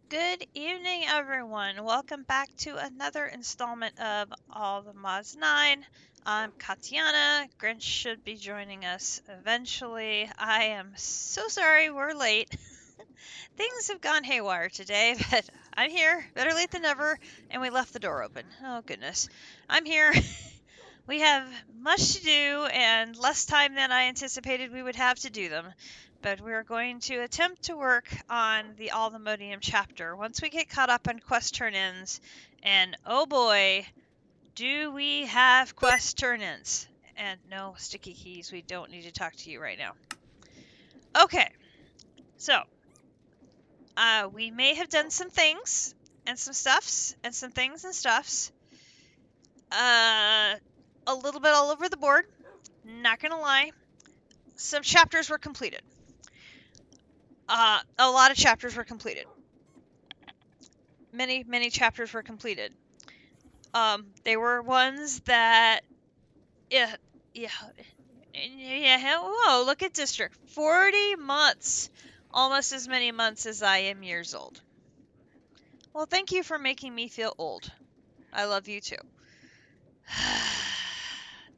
Good evening, everyone. Welcome back to another installment of All the Mods 9. I'm Katiana. Grinch should be joining us eventually. I am so sorry we're late. Things have gone haywire today, but I'm here. Better late than never. And we left the door open. Oh, goodness. I'm here. We have much to do and less time than I anticipated we would have to do them. But we're going to attempt to work on the All the Modium chapter once we get caught up on quest turn-ins. And oh boy, do we have quest turn-ins. And no, Sticky Keys, we don't need to talk to you right now. Okay, so we may have done some things and some stuffs and some things and stuffs. A little bit all over the board. Not gonna lie. Some chapters were completed. A lot of chapters were completed. Many chapters were completed. They were ones that, yeah, yeah, yeah. Whoa! Look at District. 40 months, almost as many months as I am years old. Well, thank you for making me feel old. I love you too.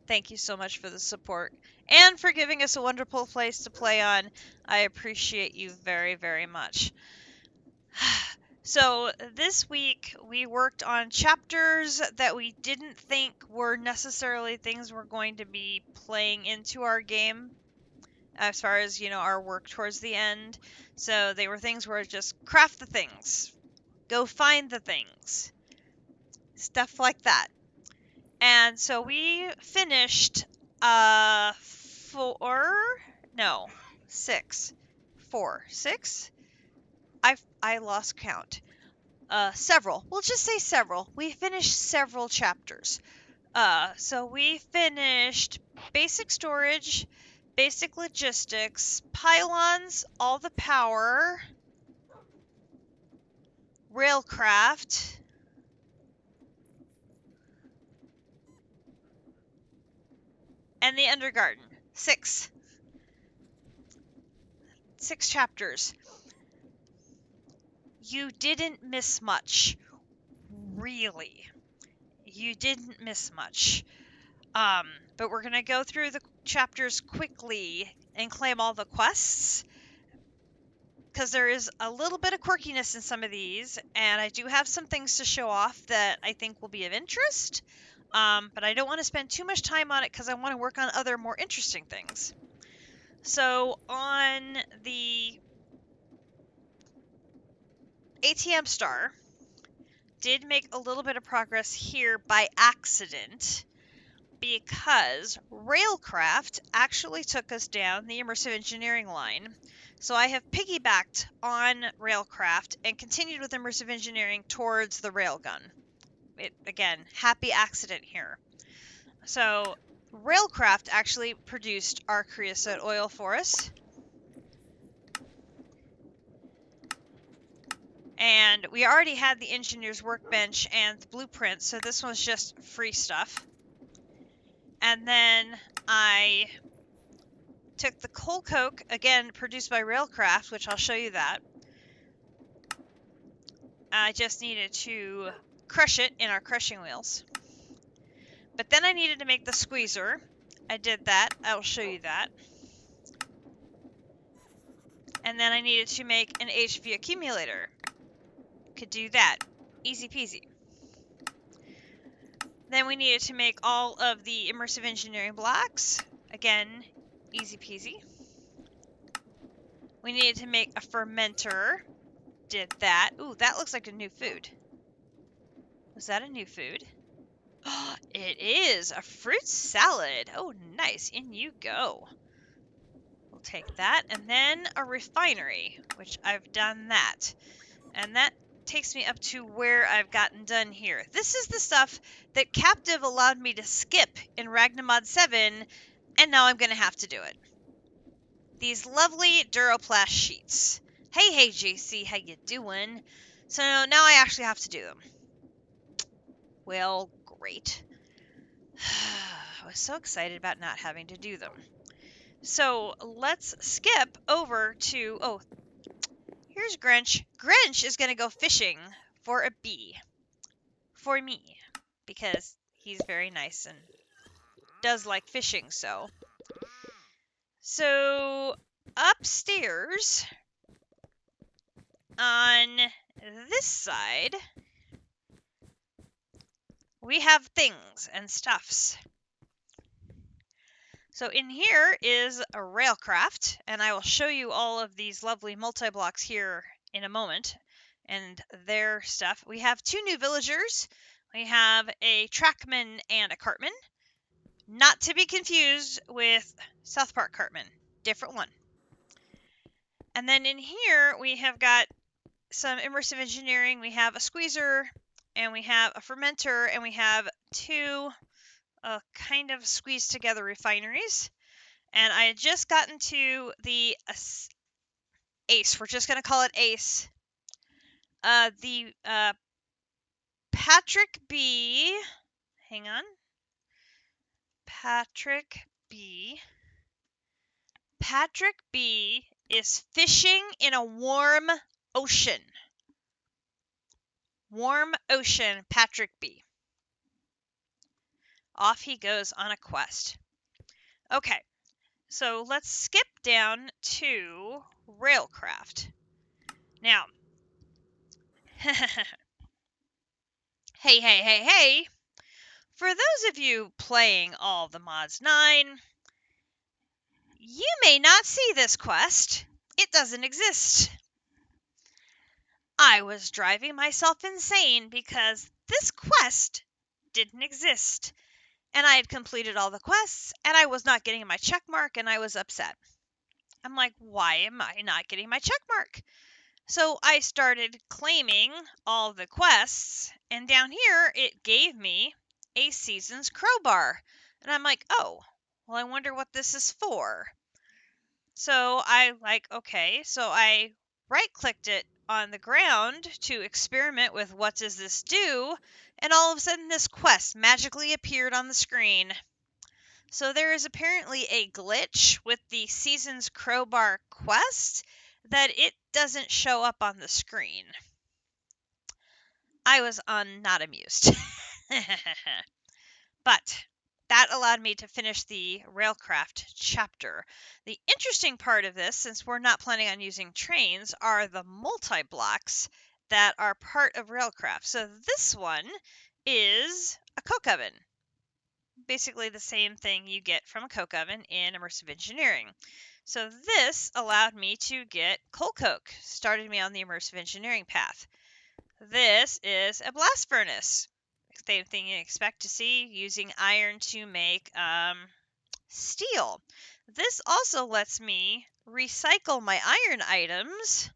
Thank you so much for the support and for giving us a wonderful place to play on. I appreciate you very, very much. So this week we worked on chapters that we didn't think were necessarily things we're going to be playing into our game as far as, our work towards the end. So they were things where just craft the things, go find the things, stuff like that. And so we finished six. I lost count. Several. We'll just say several. We finished several chapters. So we finished basic storage, basic logistics, pylons, all the power, railcraft, and the Undergarden. Six chapters. You didn't miss much. Really. You didn't miss much. But we're going to go through the chapters quickly and claim all the quests, because there is a little bit of quirkiness in some of these, and I do have some things to show off that I think will be of interest, but I don't want to spend too much time on it because I want to work on other more interesting things. So on the ATM star, did make a little bit of progress here by accident, because Railcraft actually took us down the immersive engineering line. So I have piggybacked on Railcraft and continued with immersive engineering towards the railgun. Again, happy accident here. So Railcraft actually produced our creosote oil for us. And we already had the engineer's workbench and the blueprint, so this was just free stuff. And then I took the coal coke, again produced by Railcraft, which I'll show you that. I just needed to crush it in our crushing wheels. But then I needed to make the squeezer. I did that. I'll show you that. And then I needed to make an HV accumulator. Could do that. Easy peasy. Then we needed to make all of the immersive engineering blocks. Again, easy peasy. We needed to make a fermenter. Did that. Ooh, that looks like a new food. Was that a new food? It is a fruit salad. Oh, nice. In you go. We'll take that. And then a refinery, which I've done that. And that takes me up to where I've gotten done here. This is the stuff that Captive allowed me to skip in Ragnamod 7, and now I'm going to have to do it. These lovely Duroplast sheets. Hey, JC, how you doing? So now I actually have to do them. Well, great. I was so excited about not having to do them. So let's skip over to... Oh, Here's Grinch. Grinch is going to go fishing for a bee. For me. Because he's very nice and does like fishing, so. So, upstairs, on this side, we have things and stuffs. So in here is a railcraft, and I will show you all of these lovely multi-blocks here in a moment, and their stuff. We have 2 new villagers. We have a trackman and a cartman, not to be confused with South Park Cartman, different one. And then in here we have got some immersive engineering. We have a squeezer, and we have a fermenter, and we have 2 kind of squeezed together refineries. And I had just gotten to the Ace. We're just going to call it Ace. The Patrick B. Hang on. Patrick B. Patrick B. is fishing in a warm ocean. Warm ocean, Patrick B. Off he goes on a quest. Okay, so let's skip down to Railcraft. Now, hey. For those of you playing all the Mods 9, you may not see this quest. It doesn't exist. I was driving myself insane because this quest didn't exist. And I had completed all the quests, and I was not getting my check mark, and I was upset. I'm like, why am I not getting my check mark? So I started claiming all the quests, and down here it gave me a Season's Crowbar. And I'm like, oh, well, I wonder what this is for. So I okay, so I right-clicked it on the ground to experiment with what does this do, and all of a sudden this quest magically appeared on the screen. So there is apparently a glitch with the Season's Crowbar quest that it doesn't show up on the screen. I was not amused. But that allowed me to finish the Railcraft chapter. The interesting part of this, since we're not planning on using trains, are the multi-blocks that are part of Railcraft. So this one is a coke oven. Basically the same thing you get from a coke oven in immersive engineering. So this allowed me to get coal coke, started me on the immersive engineering path. This is a blast furnace. Same thing you expect to see, using iron to make steel. This also lets me recycle my iron items.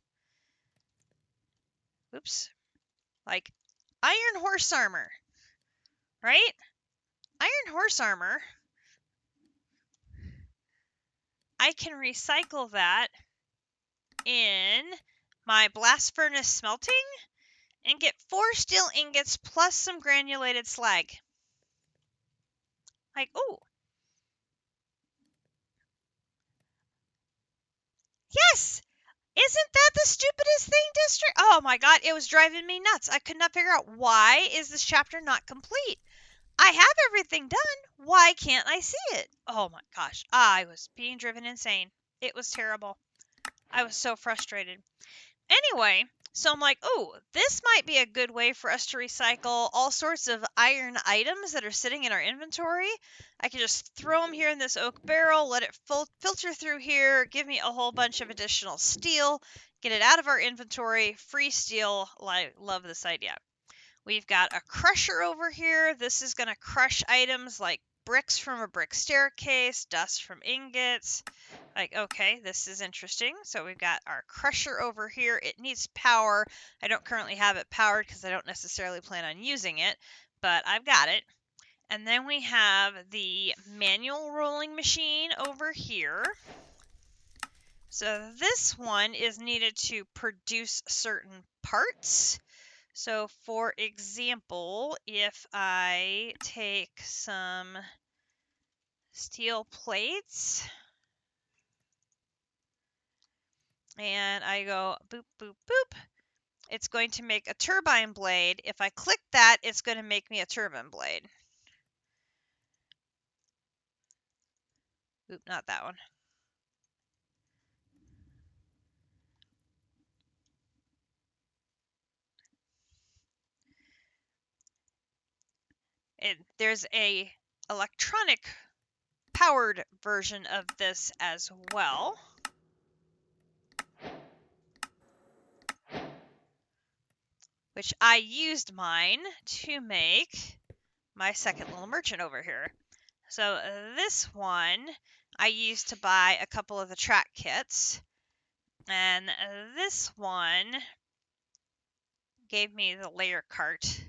Oops. Like iron horse armor, right? Iron horse armor, I can recycle that in my blast furnace smelting and get 4 steel ingots plus some granulated slag. Like, oh. Yes! Isn't that the stupidest thing, District? Oh my god, it was driving me nuts. I could not figure out why is this chapter not complete. I have everything done. Why can't I see it? Oh my gosh, I was being driven insane. It was terrible. I was so frustrated. Anyway, so I'm like, oh, this might be a good way for us to recycle all sorts of iron items that are sitting in our inventory. I can just throw them here in this oak barrel, let it filter through here, give me a whole bunch of additional steel, get it out of our inventory, free steel. Love this idea. We've got a crusher over here. This is going to crush items like bricks from a brick staircase, dust from ingots. Like, okay, this is interesting. So we've got our crusher over here. It needs power. I don't currently have it powered because I don't necessarily plan on using it, but I've got it. And then we have the manual rolling machine over here. So this one is needed to produce certain parts. So for example, if I take some steel plates and I go boop, boop, boop. It's going to make a turbine blade. If I click that, it's going to make me a turbine blade. Oop, not that one. There's a electronic powered version of this as well. Which I used mine to make my second little merchant over here. So this one I used to buy a couple of the track kits, and this one gave me the layer cart.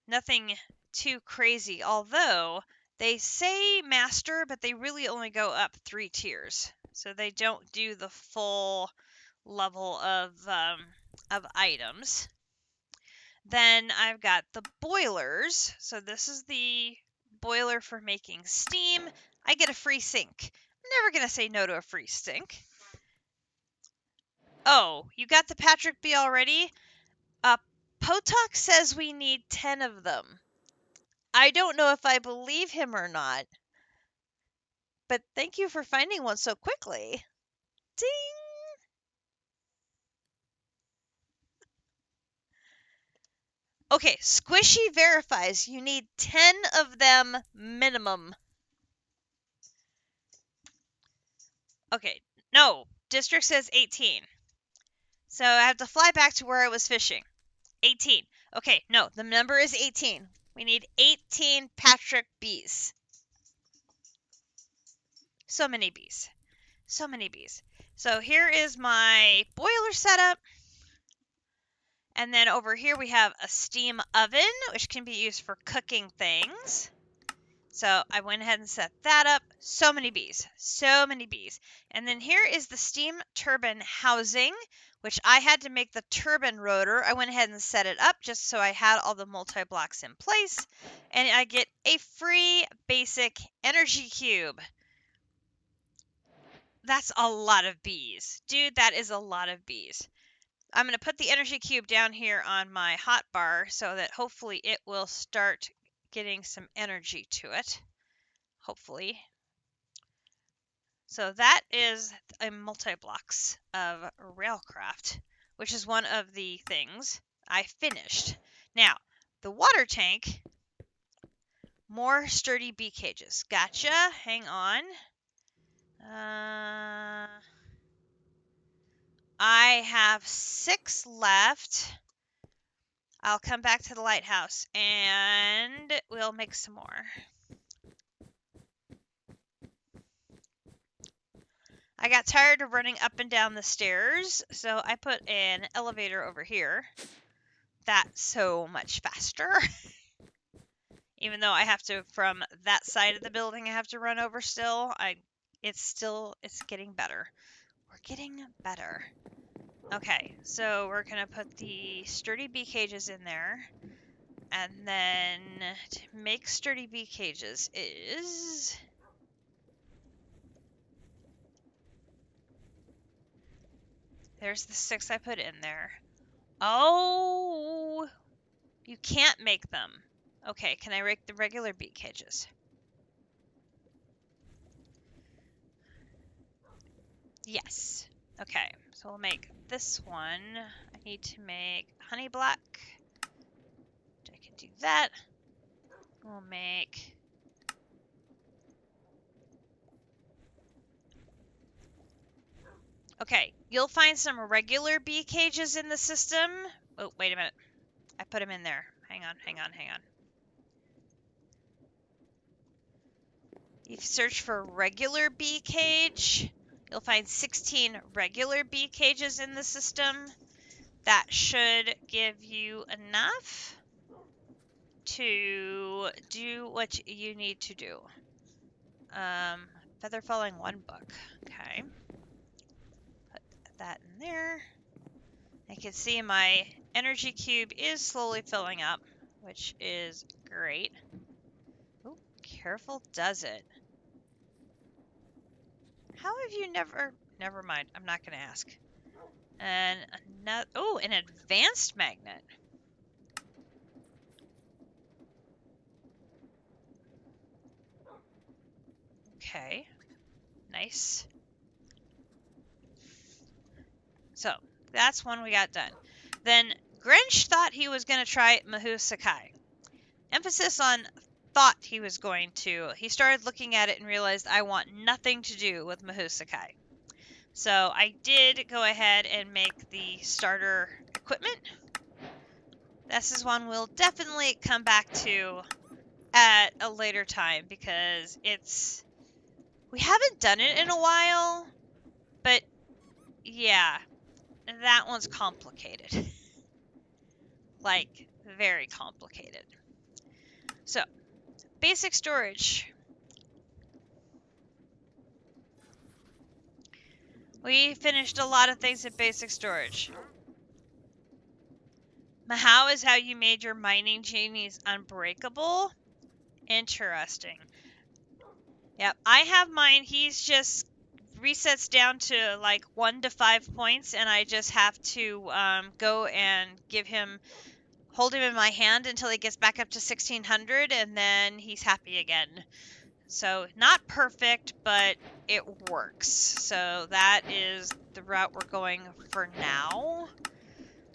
Nothing too crazy, although they say master, but they really only go up 3 tiers, so they don't do the full level of items. Then I've got the boilers. So this is the boiler for making steam. I get a free sink. I'm never going to say no to a free sink. Oh, you got the Patrick B already? Potok says we need 10 of them. I don't know if I believe him or not, but thank you for finding one so quickly. Ding! Okay, Squishy verifies you need 10 of them minimum. Okay, no, district says 18. So I have to fly back to where I was fishing. 18. Okay, no, the number is 18. We need 18 Patrick bees. So many bees. So many bees. So here is my boiler setup. And then over here we have a steam oven, which can be used for cooking things. So I went ahead and set that up. So many bees. So many bees. And then here is the steam turbine housing, which I had to make the turbine rotor. I went ahead and set it up just so I had all the multi-blocks in place. And I get a free basic energy cube. That's a lot of bees. Dude, that is a lot of bees. I'm going to put the energy cube down here on my hot bar so that hopefully it will start getting some energy to it. Hopefully. So that is a multi-blocks of Railcraft, which is one of the things I finished. Now, the water tank, more sturdy bee cages. Gotcha. Hang on. I have 6 left. I'll come back to the lighthouse and we'll make some more. I got tired of running up and down the stairs, so I put an elevator over here. That's so much faster. Even though I have to, from that side of the building, I have to run over still. It's getting better. We're getting better. Okay, so we're gonna put the sturdy bee cages in there. And then to make sturdy bee cages is... There's the 6 I put in there. Oh, you can't make them. Okay, can I make the regular bee cages? Yes. Okay, so we'll make this one. I need to make honey black. I can do that. We'll make... Okay, you'll find some regular bee cages in the system. Oh, wait a minute. I put them in there. Hang on, hang on, hang on. You search for regular bee cage. You'll find 16 regular bee cages in the system. That should give you enough to do what you need to do. Feather falling 1 book. Okay. Put that in there. I can see my energy cube is slowly filling up, which is great. Oh, careful does it. How have you never... never mind. I'm not going to ask. And another, oh, an advanced magnet. Okay, nice. So that's one we got done. Then Grinch thought he was going to try Mahu Sakai. Emphasis on thought he was going to. He started looking at it and realized I want nothing to do with Mahu Sakai. So I did go ahead and make the starter equipment. This is one we'll definitely come back to at a later time because we haven't done it in a while, but yeah, that one's complicated. Like, very complicated. So, basic storage. We finished a lot of things in basic storage. Mahau is how you made your mining genies unbreakable. Interesting. Yep, I have mine. He's just resets down to like 1 to 5 points, and I just have to go and hold him in my hand until he gets back up to 1600, and then he's happy again. So not perfect, but it works. So that is the route we're going for now.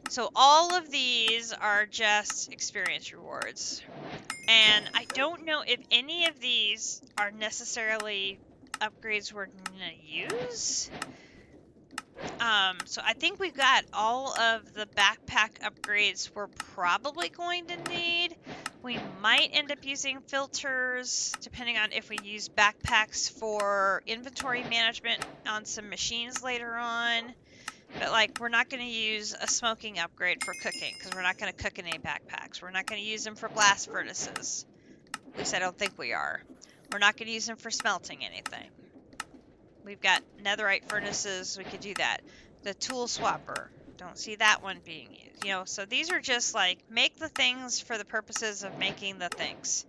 So all of these are just experience rewards. And I don't know if any of these are necessarily upgrades we're gonna use. So I think we've got all of the backpack upgrades we're probably going to need. We might end up using filters, depending on if we use backpacks for inventory management on some machines later on. But, like, we're not going to use a smoking upgrade for cooking, because we're not going to cook in any backpacks. We're not going to use them for blast furnaces. At least I don't think we are. We're not going to use them for smelting anything. We've got netherite furnaces, we could do that. The tool swapper, don't see that one being used. You know, so these are just like, make the things for the purposes of making the things.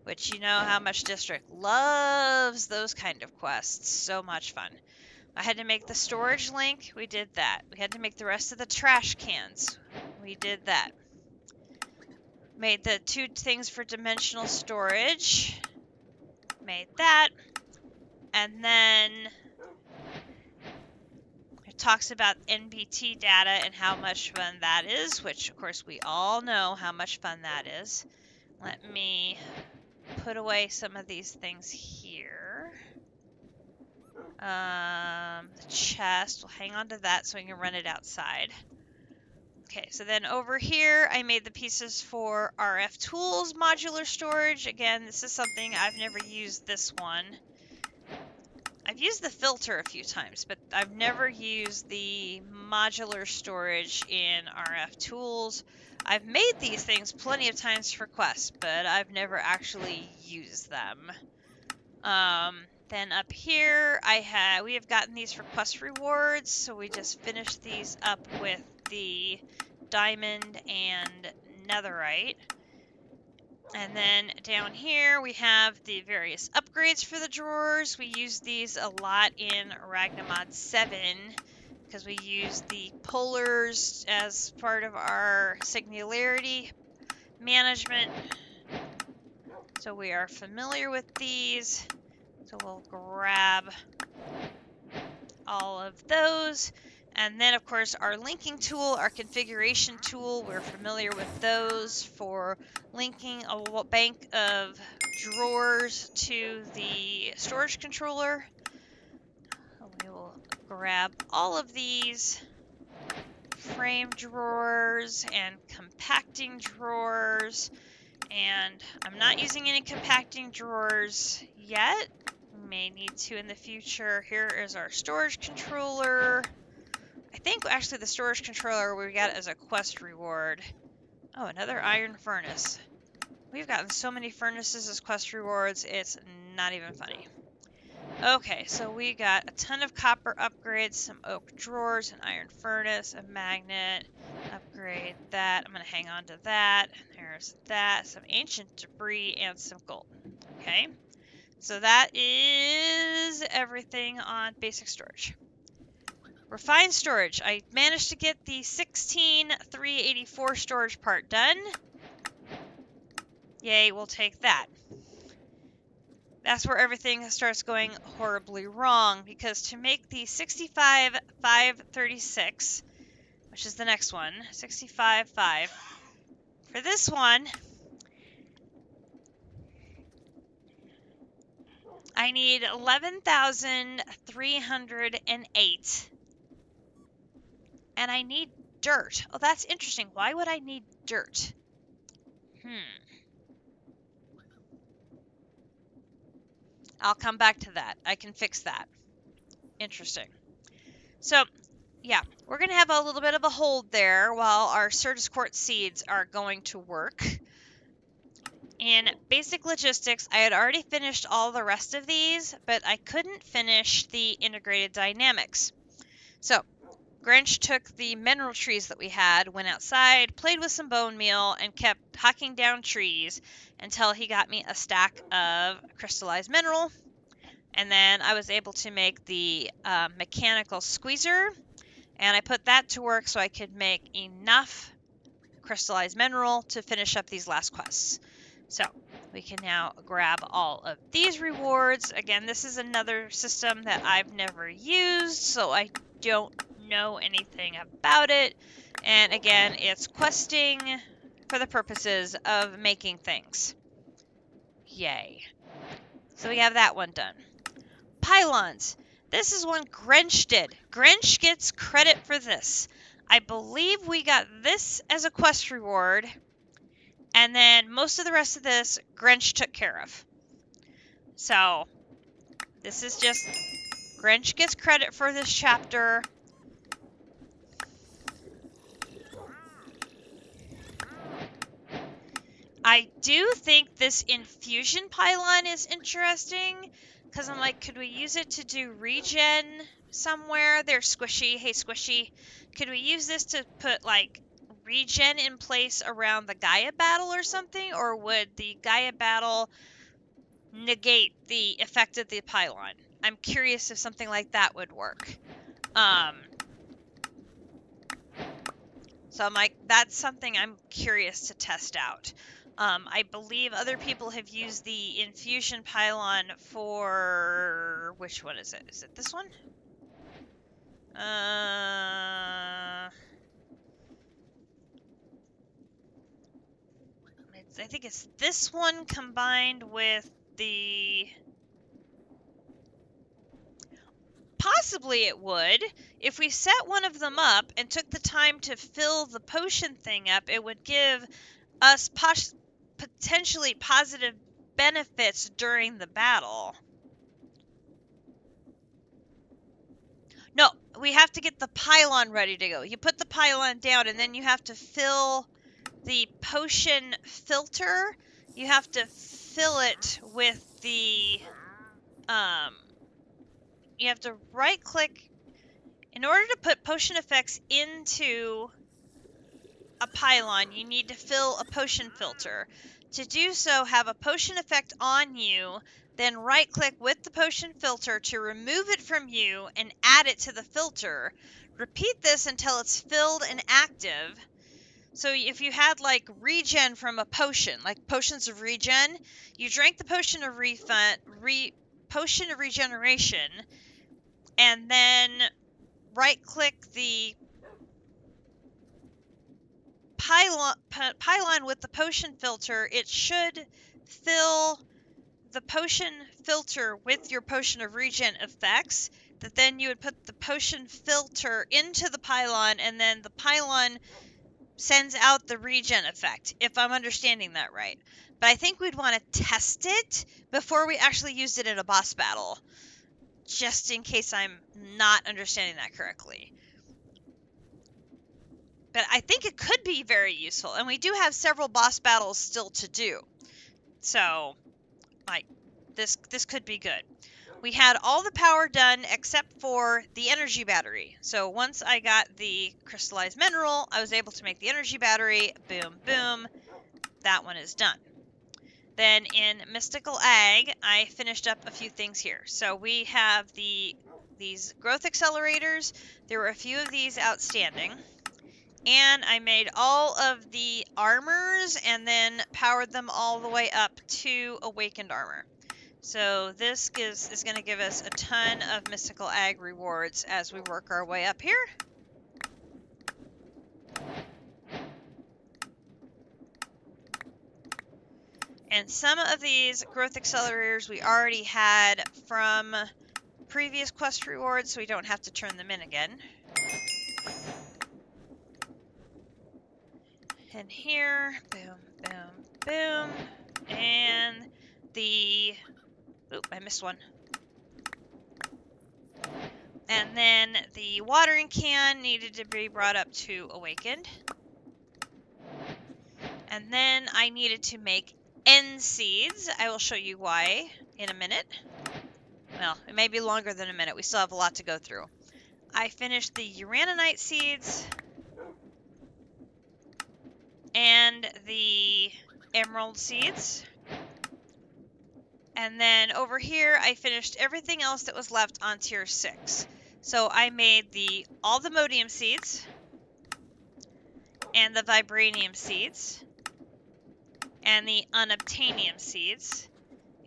Which, you know how much District loves those kind of quests. So much fun. I had to make the storage link, we did that. We had to make the rest of the trash cans, we did that. Made the 2 things for dimensional storage, made that. And then it talks about NBT data and how much fun that is, which of course we all know how much fun that is. Let me put away some of these things here. The chest, we'll hang on to that so we can run it outside. Okay, so then over here, I made the pieces for RF tools modular storage. Again, this is something I've never used this one. I've used the filter a few times, but I've never used the modular storage in RF tools. I've made these things plenty of times for quests, but I've never actually used them. Then up here, we have gotten these for quest rewards, so we just finished these up with the diamond and netherite. And then down here we have the various upgrades for the drawers. We use these a lot in Ragnamod 7 because we use the polars as part of our singularity management. So we are familiar with these. So we'll grab all of those. And then, of course, our linking tool, our configuration tool, we're familiar with those for linking a bank of drawers to the storage controller. We will grab all of these frame drawers and compacting drawers. And I'm not using any compacting drawers yet. We may need to in the future. Here is our storage controller. I think actually the storage controller we got as a quest reward. Oh, another iron furnace. We've gotten so many furnaces as quest rewards, it's not even funny. Okay, so we got a ton of copper upgrades, some oak drawers, an iron furnace, a magnet, upgrade that. I'm going to hang on to that. There's that, some ancient debris, and some gold. Okay, so that is everything on basic storage. Refined storage. I managed to get the 16384 storage part done. Yay, we'll take that. That's where everything starts going horribly wrong, because to make the 65536, which is the next one, 655, for this one, I need 11,308, and I need dirt. Oh, that's interesting. Why would I need dirt? I'll come back to that. I can fix that. Interesting. So, yeah, we're going to have a little bit of a hold there while our Certus Quartz seeds are going to work. In basic logistics, I had already finished all the rest of these, but I couldn't finish the integrated dynamics. So, Grinch took the mineral trees that we had, went outside, played with some bone meal, and kept hacking down trees until he got me a stack of crystallized mineral. And then I was able to make the mechanical squeezer, and I put that to work so I could make enough crystallized mineral to finish up these last quests. So we can now grab all of these rewards. Again, this is another system that I've never used, so I don't know anything about it. And again, it's questing for the purposes of making things. Yay. So we have that one done. Pylons. This is one Grinch did. Grinch gets credit for this. I believe we got this as a quest reward, and then most of the rest of this Grinch took care of. So this is just Grinch gets credit for this chapter. I do think this infusion pylon is interesting, because I'm like, could we use it to do regen somewhere? They're squishy. Hey, squishy. Could we use this to put, like, regen in place around the Gaia battle or something? Or would the Gaia battle negate the effect of the pylon? I'm curious if something like that would work. So I'm like, that's something I'm curious to test out. I believe other people have used the infusion pylon for... which one is it? Is it this one? I think it's this one combined with the... Possibly it would. If we set one of them up and took the time to fill the potion thing up, it would give us potentially positive benefits during the battle. No, we have to get the pylon ready to go. You put the pylon down, and then you have to fill the potion filter. You have to fill it with the... you have to right-click. In order to put potion effects into a pylon, you need to fill a potion filter. To do so, have a potion effect on you, then right-click with the potion filter to remove it from you and add it to the filter. Repeat this until it's filled and active. So if you had, like, regen from a potion, like potions of regen, you drank the potion of potion of regeneration, and then right-click the pylon with the potion filter. It should fill the potion filter with your potion of regen effects, that then you would put the potion filter into the pylon, and then the pylon sends out the regen effect, if I'm understanding that right. But I think we'd want to test it before we actually used it in a boss battle, just in case I'm not understanding that correctly. But I think it could be very useful, and we do have several boss battles still to do. So, like, this could be good. We had all the power done except for the energy battery. So once I got the crystallized mineral, I was able to make the energy battery. Boom, boom. That one is done. Then in Mystical Ag, I finished up a few things here. So we have these growth accelerators. There were a few of these outstanding. And I made all of the armors and then powered them all the way up to Awakened Armor. So this is going to give us a ton of Mystical Ag rewards as we work our way up here. And some of these growth accelerators we already had from previous quest rewards, so we don't have to turn them in again. And here, boom, boom, boom. And the... Oop, I missed one. And then the watering can needed to be brought up to Awakened. And then I needed to make end seeds. I will show you why in a minute. Well, it may be longer than a minute. We still have a lot to go through. I finished the uraninite seeds and the emerald seeds. And then over here, I finished everything else that was left on tier 6. So I made all the modium seeds and the vibranium seeds and the unobtainium seeds.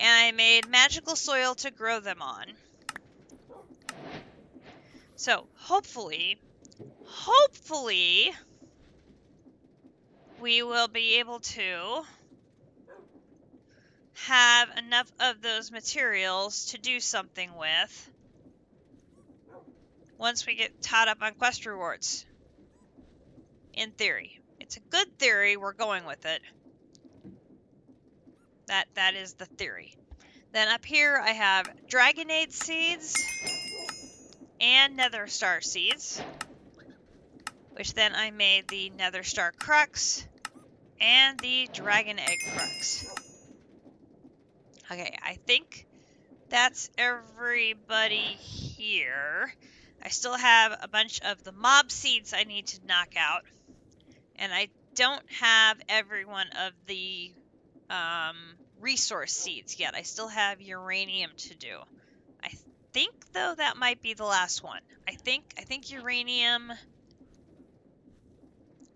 And I made magical soil to grow them on. So hopefully, we will be able to have enough of those materials to do something with once we get caught up on quest rewards. In theory. It's a good theory, we're going with it. That is the theory. Then up here I have Dragonade seeds and Nether Star seeds, which then I made the Nether Star Crux and the Dragon Egg Crux. Okay, I think that's everybody here. I still have a bunch of the mob seeds I need to knock out, and I don't have every one of the resource seeds yet. I still have uranium to do. I think, though, that might be the last one. I think uranium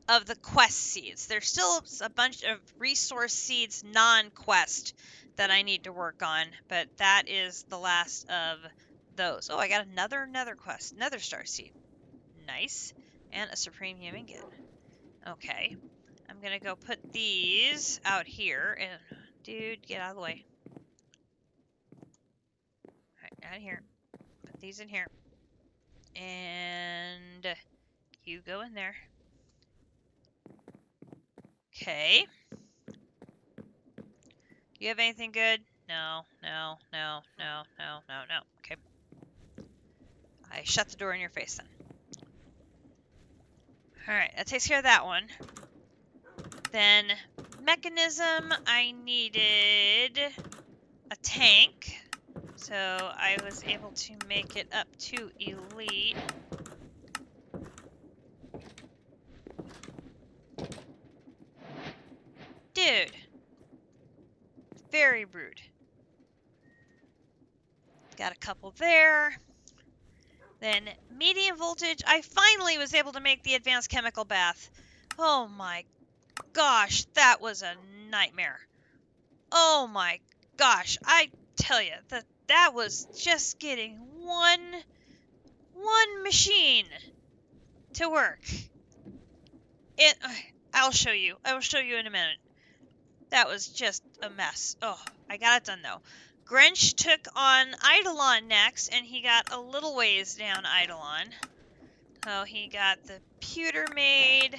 of the quest seeds. There's still a bunch of resource seeds non-quest that I need to work on, but that is the last of those. Oh, I got another quest, Nether Star seed. Nice. And a Supreme Human Git. Okay. I'm gonna go put these out here, and dude, get out of the way. Alright, out here. Put these in here. And you go in there. Okay. You have anything good? No. Okay. I shut the door in your face then. Alright, that takes care of that one. Then, mechanism, I needed a tank. So I was able to make it up to elite. Dude. Very rude. Got a couple there. Then medium voltage. I finally was able to make the advanced chemical bath. Oh my gosh, that was a nightmare. Oh my gosh, I tell you, that was just getting one machine to work. I'll show you. I will show you in a minute. That was just a mess. Oh, I got it done though. Grinch took on Eidolon next, and he got a little ways down Eidolon. So he got the pewter made,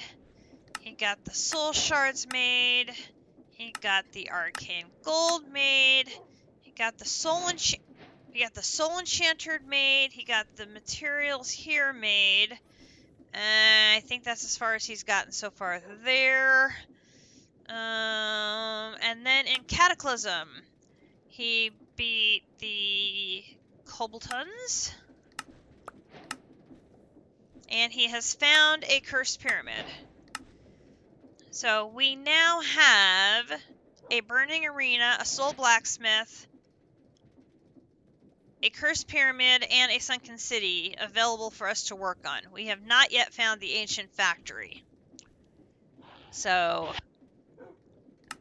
he got the soul shards made, he got the arcane gold made, he got the soul enchanter made, he got the materials here made. I think that's as far as he's gotten so far there. And then in Cataclysm, he beat the Cobbletons. And he has found a cursed pyramid. So we now have a burning arena, a soul blacksmith, a cursed pyramid, and a sunken city available for us to work on. We have not yet found the ancient factory. So,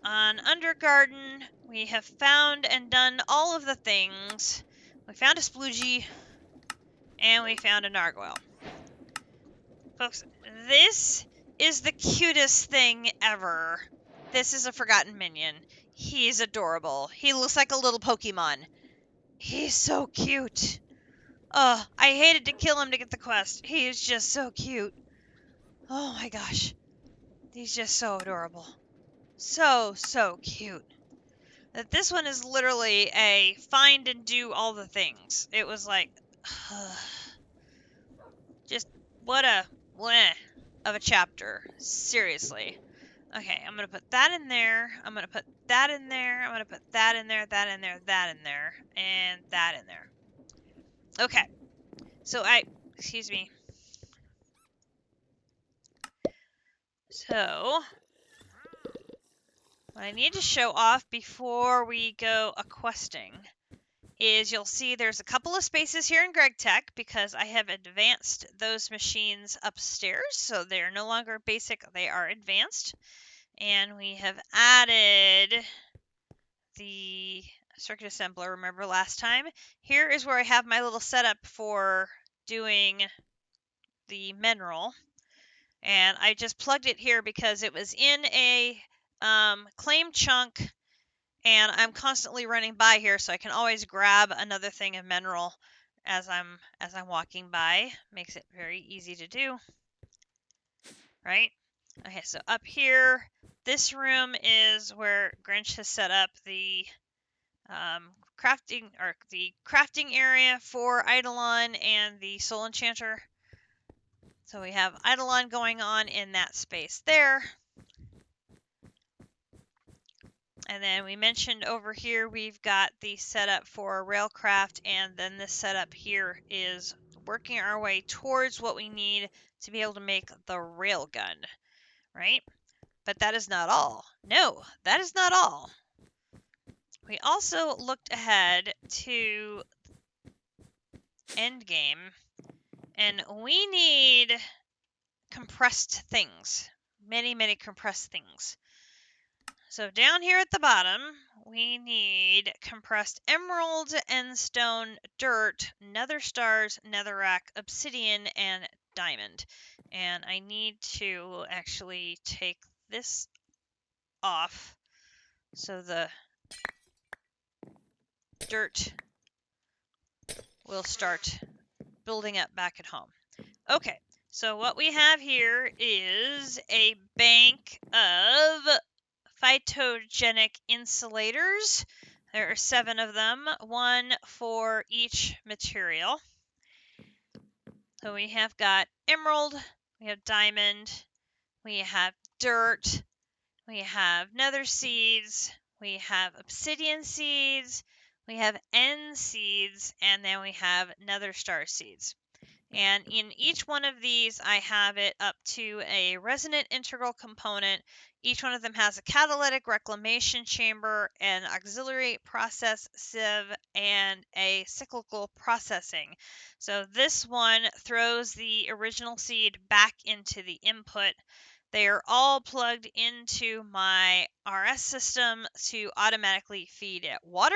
on Undergarden, we have found and done all of the things. We found a sploogie, and we found a narwhal. Folks, this is the cutest thing ever. This is a forgotten minion. He's adorable. He looks like a little Pokemon. He's so cute. Oh, I hated to kill him to get the quest. He is just so cute. Oh my gosh. He's just so adorable. So, so cute. That this one is literally a find and do all the things. It was like, just what a bleh of a chapter. Seriously. Okay, I'm gonna put that in there. I'm gonna put that in there. I'm gonna put that in there, that in there, that in there, and that in there. Okay. So excuse me. So, what I need to show off before we go a-questing is you'll see there's a couple of spaces here in GregTech because I have advanced those machines upstairs, so they're no longer basic, they are advanced. And we have added the circuit assembler, remember last time? Here is where I have my little setup for doing the mineral. And I just plugged it here because it was in a claim chunk, and I'm constantly running by here, so I can always grab another thing of mineral as I'm walking by. Makes it very easy to do, right? Okay, so up here, this room is where Grinch has set up the crafting area for Eidolon and the Soul Enchanter. So we have Eidolon going on in that space there. And then we mentioned over here we've got the setup for Railcraft, and then this setup here is working our way towards what we need to be able to make the railgun, right? But that is not all. No, that is not all. We also looked ahead to Endgame, and we need compressed things. Many, many compressed things. So down here at the bottom, we need compressed emerald, endstone, dirt, nether stars, netherrack, obsidian, and diamond. And I need to actually take this off so the dirt will start building up back at home. Okay, so what we have here is a bank of phytogenic insulators. There are 7 of them, 1 for each material. So we have got emerald, we have diamond, we have dirt, we have nether seeds, we have obsidian seeds, we have end seeds, and then we have nether star seeds. And in each one of these, I have it up to a resonant integral component. Each one of them has a catalytic reclamation chamber, an auxiliary process sieve, and a cyclical processing. So this one throws the original seed back into the input. They are all plugged into my RS system to automatically feed it water.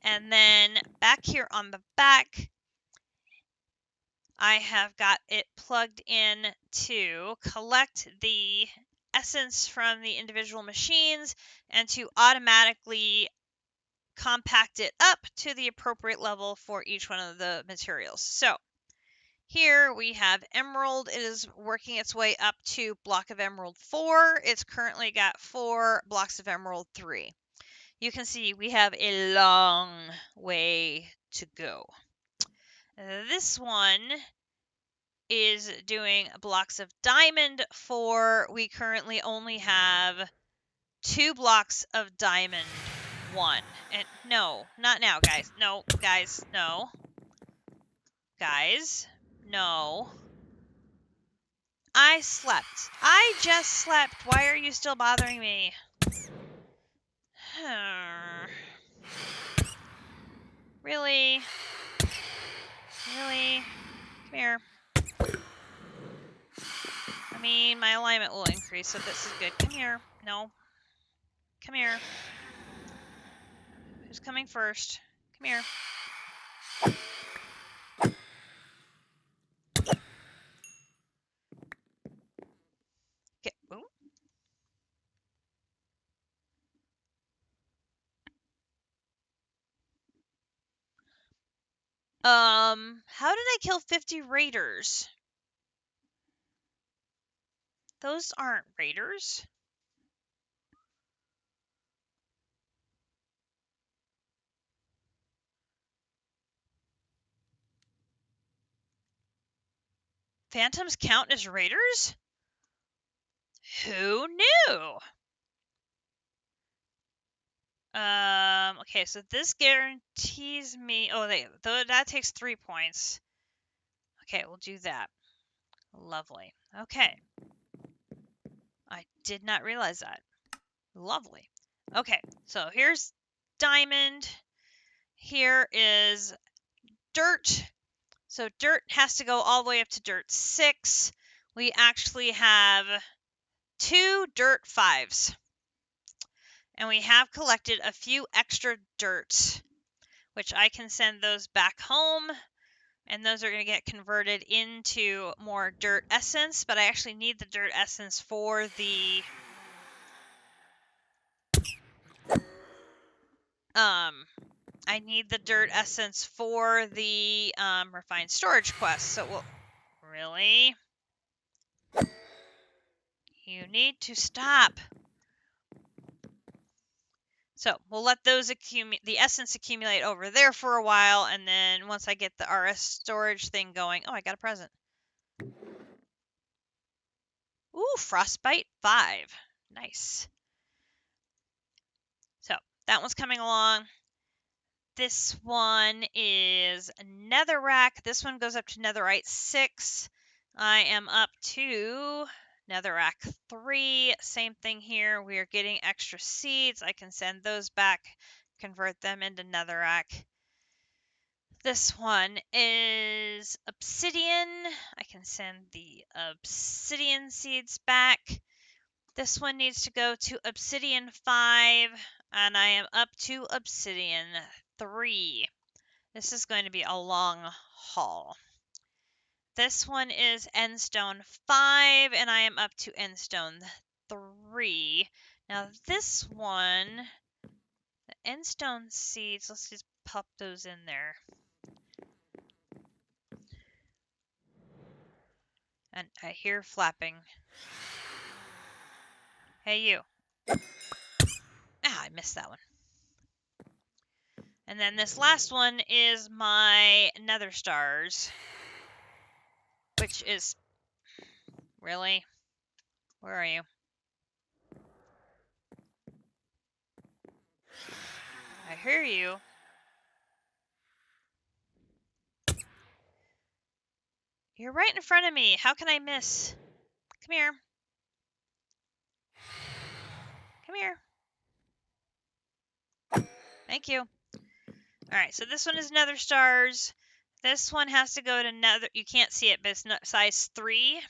And then back here on the back, I have got it plugged in to collect the essence from the individual machines and to automatically compact it up to the appropriate level for each one of the materials. So here we have emerald. It is working its way up to block of emerald 4. It's currently got 4 blocks of emerald 3. You can see we have a long way to go. This one is doing blocks of diamond 4. We currently only have 2 blocks of diamond 1. And no, not now, guys. No, guys, no. Guys, no. I slept. I just slept. Why are you still bothering me? Really? Really? Come here. I mean, my alignment will increase, so this is good. Come here. No. Come here. Who's coming first? Come here. Get. Ooh. How did I kill 50 raiders? Those aren't raiders. Phantoms count as raiders? Who knew? Okay, so this guarantees me. Oh, that takes 3 points. Okay, we'll do that. Lovely. Okay. I did not realize that. Lovely. Okay, so here's diamond. Here is dirt. So dirt has to go all the way up to dirt 6. We actually have 2 dirt 5s. And we have collected a few extra dirt, which I can send those back home. And those are going to get converted into more dirt essence. But I actually need the dirt essence for the refined storage quest. So we'll really. You need to stop. So we'll let those the essence accumulate over there for a while, and then once I get the RS storage thing going, oh, I got a present. Ooh, Frostbite 5. Nice. So that one's coming along. This one is Netherrack. This one goes up to Netherite 6. I am up to Netherrack 3. Same thing here. We are getting extra seeds. I can send those back, convert them into Netherrack. This one is Obsidian. I can send the Obsidian seeds back. This one needs to go to Obsidian 5, and I am up to Obsidian 3. This is going to be a long haul. This one is Endstone 5, and I am up to Endstone 3. Now this one, the Endstone seeds, let's just pop those in there. And I hear flapping. Hey, you. Ah, I missed that one. And then this last one is my Nether Stars, which is... Really? Where are you? I hear you. You're right in front of me. How can I miss? Come here. Come here. Thank you. Alright, so this one is Nether Stars. This one has to go to Nether... You can't see it, but it's size 3.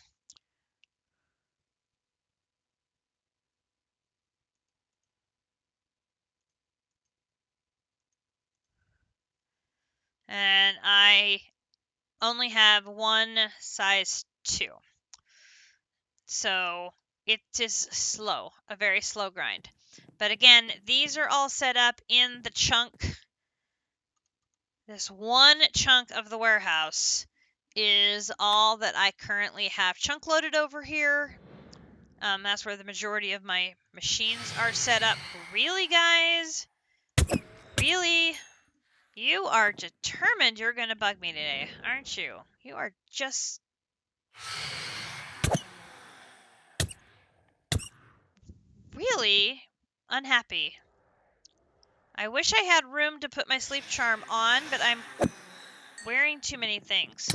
And I only have one size 2. So it is slow, a very slow grind. But again, these are all set up in the chunk. This one chunk of the warehouse is all that I currently have chunk loaded over here. That's where the majority of my machines are set up. Really, guys? Really? You are determined you're going to bug me today, aren't you? You are just... really unhappy. I wish I had room to put my sleep charm on, but I'm wearing too many things.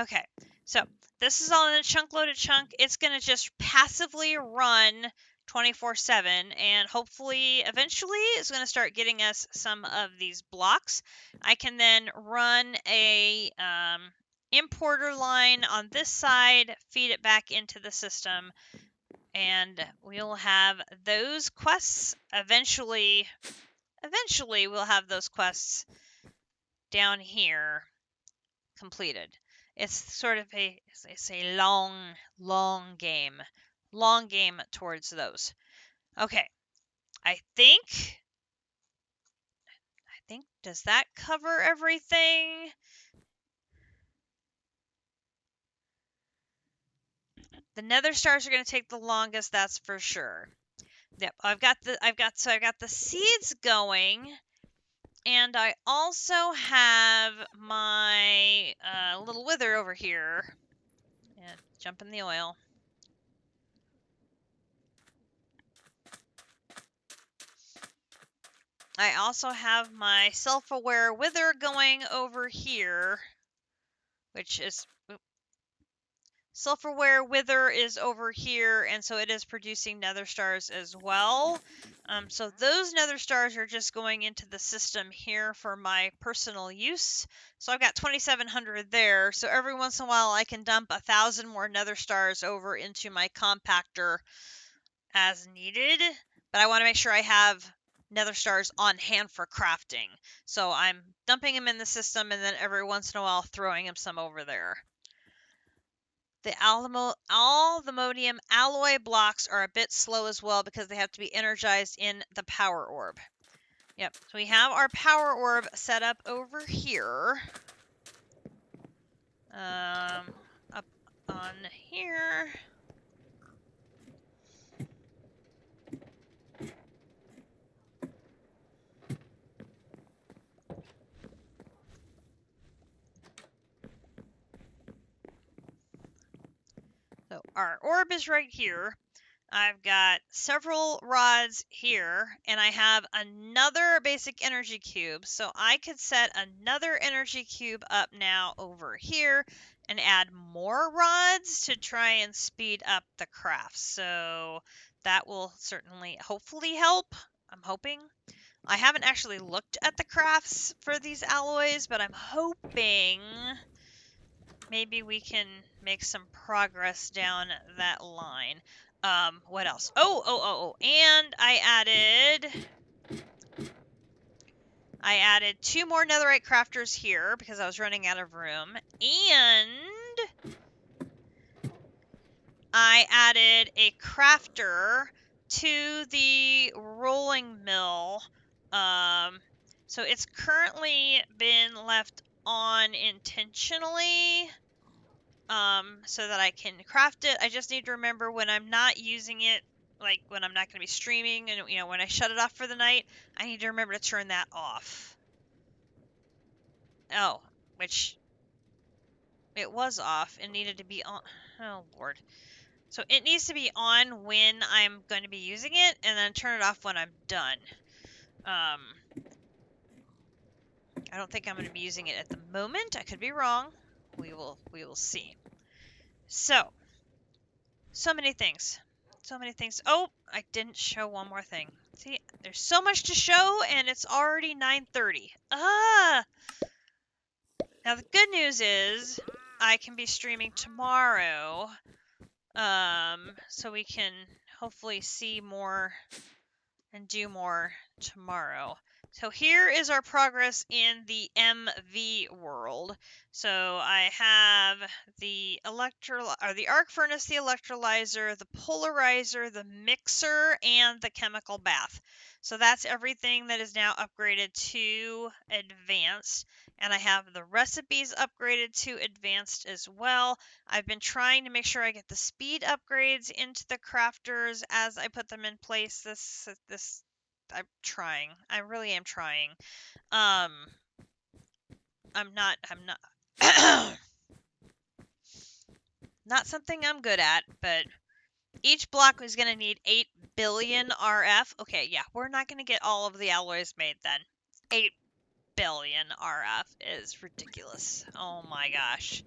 Okay, so this is all in a chunk loaded chunk. It's going to just passively run 24/7, and hopefully eventually it's going to start getting us some of these blocks. I can then run a importer line on this side, feed it back into the system, and we'll have those quests eventually we'll have those quests down here completed. It's sort of it's a long game. Long game towards those. Okay. I think does that cover everything? The nether stars are going to take the longest, that's for sure. Yep, I've got the seeds going, and I also have my little wither over here. Yeah, jump in the oil. I also have my self-aware wither going over here, which is self-aware wither is over here, and so it is producing nether stars as well. So those nether stars are just going into the system here for my personal use. So I've got 2,700 there. So every once in a while I can dump 1,000 more nether stars over into my compactor as needed, but I want to make sure I have nether stars on hand for crafting. So I'm dumping them in the system and then every once in a while throwing them some over there. The aluminium alloy blocks are a bit slow as well because they have to be energized in the power orb. Yep, so we have our power orb set up over here. Up on here. So our orb is right here. I've got several rods here, and I have another basic energy cube. So I could set another energy cube up now over here and add more rods to try and speed up the craft. So that will certainly, hopefully help. I'm hoping. I haven't actually looked at the crafts for these alloys, but I'm hoping maybe we can make some progress down that line. What else? Oh, and I added 2 more netherite crafters here because I was running out of room, and I added a crafter to the rolling mill. So it's currently been left on intentionally. So that I can craft it. I just need to remember when I'm not using it, like when I'm not going to be streaming, and when I shut it off for the night, I need to remember to turn that off. Oh, which it was off and needed to be on. Oh Lord. So it needs to be on when I'm going to be using it, and then turn it off when I'm done. I don't think I'm going to be using it at the moment. I could be wrong. We will see. So many things. So many things. Oh, I didn't show one more thing. See, there's so much to show, and it's already 9:30. Ah! Now, the good news is I can be streaming tomorrow, so we can hopefully see more and do more tomorrow. So here is our progress in the MV world. So I have the the arc furnace, the electrolyzer, the polarizer, the mixer, and the chemical bath. So that's everything that is now upgraded to advanced. And I have the recipes upgraded to advanced as well. I've been trying to make sure I get the speed upgrades into the crafters as I put them in place. I'm trying. I really am trying. I'm not not something I'm good at, but each block is going to need 8 billion RF. Okay, yeah, we're not going to get all of the alloys made then. 8 billion RF is ridiculous. Oh my gosh.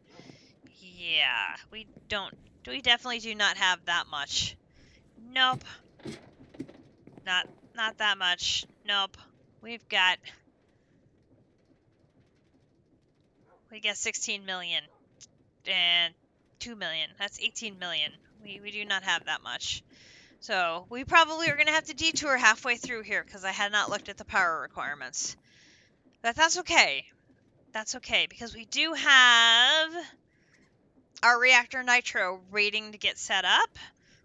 Yeah, we don't. We definitely do not have that much. Nope. Not that much. Nope. We've got 16 million and 2 million. That's 18 million. We do not have that much. So we probably are going to have to detour halfway through here because I had not looked at the power requirements. But that's okay. That's okay because we do have our reactor nitro waiting to get set up.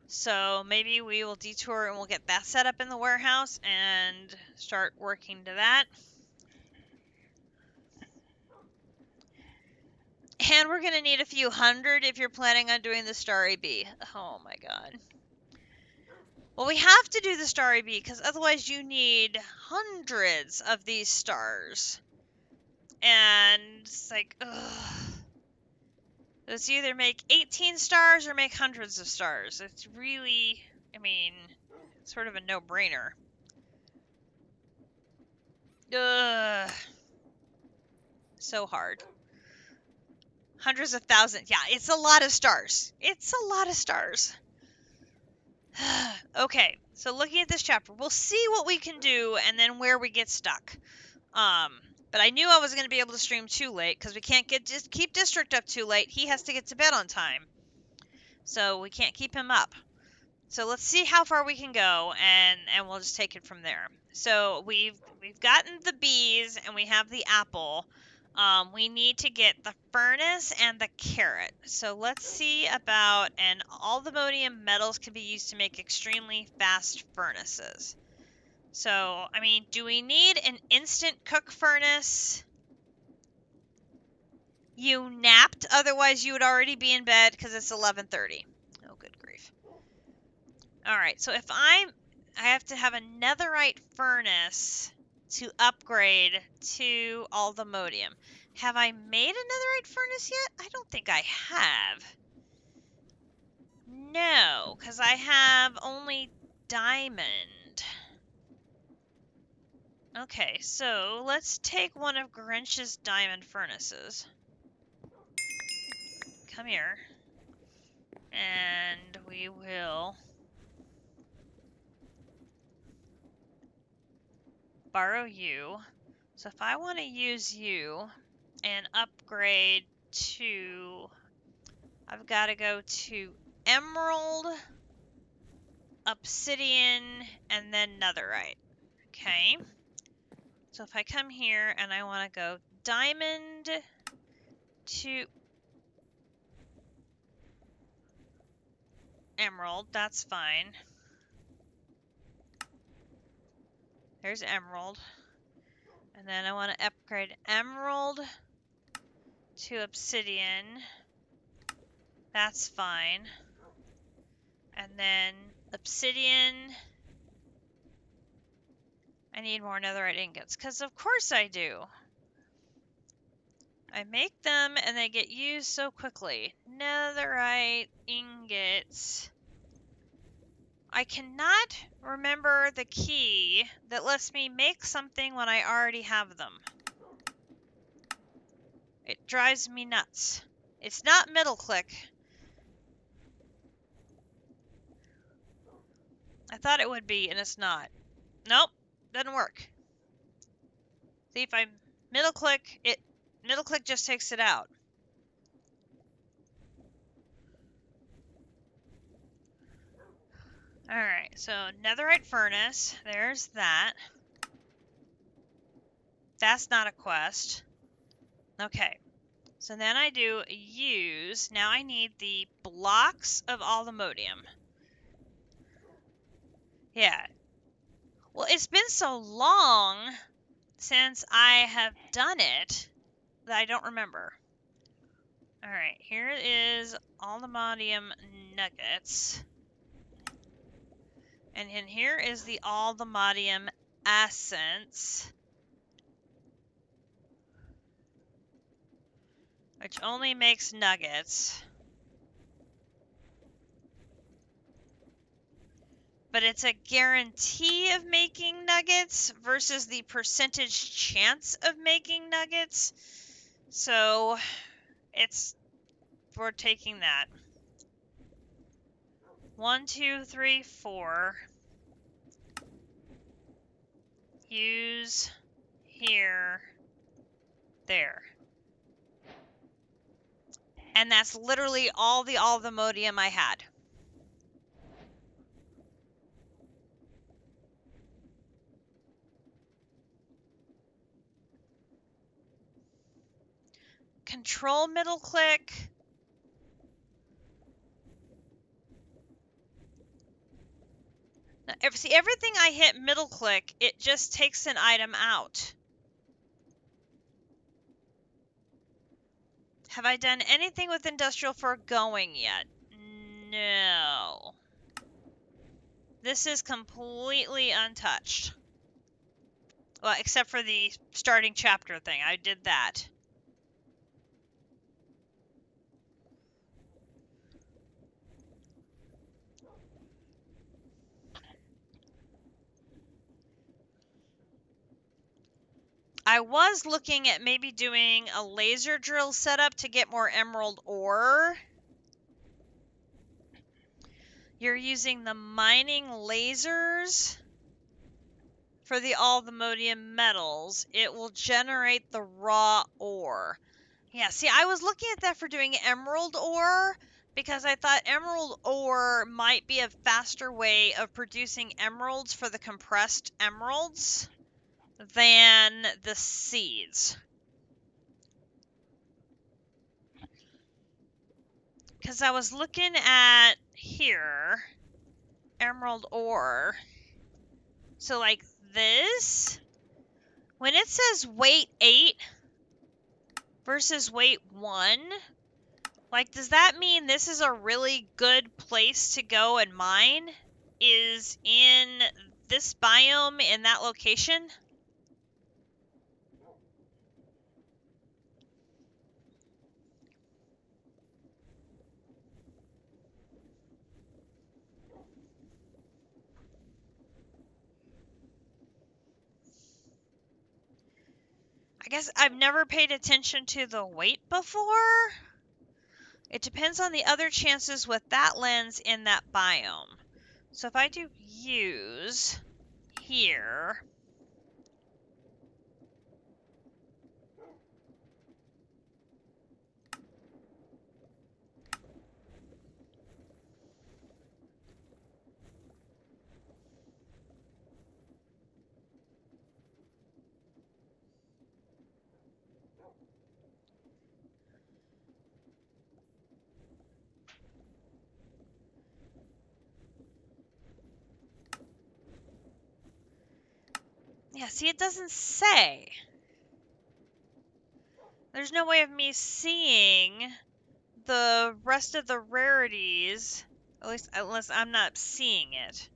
So maybe we will detour and we'll get that set up in the warehouse and start working to that. And we're going to need a few hundred if you're planning on doing the Star AB. Oh my god. Well, we have to do the Star AB because otherwise you need hundreds of these stars. And it's like, ugh. It's either make 18 stars or make hundreds of stars. It's really, I mean, sort of a no-brainer. Ugh. So hard. Hundreds of thousands. Yeah, it's a lot of stars. It's a lot of stars. Okay, so looking at this chapter, we'll see what we can do and then where we get stuck. But I knew I was going to be able to stream too late because we can't keep District up too late. He has to get to bed on time. So we can't keep him up. So let's see how far we can go, and we'll just take it from there. So we've gotten the bees, and we have the apple. We need to get the furnace and the carrot. So let's see about, and all the ammonium metals can be used to make extremely fast furnaces. So, I mean, do we need an instant cook furnace? You napped, otherwise you would already be in bed because it's 11:30. Oh, good grief. Alright, so if I have to have a netherite furnace to upgrade to all the modium. Have I made a netherite furnace yet? I don't think I have. No, because I have only diamond. Okay, so let's take one of Grinch's diamond furnaces. Come here. And we will borrow you. So if I want to use you and upgrade to, I've got to go to emerald, obsidian, and then netherite. Okay. So if I come here and I want to go diamond to emerald, that's fine. There's emerald. And then I want to upgrade emerald to obsidian. That's fine. And then obsidian. I need more netherite ingots, because of course I do. I make them and they get used so quickly. Netherite ingots. I cannot remember the key that lets me make something when I already have them. It drives me nuts. It's not middle click. I thought it would be, and it's not. Nope, doesn't work. See, if I middle click, middle click just takes it out. Alright, so netherite furnace, there's that. That's not a quest. Okay, so then I do use, now I need the blocks of allthemodium. Yeah. Well, it's been so long since I have done it that I don't remember. Alright, here is allthemodium nuggets. And in here is the allthemodium essence, which only makes nuggets. But it's a guarantee of making nuggets versus the percentage chance of making nuggets. So it's we're taking that. 1, 2, 3, 4. Use here, there. And that's literally all the modium I had. Control middle click. Now, see, everything I hit middle click, it just takes an item out. Have I done anything with industrial foregoing yet? No. This is completely untouched. Well, except for the starting chapter thing. I did that. I was looking at maybe doing a laser drill setup to get more emerald ore. You're using the mining lasers for all the modium metals. It will generate the raw ore. Yeah, see, I was looking at that for doing emerald ore because I thought emerald ore might be a faster way of producing emeralds for the compressed emeralds than the seeds. Because I was looking at here, emerald ore. So like this, when it says weight 8 versus weight 1, like does that mean this is a really good place to go and mine? Is in this biome in that location? I guess I've never paid attention to the weight before. It depends on the other chances with that lens in that biome. So if I do use here, yeah, see, it doesn't say. There's no way of me seeing the rest of the rarities, at least unless I'm not seeing it.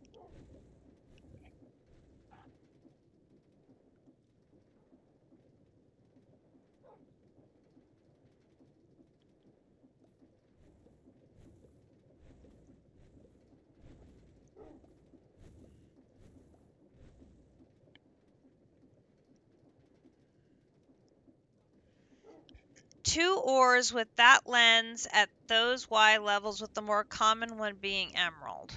Two ores with that lens at those Y levels, with the more common one being emerald.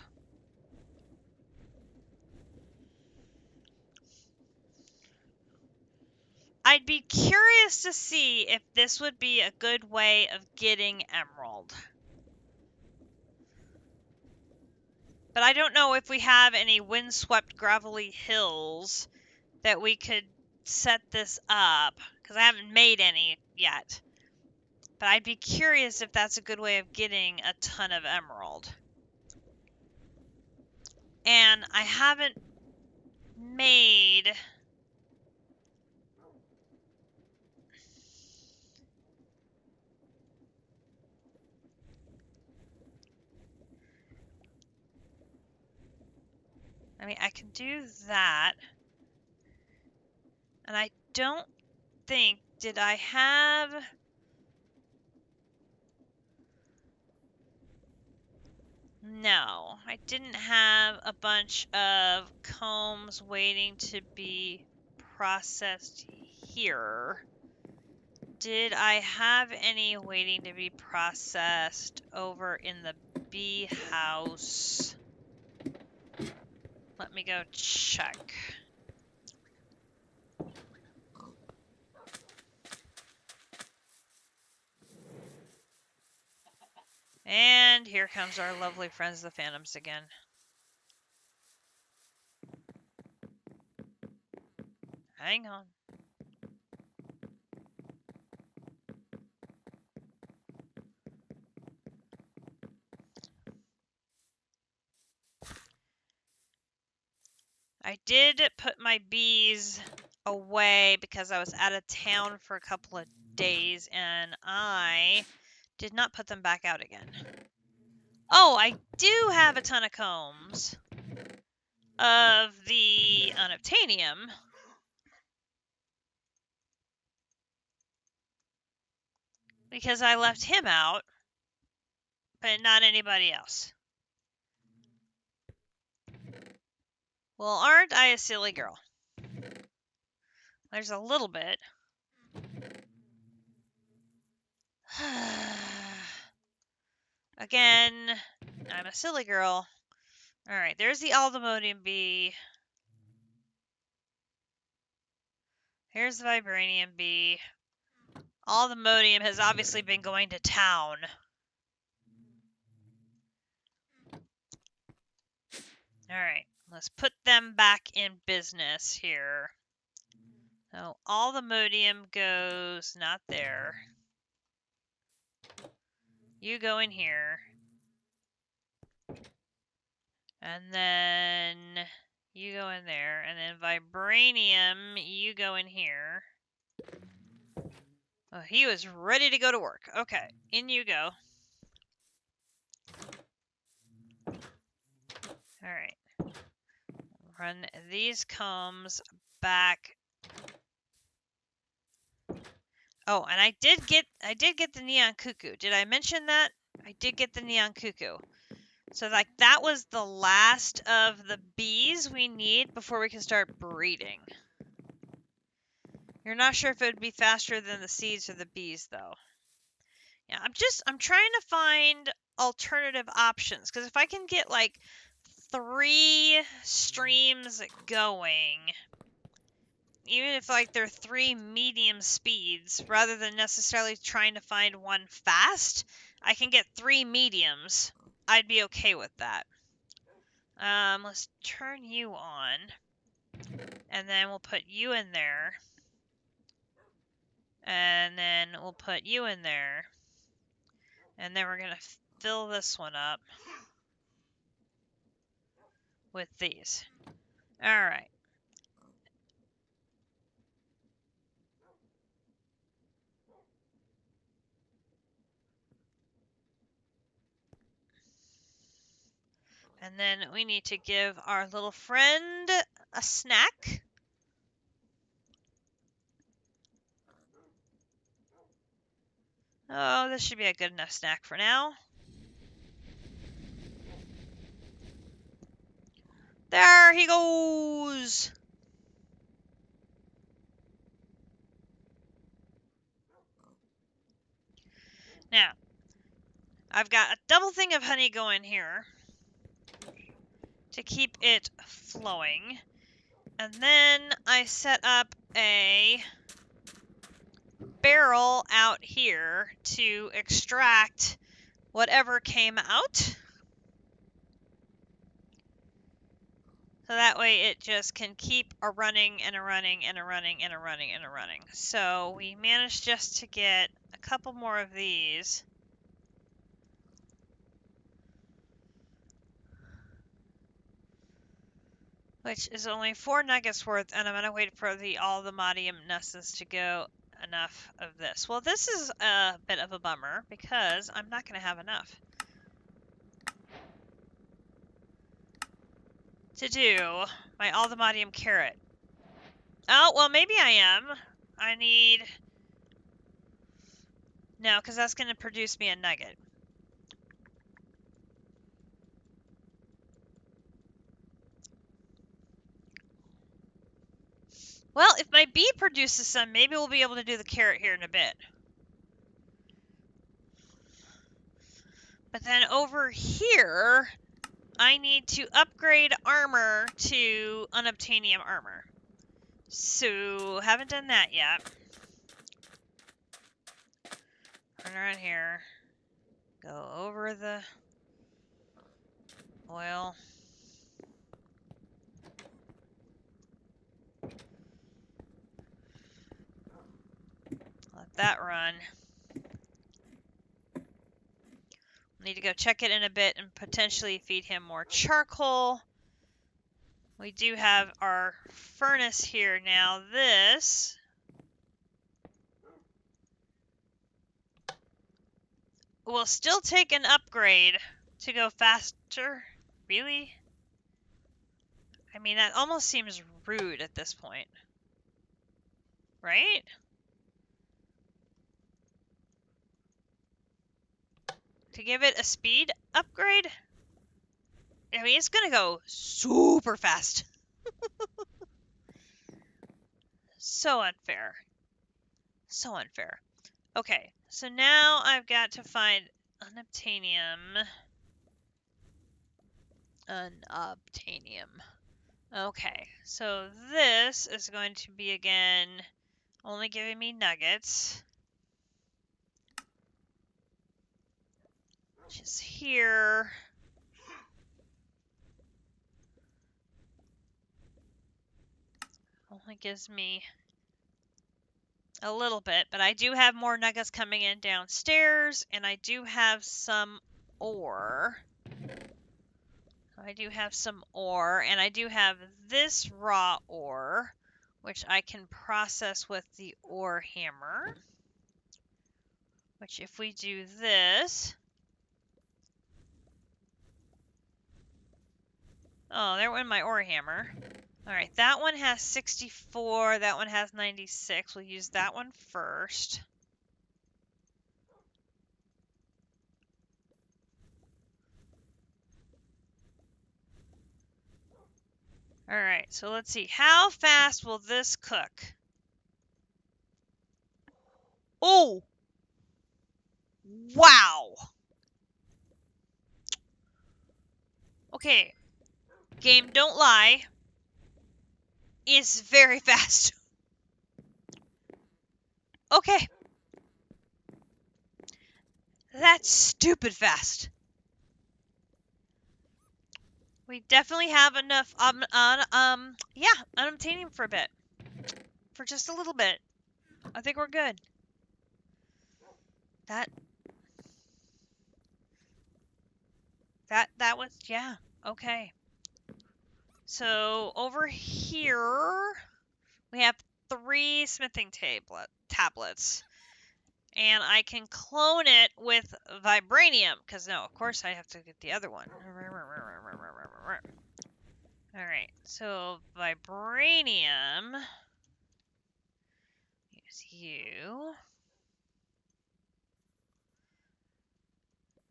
I'd be curious to see if this would be a good way of getting emerald. But I don't know if we have any windswept gravelly hills that we could set this up, because I haven't made any yet. But I'd be curious if that's a good way of getting a ton of emerald. And I haven't made... I mean, I can do that. And I don't think... Did I have... No, I didn't have a bunch of combs waiting to be processed here Did I have any waiting to be processed over in the bee house? Let me go check. And here comes our lovely friends, the Phantoms, again. Hang on. I did put my bees away because I was out of town for a couple of days, and I did not put them back out again. Oh, I do have a ton of combs of the unobtainium. Because I left him out, but not anybody else. Well, aren't I a silly girl? There's a little bit. Again, I'm a silly girl. Alright, there's the aldemodium bee. Here's the vibranium bee. Aldemodium has obviously been going to town. Alright, let's put them back in business here. So, aldemodium goes not there. You go in here. And then you go in there. And then vibranium, you go in here. Oh, he was ready to go to work. Okay, in you go. Alright. Run these combs back. Oh, and I did get the neon cuckoo. Did I mention that? I did get the neon cuckoo. So like that was the last of the bees we need before we can start breeding. You're not sure if it would be faster than the seeds or the bees though. Yeah, I'm trying to find alternative options because if I can get like 3 streams going, even if like they're 3 medium speeds, rather than necessarily trying to find one fast, I can get 3 mediums. I'd be okay with that. Let's turn you on, and then we'll put you in there, and then we'll put you in there, and then we're gonna fill this one up with these. All right. And then we need to give our little friend a snack. Oh, this should be a good enough snack for now. There he goes! Now, I've got a double thing of honey going here to keep it flowing. And then I set up a barrel out here to extract whatever came out. So that way it just can keep a running and a running and a running and a running and a running. So we managed just to get a couple more of these. Which is only 4 nuggets worth, and I'm going to wait for all the modium nests to go enough of this. Well, this is a bit of a bummer because I'm not going to have enough to do my aldemodium carrot. Oh, well, maybe I am. I need... No, because that's going to produce me a nugget. Well, if my bee produces some, maybe we'll be able to do the carrot here in a bit. But then over here, I need to upgrade armor to unobtainium armor. So, haven't done that yet. Turn around here. Go over the oil. Let that run. Need to go check it in a bit and potentially feed him more charcoal. We do have our furnace here now. This will still take an upgrade to go faster. Really? I mean, that almost seems rude at this point. Right? To give it a speed upgrade? I mean, it's gonna go super fast. So unfair. So unfair. Okay, so now I've got to find unobtainium. Unobtainium. Okay, so this is going to be, again, only giving me nuggets. Which is here. Only gives me a little bit, but I do have more nuggets coming in downstairs, and I do have some ore. I do have some ore, and I do have this raw ore, which I can process with the ore hammer. Which, if we do this... Oh, there went my ore hammer. Alright, that one has 64, that one has 96. We'll use that one first. Alright, so let's see. How fast will this cook? Oh! Wow! Okay. Game, don't lie. It's very fast. Okay. That's stupid fast. We definitely have enough, yeah, unobtainium for a bit. For just a little bit. I think we're good. That was, yeah, okay. So, over here, we have 3 smithing tablets. And I can clone it with vibranium, because no, of course I have to get the other one. Alright, so vibranium, use you,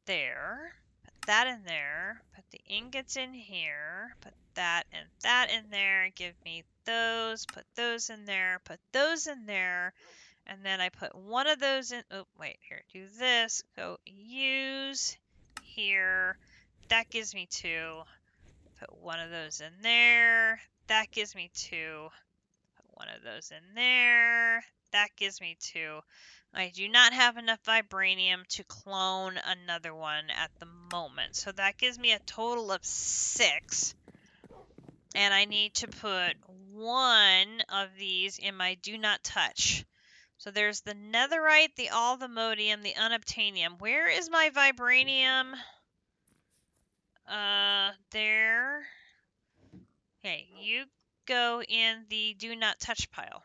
there, put that in there, put the ingots in here, put that and that in there, give me those, put those in there, put those in there, and then I put one of those in, oh wait, here, do this, go use, here, that gives me 2, put one of those in there, that gives me 2, put one of those in there, that gives me 2. I do not have enough vibranium to clone another one at the moment, so that gives me a total of 6. And I need to put 1 of these in my do not touch. So there's the netherite, the alvamodium, the unobtainium. Where is my vibranium? There. Okay, you go in the do not touch pile.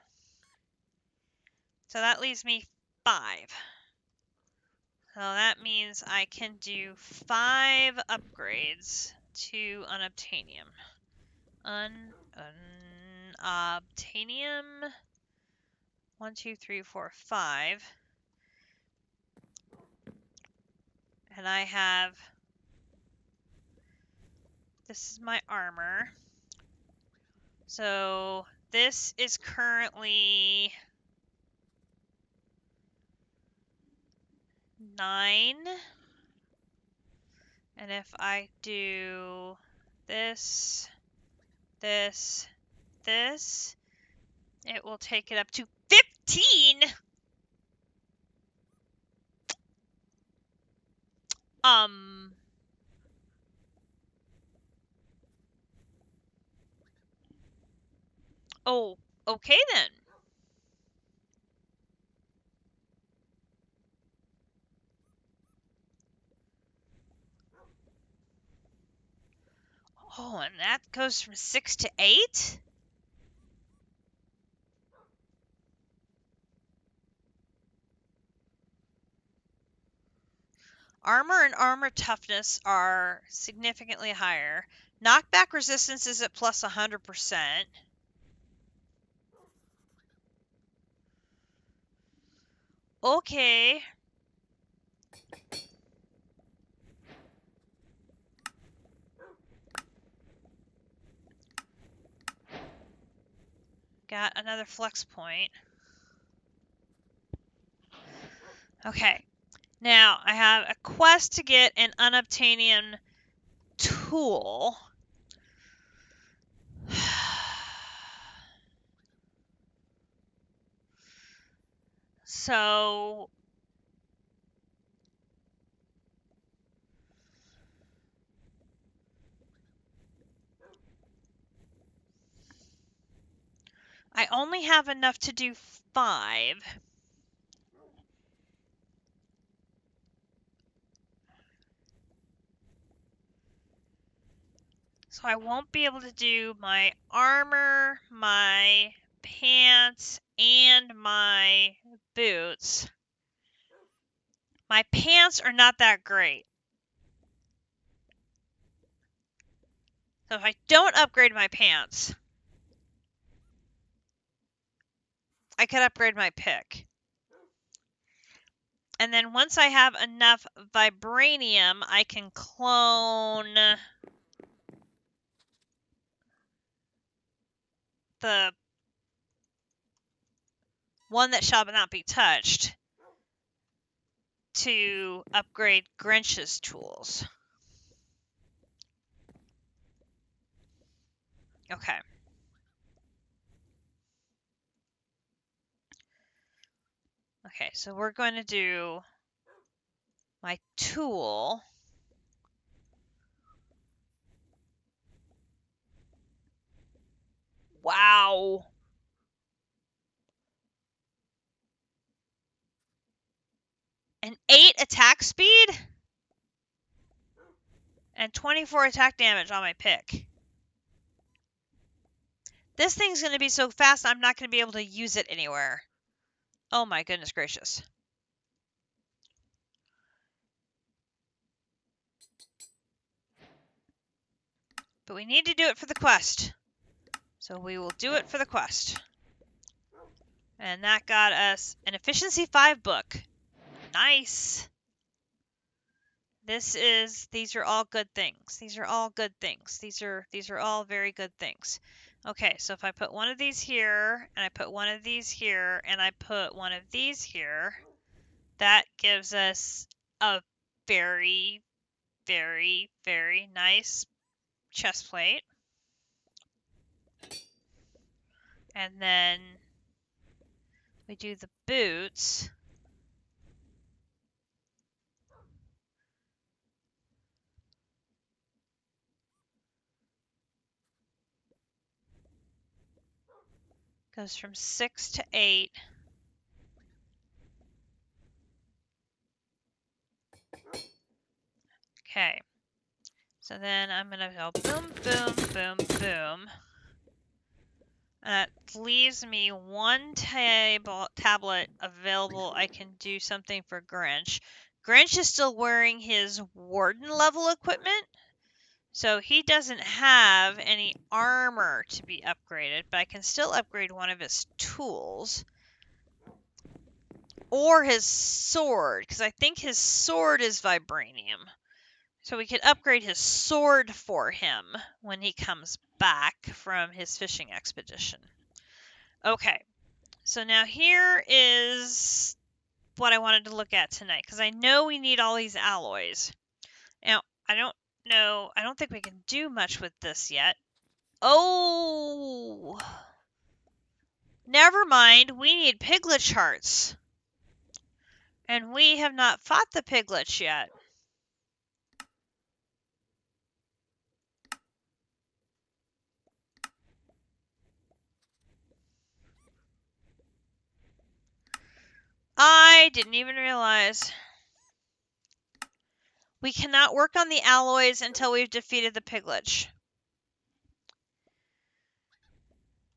So that leaves me 5. So that means I can do 5 upgrades to unobtainium. Unobtainium. 1, 2, 3, 4, 5. And I have... This is my armor. So this is currently 9. And if I do this, this, this, it will take it up to 15. Oh, okay then. Oh, and that goes from 6 to 8? Armor and armor toughness are significantly higher. Knockback resistance is at plus 100%. Okay. Got another flex point. Okay. Now, I have a quest to get an unobtainium tool. So, I only have enough to do 5. So I won't be able to do my armor, my pants, and my boots. My pants are not that great. So if I don't upgrade my pants, I could upgrade my pick. And then once I have enough vibranium, I can clone the one that shall not be touched to upgrade Grinch's tools. Okay. Okay, so we're going to do my tool. Wow. An 8 attack speed and 24 attack damage on my pick. This thing's going to be so fast I'm not going to be able to use it anywhere. Oh my goodness gracious. But we need to do it for the quest. So we will do it for the quest. And that got us an Efficiency 5 book. Nice. These are all good things. These are all good things. These are all very good things. Okay, so if I put one of these here, and I put one of these here, and I put one of these here, that gives us a very, very, very nice chest plate. And then we do the boots. Goes from 6 to 8. Okay. So then I'm going to go boom, boom, boom, boom. That leaves me one tablet available. I can do something for Grinch. Grinch is still wearing his Warden level equipment, so he doesn't have any armor to be upgraded, but I can still upgrade one of his tools. Or his sword, because I think his sword is vibranium. So we could upgrade his sword for him when he comes back from his fishing expedition. Okay, so now here is what I wanted to look at tonight, because I know we need all these alloys. Now, I don't know. I don't think we can do much with this yet. Oh! Never mind. We need piglet charts. And we have not fought the piglets yet. I didn't even realize. We cannot work on the alloys until we've defeated the piglets.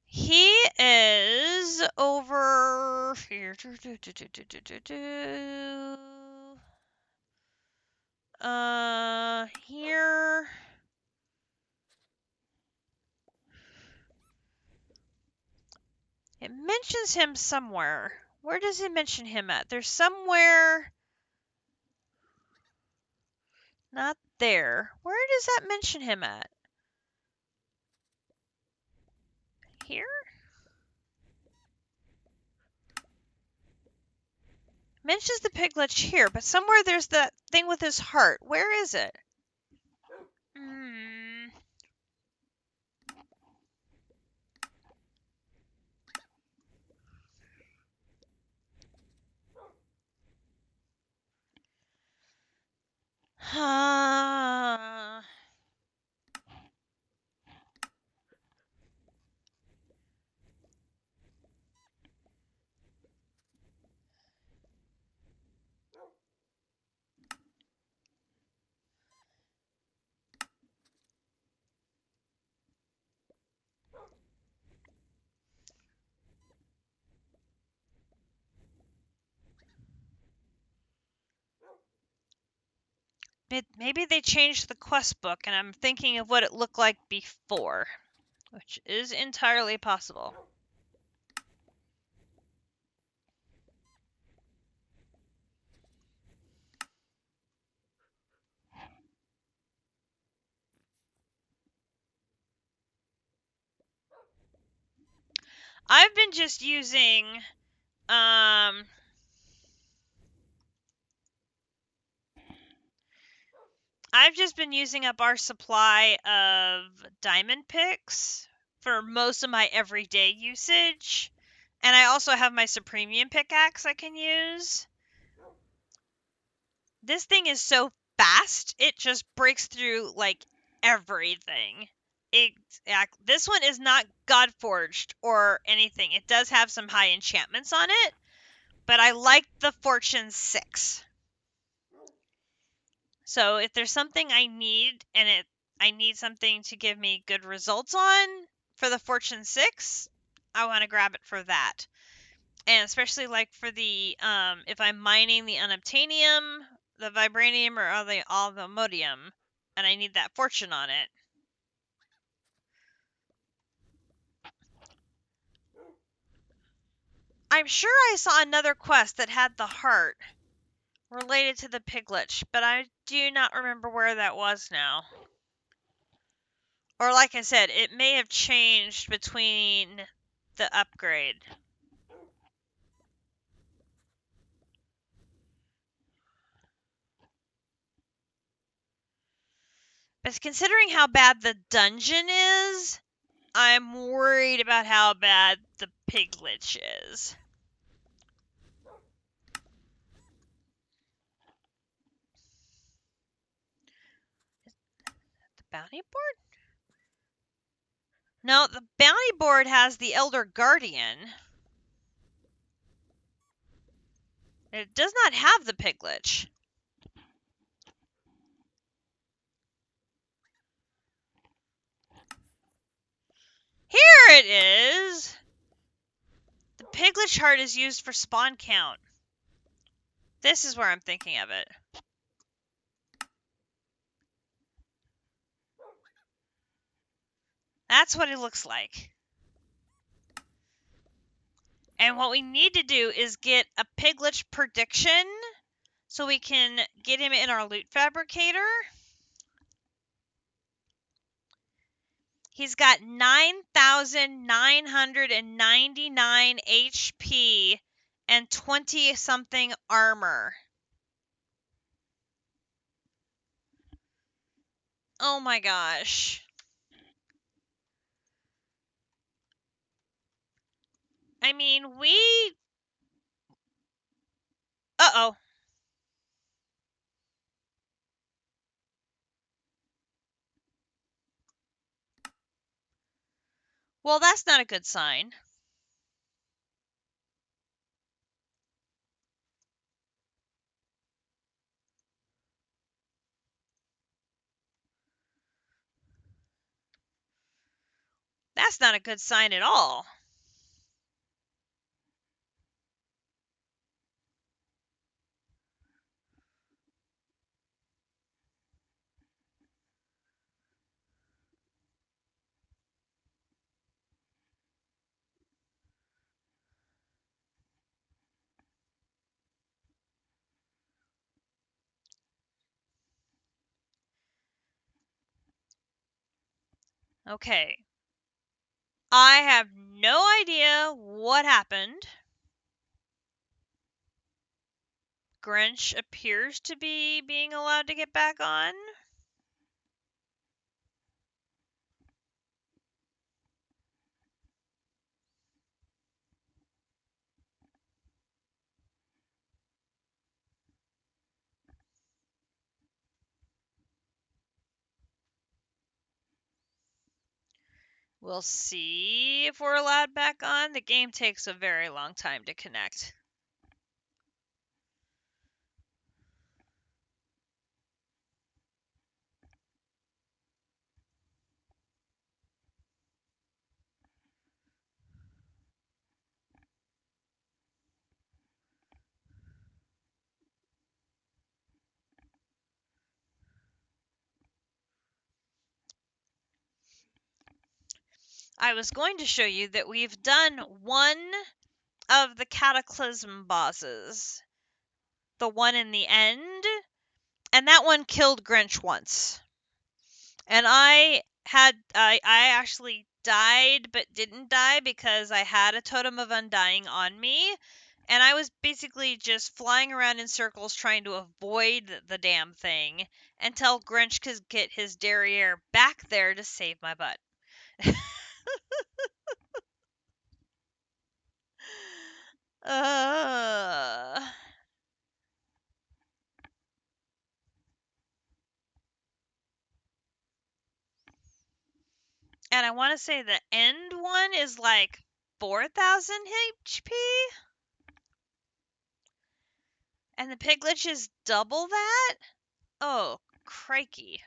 He is over here. Here. It mentions him somewhere. Where does it mention him at? There's somewhere. Not there. Where does that mention him at? Here? Mentions the piglet here, but somewhere there's that thing with his heart. Where is it? Maybe they changed the quest book and I'm thinking of what it looked like before, which is entirely possible. I've been just using, I've just been using up our supply of diamond picks for most of my everyday usage. And I also have my Supremium pickaxe I can use. This thing is so fast, it just breaks through, like, everything. This one is not God-forged or anything. It does have some high enchantments on it, but I like the Fortune 6. So if there's something I need, and I need something to give me good results on for the Fortune 6, I want to grab it for that. And especially like for the, if I'm mining the unobtainium, the vibranium, or the alvamodium, and I need that fortune on it. I'm sure I saw another quest that had the heart related to the piglet, but I do not remember where that was now. Or like I said, it may have changed between the upgrade. But considering how bad the dungeon is, I'm worried about how bad the piglet is. The bounty board? No, the bounty board has the Elder Guardian. It does not have the piglet. Here it is! The piglet chart is used for spawn count. This is where I'm thinking of it. That's what it looks like. And what we need to do is get a piglet prediction so we can get him in our loot fabricator. He's got 9,999 HP and 20-something armor. Oh my gosh. I mean, we... Uh-oh. Well, that's not a good sign. That's not a good sign at all. Okay. I have no idea what happened. Grinch appears to be being allowed to get back on. We'll see if we're allowed back on. The game takes a very long time to connect. I was going to show you that we've done one of the Cataclysm bosses. The one in the end. And that one killed Grinch once. And I actually died but didn't die because I had a Totem of Undying on me. And I was basically just flying around in circles trying to avoid the damn thing until Grinch could get his derriere back there to save my butt. uh... And I want to say the end one is like 4,000 HP. And the Piglet is double that? Oh, crikey.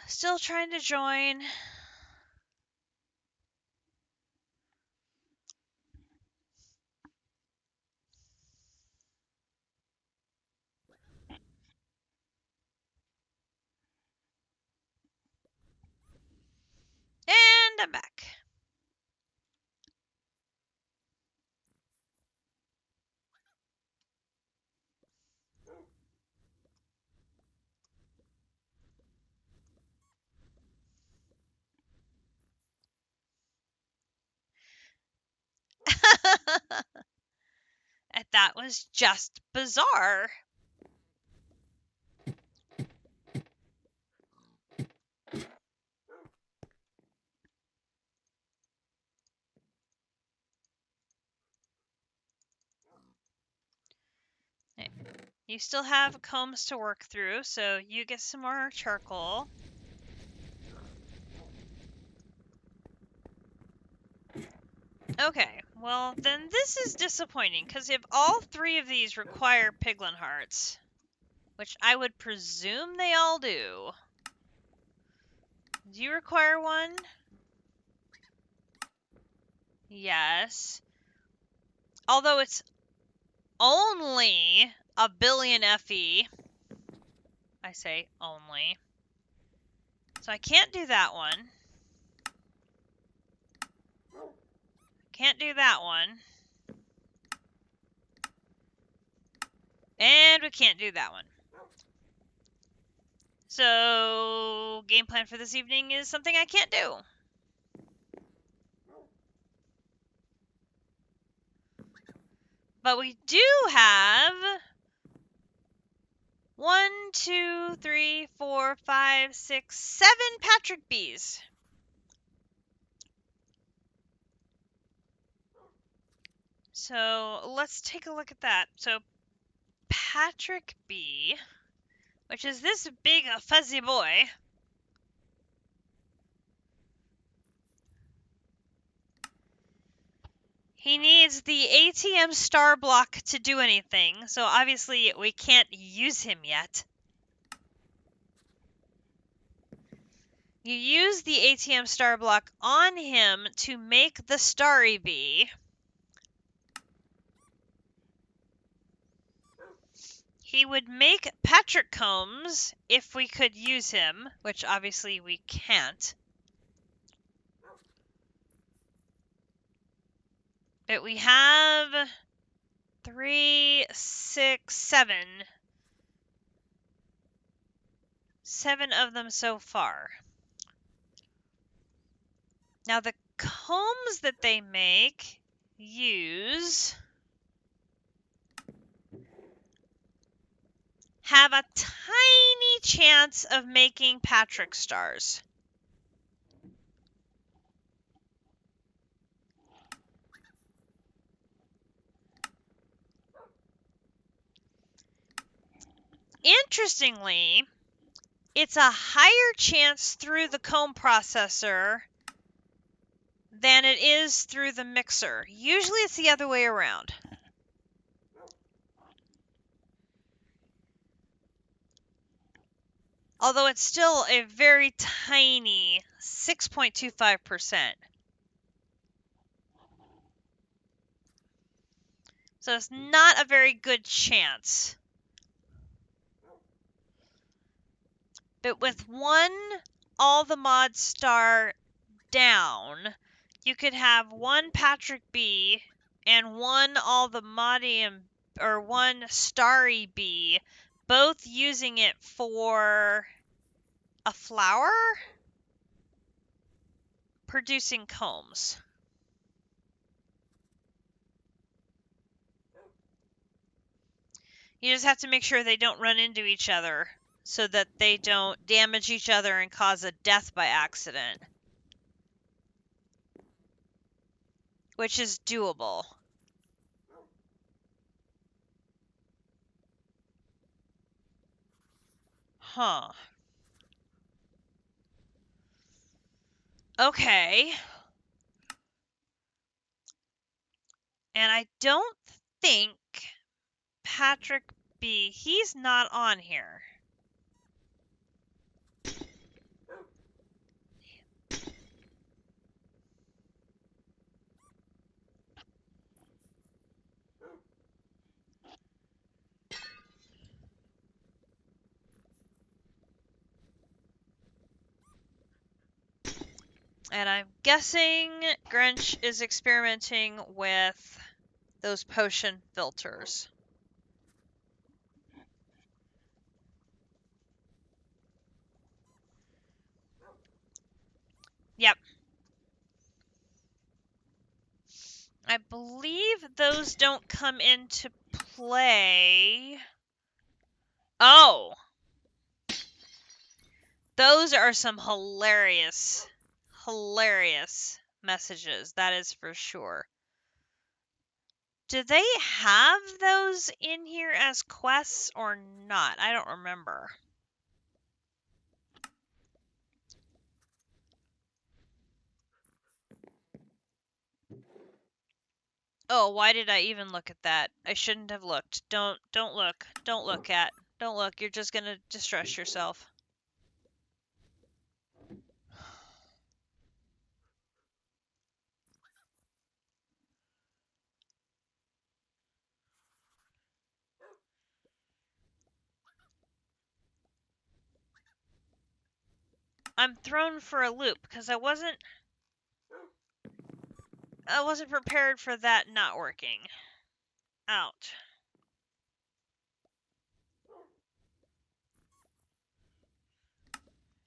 Still trying to join. And I'm back. That was just bizarre. You still have combs to work through, so you get some more charcoal. Okay, well, then this is disappointing, because if all three of these require piglin hearts, which I would presume they all do. Do you require one? Yes. Although it's only a billion FE. I say only. So I can't do that one. Can't do that one. And we can't do that one. So, game plan for this evening is something I can't do. But we do have 1, 2, 3, 4, 5, 6, 7 Patrick B's. So let's take a look at that. So Patrick B, which is this big fuzzy boy, he needs the ATM star block to do anything, so obviously we can't use him yet. You use the ATM star block on him to make the Starry Bee. He would make Patrick Combs if we could use him, which obviously we can't. But we have 3, 6, 7. 7 of them so far. Now the combs that they make have a tiny chance of making Patrick stars. Interestingly, it's a higher chance through the comb processor than it is through the mixer. Usually it's the other way around. Although it's still a very tiny 6.25%. So it's not a very good chance. But with one all the mod star down, you could have one Patrick B and one all the modium or one Starry B, both using it for a flower producing combs. You just have to make sure they don't run into each other so that they don't damage each other and cause a death by accident, which is doable. Huh. Okay. And I don't think Patrick B, he's not on here. And I'm guessing Grinch is experimenting with those potion filters. Yep. I believe those don't come into play. Oh! Those are some hilarious messages, that is for sure. Do they have those in here as quests or not? I don't remember. Oh, why did I even look at that? I shouldn't have looked. Don't look. Don't look at. Don't look. You're just gonna distress yourself. I'm thrown for a loop because I wasn't prepared for that not working out.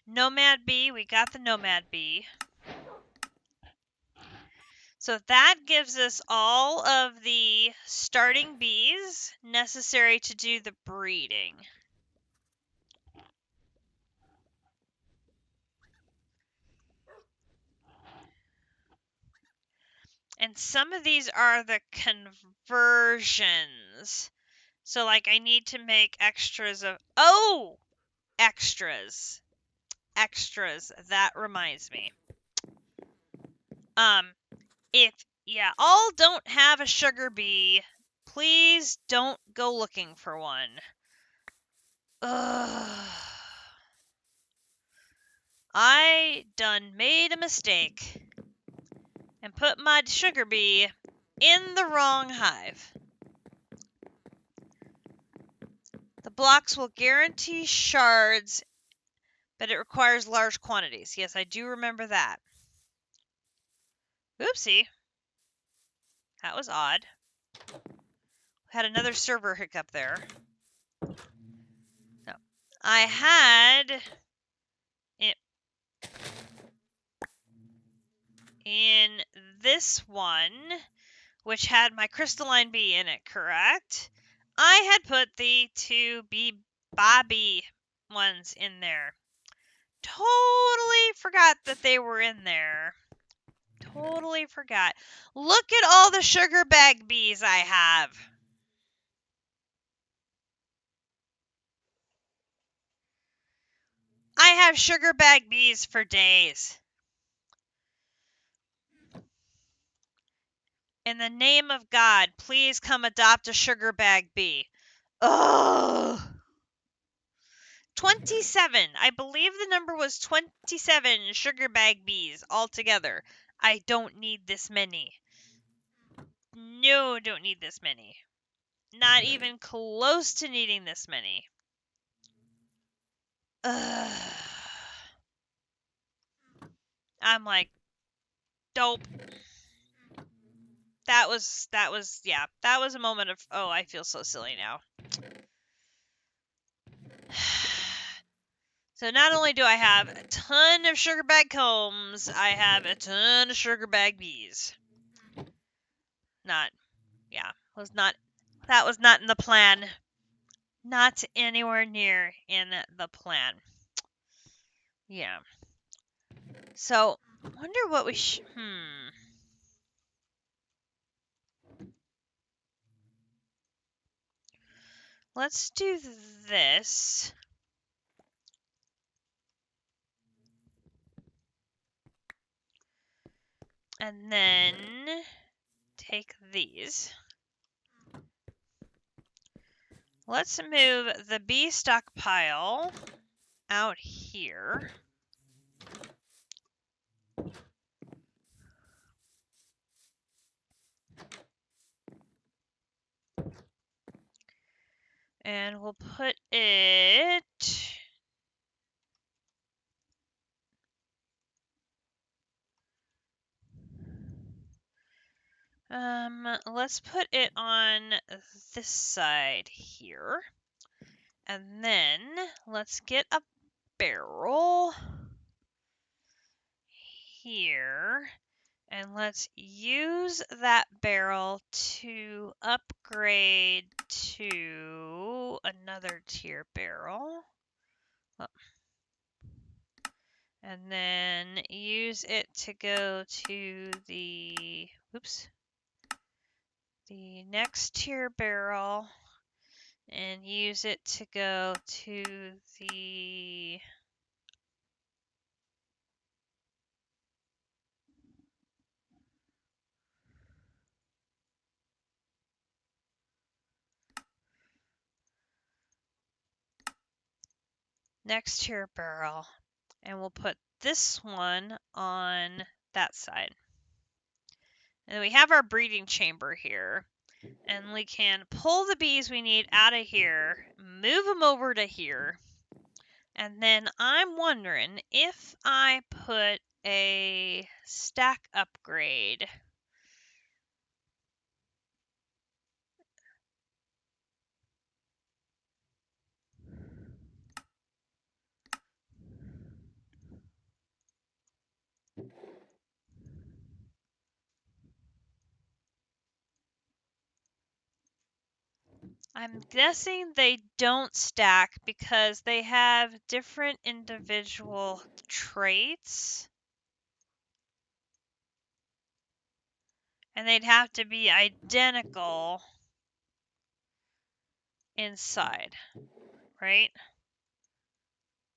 Nomad bee, we got the nomad bee. So that gives us all of the starting bees necessary to do the breeding. And some of these are the conversions. So, like, I need to make extras of... Oh! Extras. Extras. That reminds me. If y'all don't have a sugar bee, please don't go looking for one. Ugh. I done made a mistake and put my sugar bee in the wrong hive. The blocks will guarantee shards, but it requires large quantities. Yes, I do remember that. Oopsie. That was odd. Had another server hiccup there. No. I had it in this one, which had my crystalline bee in it, correct? I had put the two bee Bobby ones in there. Totally forgot that they were in there. Totally forgot. Look at all the sugar bag bees I have. I have sugar bag bees for days. In the name of God, please come adopt a sugar bag bee. Ugh. 27. I believe the number was 27 sugar bag bees altogether. I don't need this many. No, don't need this many. Not even close to needing this many. Ugh. I'm like, dope. That was a moment of, oh, I feel so silly now. So not only do I have a ton of sugar bag combs, I have a ton of sugar bag bees. That was not in the plan. Not anywhere near in the plan. Yeah. So, wonder what we Let's do this. And then take these. Let's move the bee stockpile out here. And we'll put it... let's put it on this side here. And then let's get a barrel here. And let's use that barrel to upgrade to another tier barrel. Oh. And then use it to go to the, the next tier barrel. And use it to go to the... next tier barrel, and we'll put this one on that side. And we have our breeding chamber here, and we can pull the bees we need out of here, move them over to here, And then I'm wondering if I put a stack upgrade. I'm guessing they don't stack because they have different individual traits. And they'd have to be identical inside, right?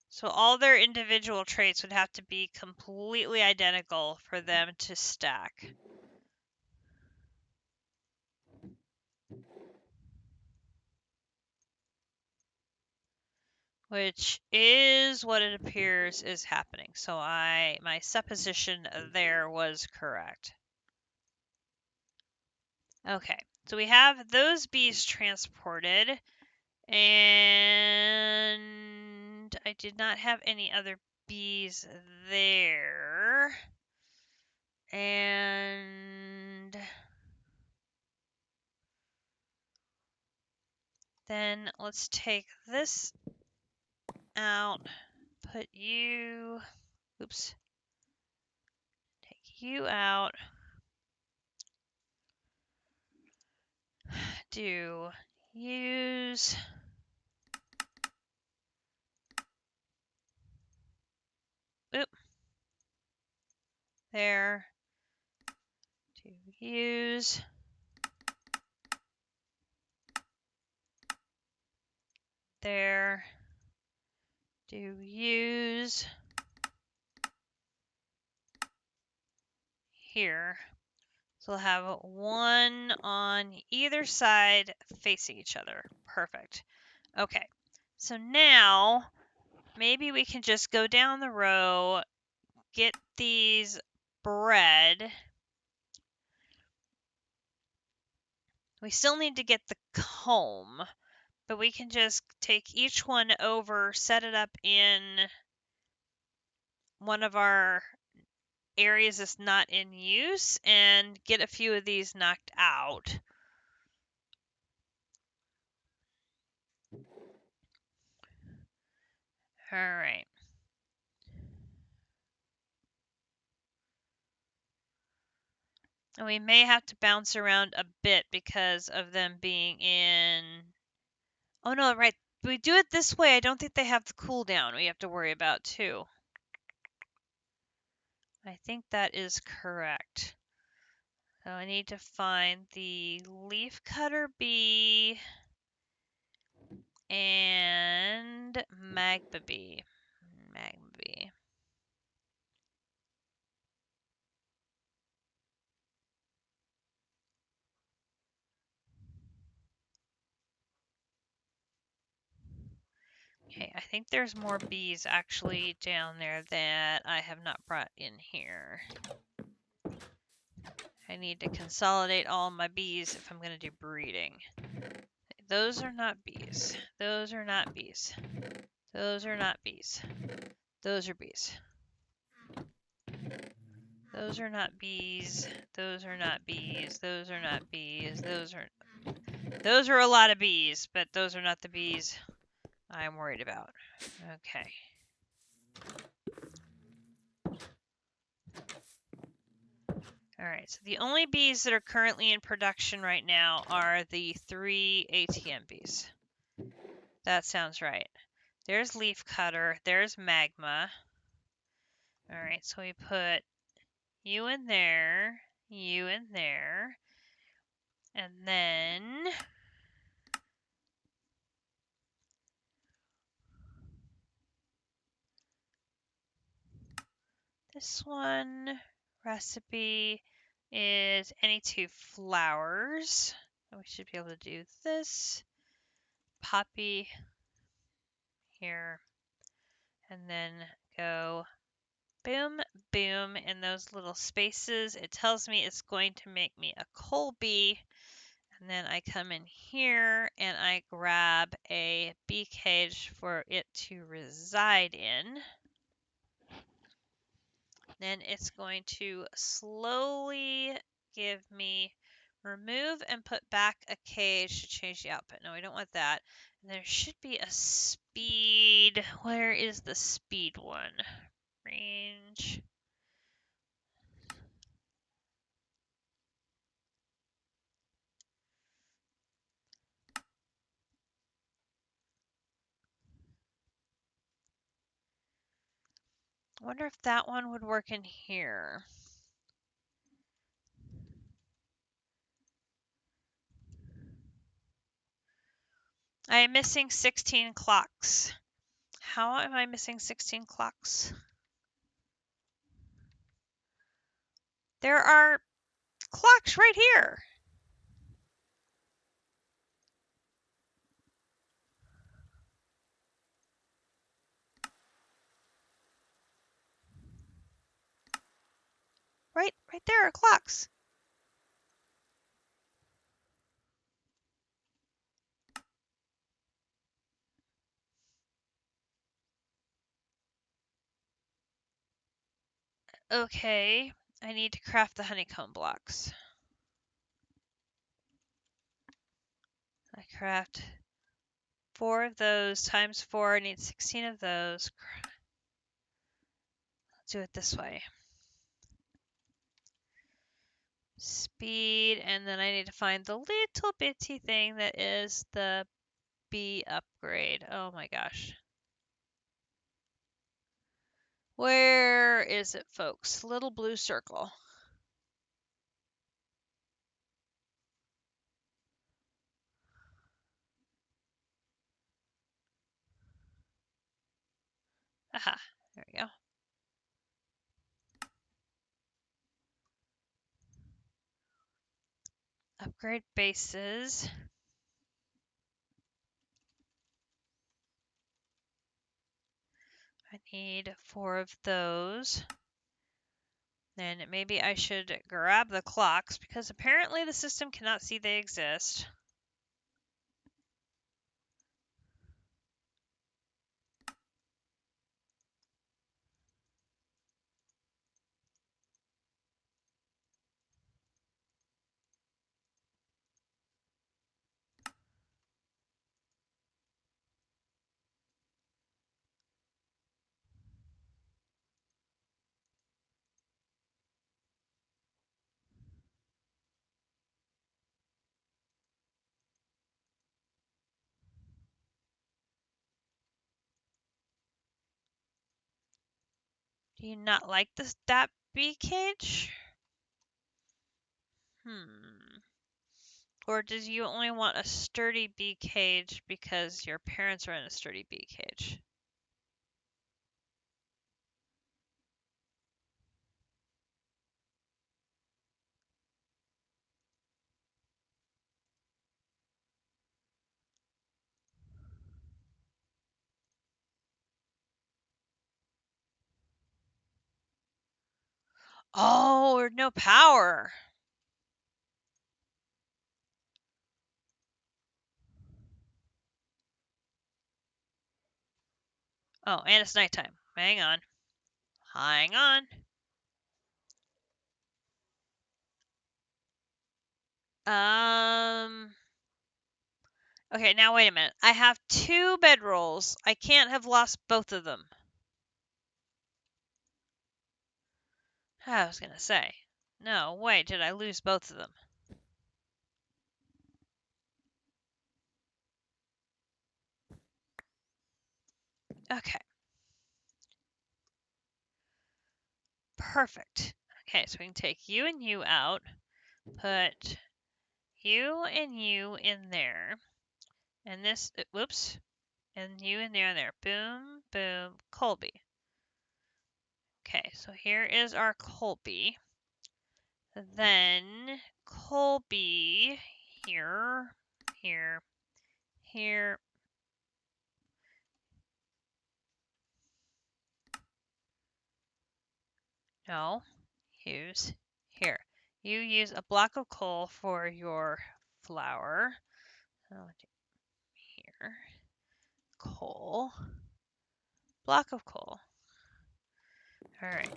So all their individual traits would have to be completely identical for them to stack. Which is what it appears is happening. So my supposition there was correct. Okay, so we have those bees transported, and I did not have any other bees there. And then let's take this out, put you, oops, take you out, do use, oop, there, do use, there, do use, here. So we'll have one on either side facing each other. Perfect. Okay, so now maybe we can just go down the row, get these bred. We still need to get the comb, but we can just take each one over, set it up in one of our areas that's not in use, and get a few of these knocked out. All right. And we may have to bounce around a bit because of them being in... Oh no, right. We do it this way. I don't think they have the cooldown we have to worry about too. I think that is correct. So I need to find the leaf cutter bee and magma bee. Magma bee. Okay, I think there's more bees actually down there that I have not brought in here. I need to consolidate all my bees if I'm going to do breeding. Those are not bees. Those are not bees. Those are not bees. Those are bees. Those are not bees. Those are not bees. Those are not bees. Those are a lot of bees, but those are not the bees I'm worried about. Okay. Alright, so the only bees that are currently in production right now are the 3 ATM bees. That sounds right. There's leaf cutter, there's magma. Alright, so we put you in there, and then this one recipe is any 2 flowers. We should be able to do this. Poppy here, and then go boom, boom in those little spaces. It tells me it's going to make me a coal bee, And then I come in here and I grab a bee cage for it to reside in. Then it's going to slowly give me remove and put back a cage to change the output. No, we don't want that. And there should be a speed. Where is the speed one? Range. I wonder if that one would work in here. I am missing 16 clocks. How am I missing 16 clocks? There are clocks right here. Right there are clocks. Okay, I need to craft the honeycomb blocks. I craft 4 of those times 4. I need 16 of those. Let's do it this way. Speed, and then I need to find the little bitty thing that is the B upgrade. Oh my gosh. Where is it, folks? Little blue circle. Aha, there we go. Upgrade bases. I need 4 of those. Then maybe I should grab the clocks because apparently the system cannot see they exist. Do you not like that bee cage? Or does you only want a sturdy bee cage because your parents are in a sturdy bee cage? Oh, or no power. Oh, and it's nighttime. Hang on. Hang on. Okay, now wait a minute. I have 2 bedrolls. I can't have lost both of them. I was gonna say. No, wait, did I lose both of them? Okay. Perfect. Okay, so we can take you and you out. Put you and you in there. And this, whoops. And you in there and there. Boom, boom, Colby. Okay, so here is our Colby. Then Colby here, here, here. No, use here. You use a block of coal for your flour. I'll do here. Coal. Block of coal. All right.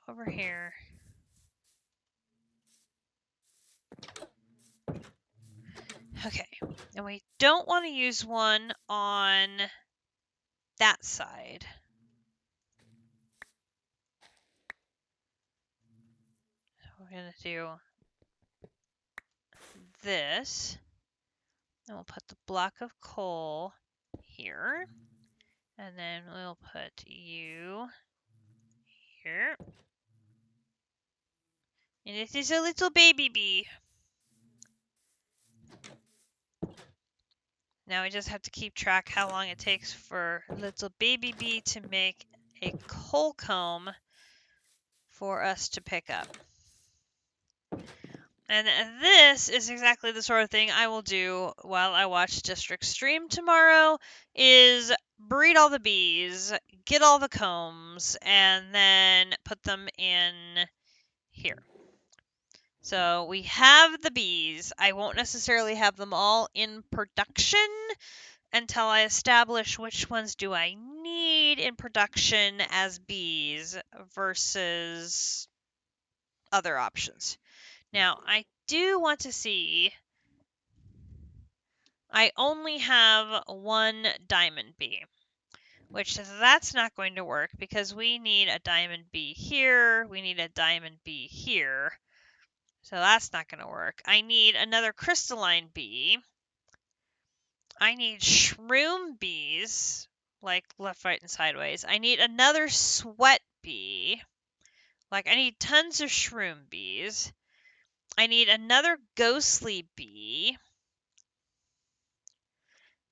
Over here. Okay. And we don't want to use one on that side. So we're going to do this. And we'll put the block of coal here. And then we'll put you here. And this is a little baby bee. Now we just have to keep track how long it takes for little baby bee to make a coal comb for us to pick up. And this is exactly the sort of thing I will do while I watch District Stream tomorrow, is breed all the bees, get all the combs, and then put them in here. So we have the bees. I won't necessarily have them all in production until I establish which ones do I need in production as bees versus other options. Now, I do want to see, I only have one diamond bee, which that's not going to work because we need a diamond bee here, we need a diamond bee here, so that's not going to work. I need another crystalline bee. I need shroom bees, like left, right, and sideways. I need another sweat bee. Like, I need tons of shroom bees. I need another ghostly bee.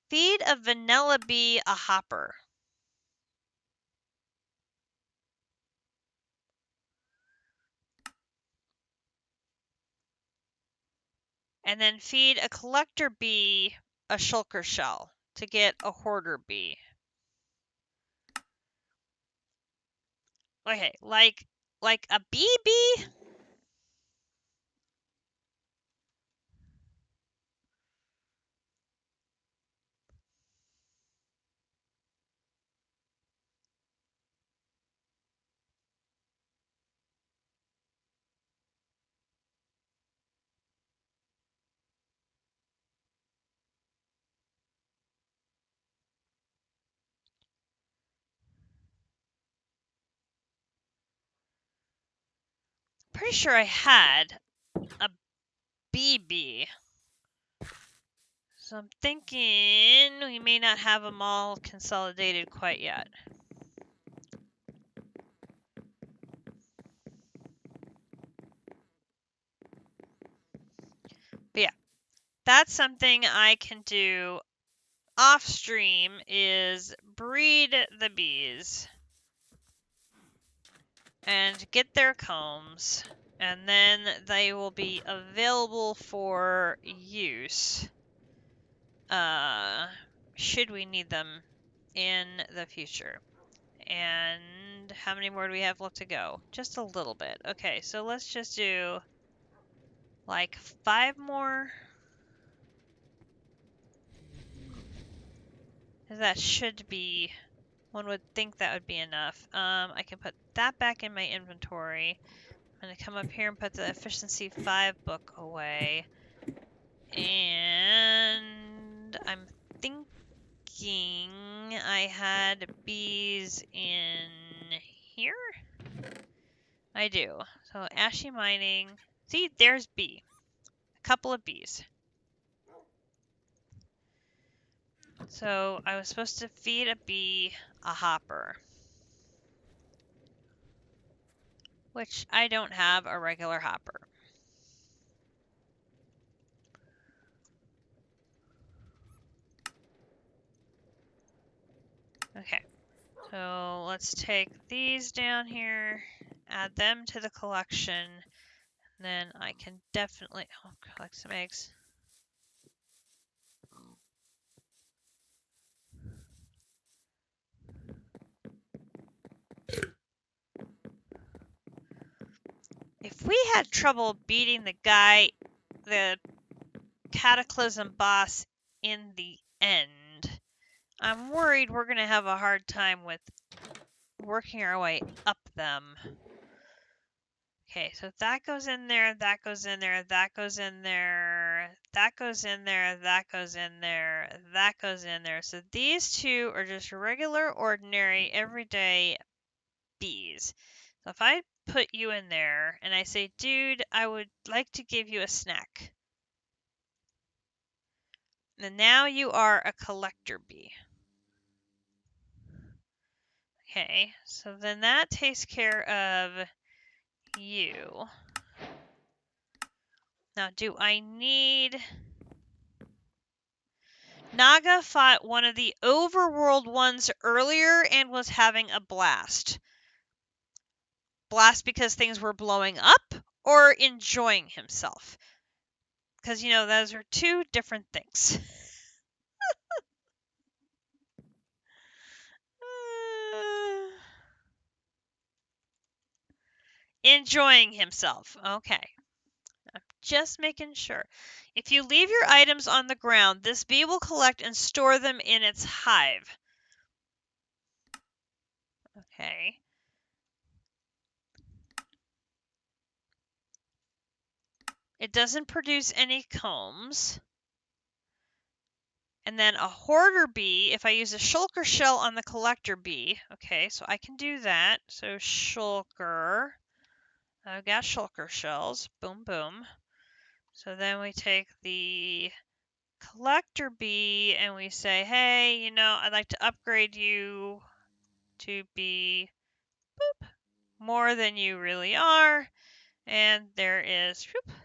Feed a vanilla bee a hopper. And then feed a collector bee a shulker shell to get a hoarder bee. Okay, like a bee? Pretty sure I had a bee. So I'm thinking we may not have them all consolidated quite yet. But yeah, that's something I can do off stream, is breed the bees and get their combs, and then they will be available for use should we need them in the future. And how many more do we have left to go? Just a little bit. Okay, so let's just do like 5 more. That should be, one would think that would be enough. I can put that back in my inventory. I'm going to come up here and put the efficiency 5 book away. And I'm thinking I had bees in here? I do. So ashy mining. See, there's bee. A couple of bees. So I was supposed to feed a bee a hopper, which I don't have a regular hopper. Okay, so let's take these down here, add them to the collection, and then I can definitely collect some eggs. If we had trouble beating the guy, the Cataclysm boss in the end. I'm worried we're going to have a hard time with working our way up them. Okay, so that goes in there, that goes in there, that goes in there, that goes in there, that goes in there, that goes in there. So these two are just regular, ordinary, everyday bees. So if I put you in there and I say, dude, I would like to give you a snack. And now you are a collector bee. Okay, so then that takes care of you. Now, do I need... Naga fought one of the overworld ones earlier and was having a blast. Blast because things were blowing up or enjoying himself? Because, you know, those are two different things. Enjoying himself. Okay. I'm just making sure. If you leave your items on the ground, this bee will collect and store them in its hive. Okay. It doesn't produce any combs. And then a hoarder bee, if I use a shulker shell on the collector bee, okay, so I can do that. So shulker, I've got shulker shells, boom, boom. So then we take the collector bee and we say, hey, you know, I'd like to upgrade you to be, boop, more than you really are. And there is, whoop,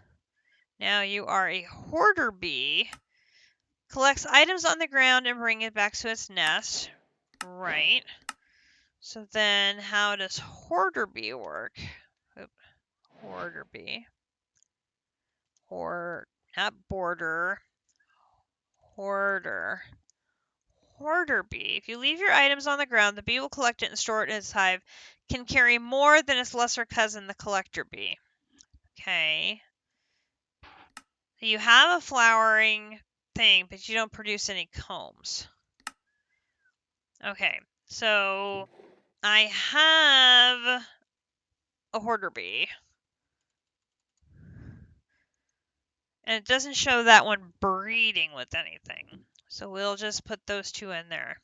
now you are a hoarder bee. Collects items on the ground and bring it back to its nest. Right. So then how does hoarder bee work? Oop. Hoarder bee. Not border. Hoarder. Hoarder bee. If you leave your items on the ground, the bee will collect it and store it in its hive. Can carry more than its lesser cousin, the collector bee. Okay. You have a flowering thing, but you don't produce any combs. Okay, so I have a hoarder bee. And it doesn't show that one breeding with anything. So we'll just put those two in there.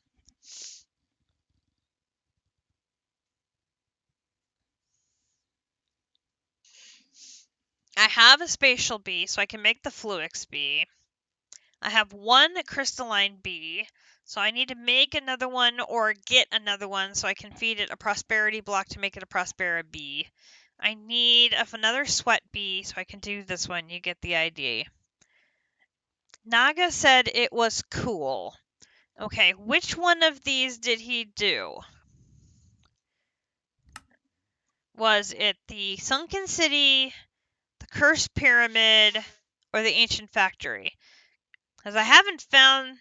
I have a spatial bee, so I can make the Fluix bee. I have one crystalline bee, so I need to make another one or get another one so I can feed it a prosperity block to make it a Prospera bee. I need another sweat bee, so I can do this one. You get the idea. Naga said it was cool. Okay, which one of these did he do? Was it the Sunken City, the Cursed Pyramid, or the Ancient Factory? Because I haven't found...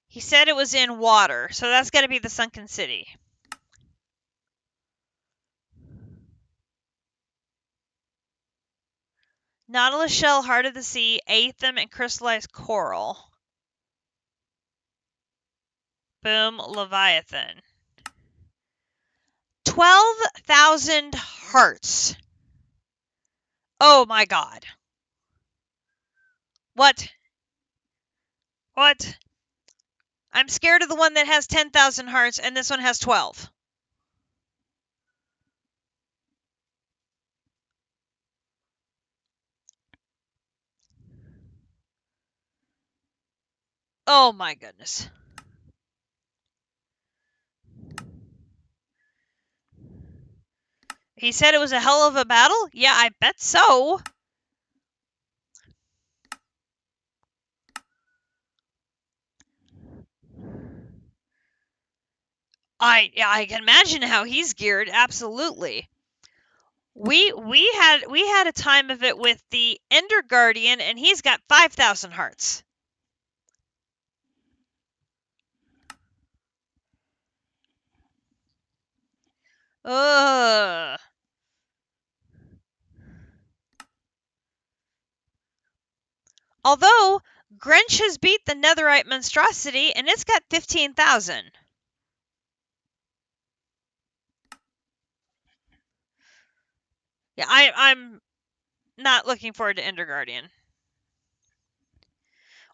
He said it was in water, so that's got to be the Sunken City. Nautilus shell, heart of the sea, aethum, and crystallized coral. Boom, Leviathan. 12,000 hearts. Oh my god. What? What? I'm scared of the one that has 10,000 hearts, and this one has 12. Oh my goodness. He said it was a hell of a battle? Yeah, I bet so. I can imagine how he's geared, absolutely. We had a time of it with the Ender Guardian, and he's got 5,000 hearts. Ugh. Although, Grinch has beat the Netherite Monstrosity, and it's got 15,000. Yeah, I'm not looking forward to Ender Guardian.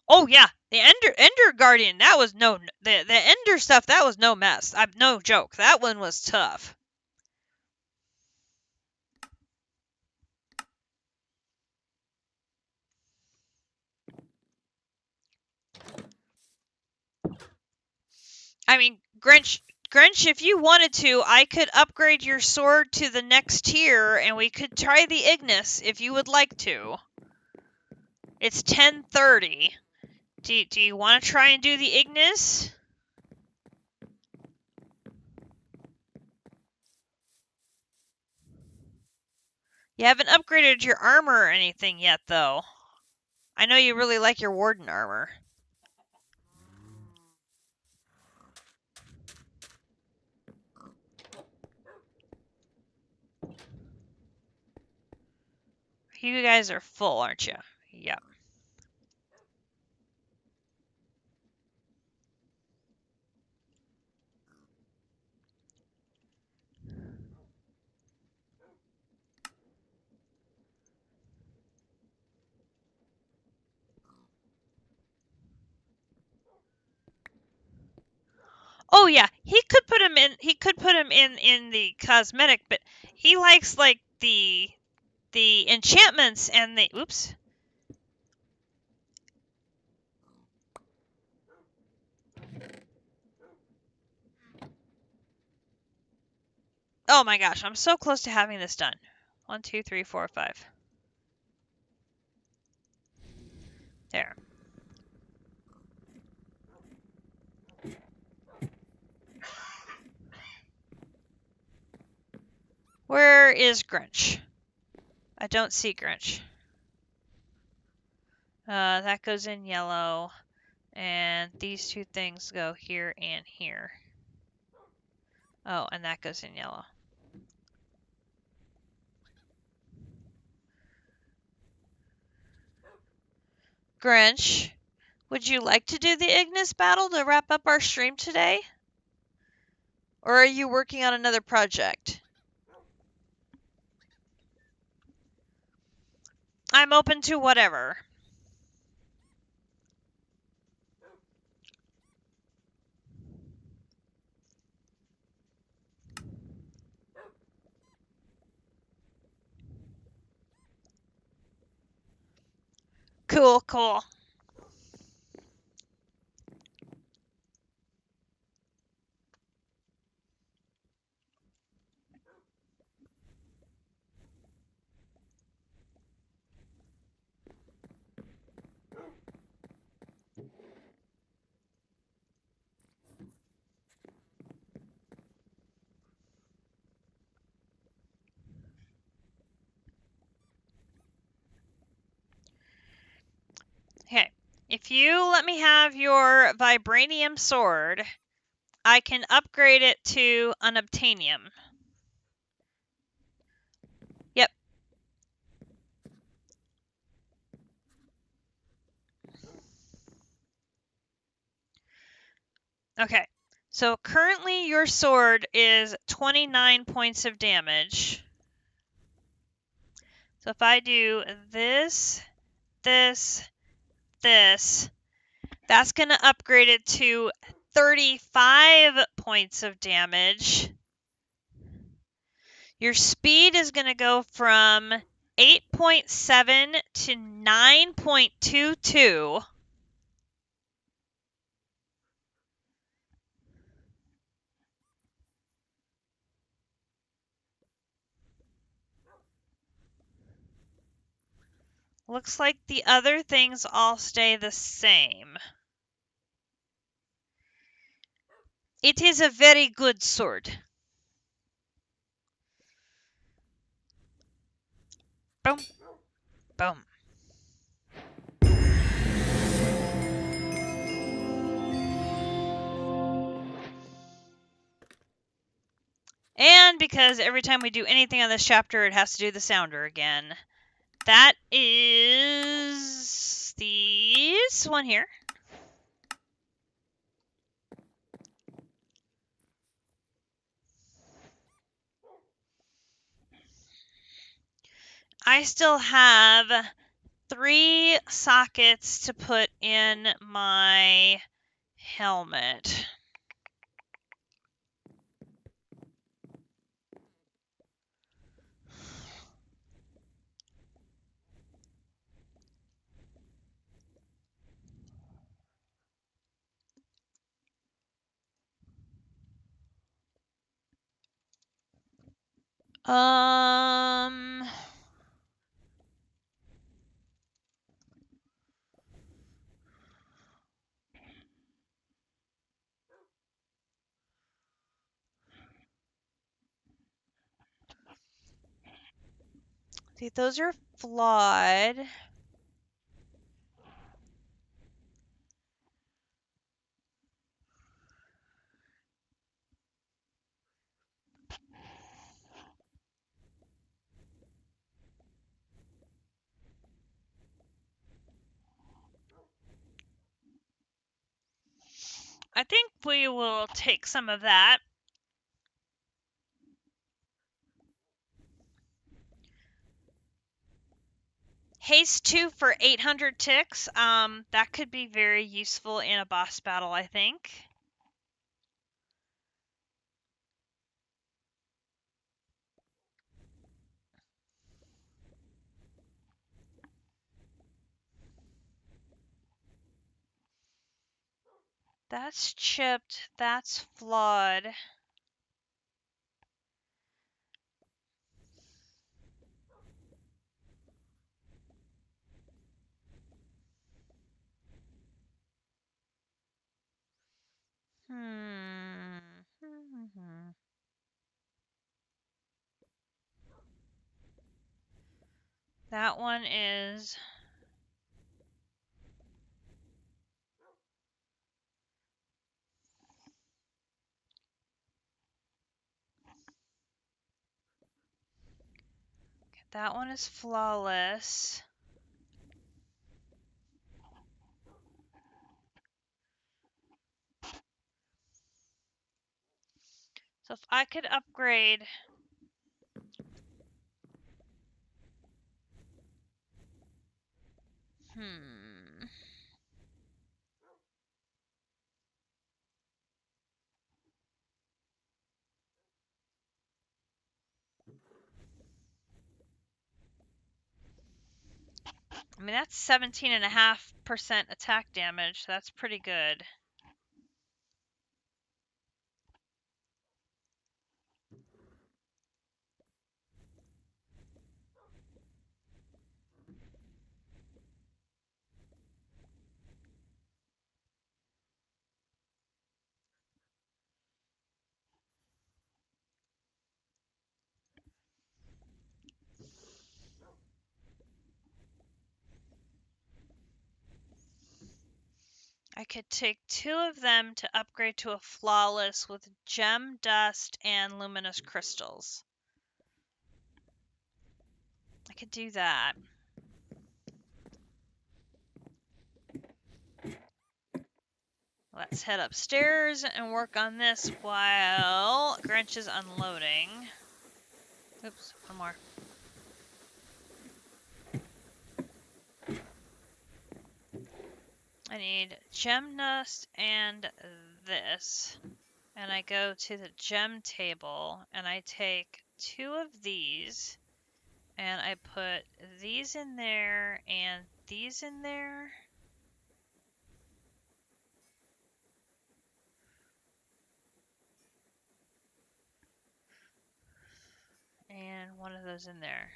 Oh yeah, the Ender Guardian, that was the Ender stuff, that was no mess. I'm no joke. That one was tough. I mean, Grinch, if you wanted to, I could upgrade your sword to the next tier, and we could try the Ignis if you would like to. It's 10:30. Do you want to try and do the Ignis? You haven't upgraded your armor or anything yet, though. I know you really like your Warden armor. You guys are full, aren't you? Yep. Oh yeah, he could put him in. He could put him in the cosmetic, but he likes like the enchantments and the oops. Oh my gosh, I'm so close to having this done. 1, 2, 3, 4, 5. There. Where is Grinch? I don't see Grinch. That goes in yellow, and these two things go here and here. Oh, and that goes in yellow. Grinch, would you like to do the Ignis battle to wrap up our stream today? Or are you working on another project? I'm open to whatever. Cool, cool. Okay, if you let me have your vibranium sword, I can upgrade it to unobtainium. Yep. Okay, so currently your sword is 29 points of damage. So if I do this, this, this, that's going to upgrade it to 35 points of damage. Your speed is going to go from 8.7 to 9.22. Looks like the other things all stay the same. It is a very good sword. Boom. Boom. And because every time we do anything on this chapter, it has to do the sounder again. That is this one here. I still have 3 sockets to put in my helmet. See, those are flawed. I think we will take some of that. Haste 2 for 800 ticks. That could be very useful in a boss battle, I think. That's chipped. That's flawed. That one is... That one is flawless. So if I could upgrade... I mean, that's 17.5% attack damage. That's pretty good. I could take 2 of them to upgrade to a flawless with gem dust and luminous crystals. I could do that. Let's head upstairs and work on this while Grinch is unloading. Oops, one more. I need gem dust and this. And I go to the gem table and I take 2 of these and I put these in there and these in there. And one of those in there.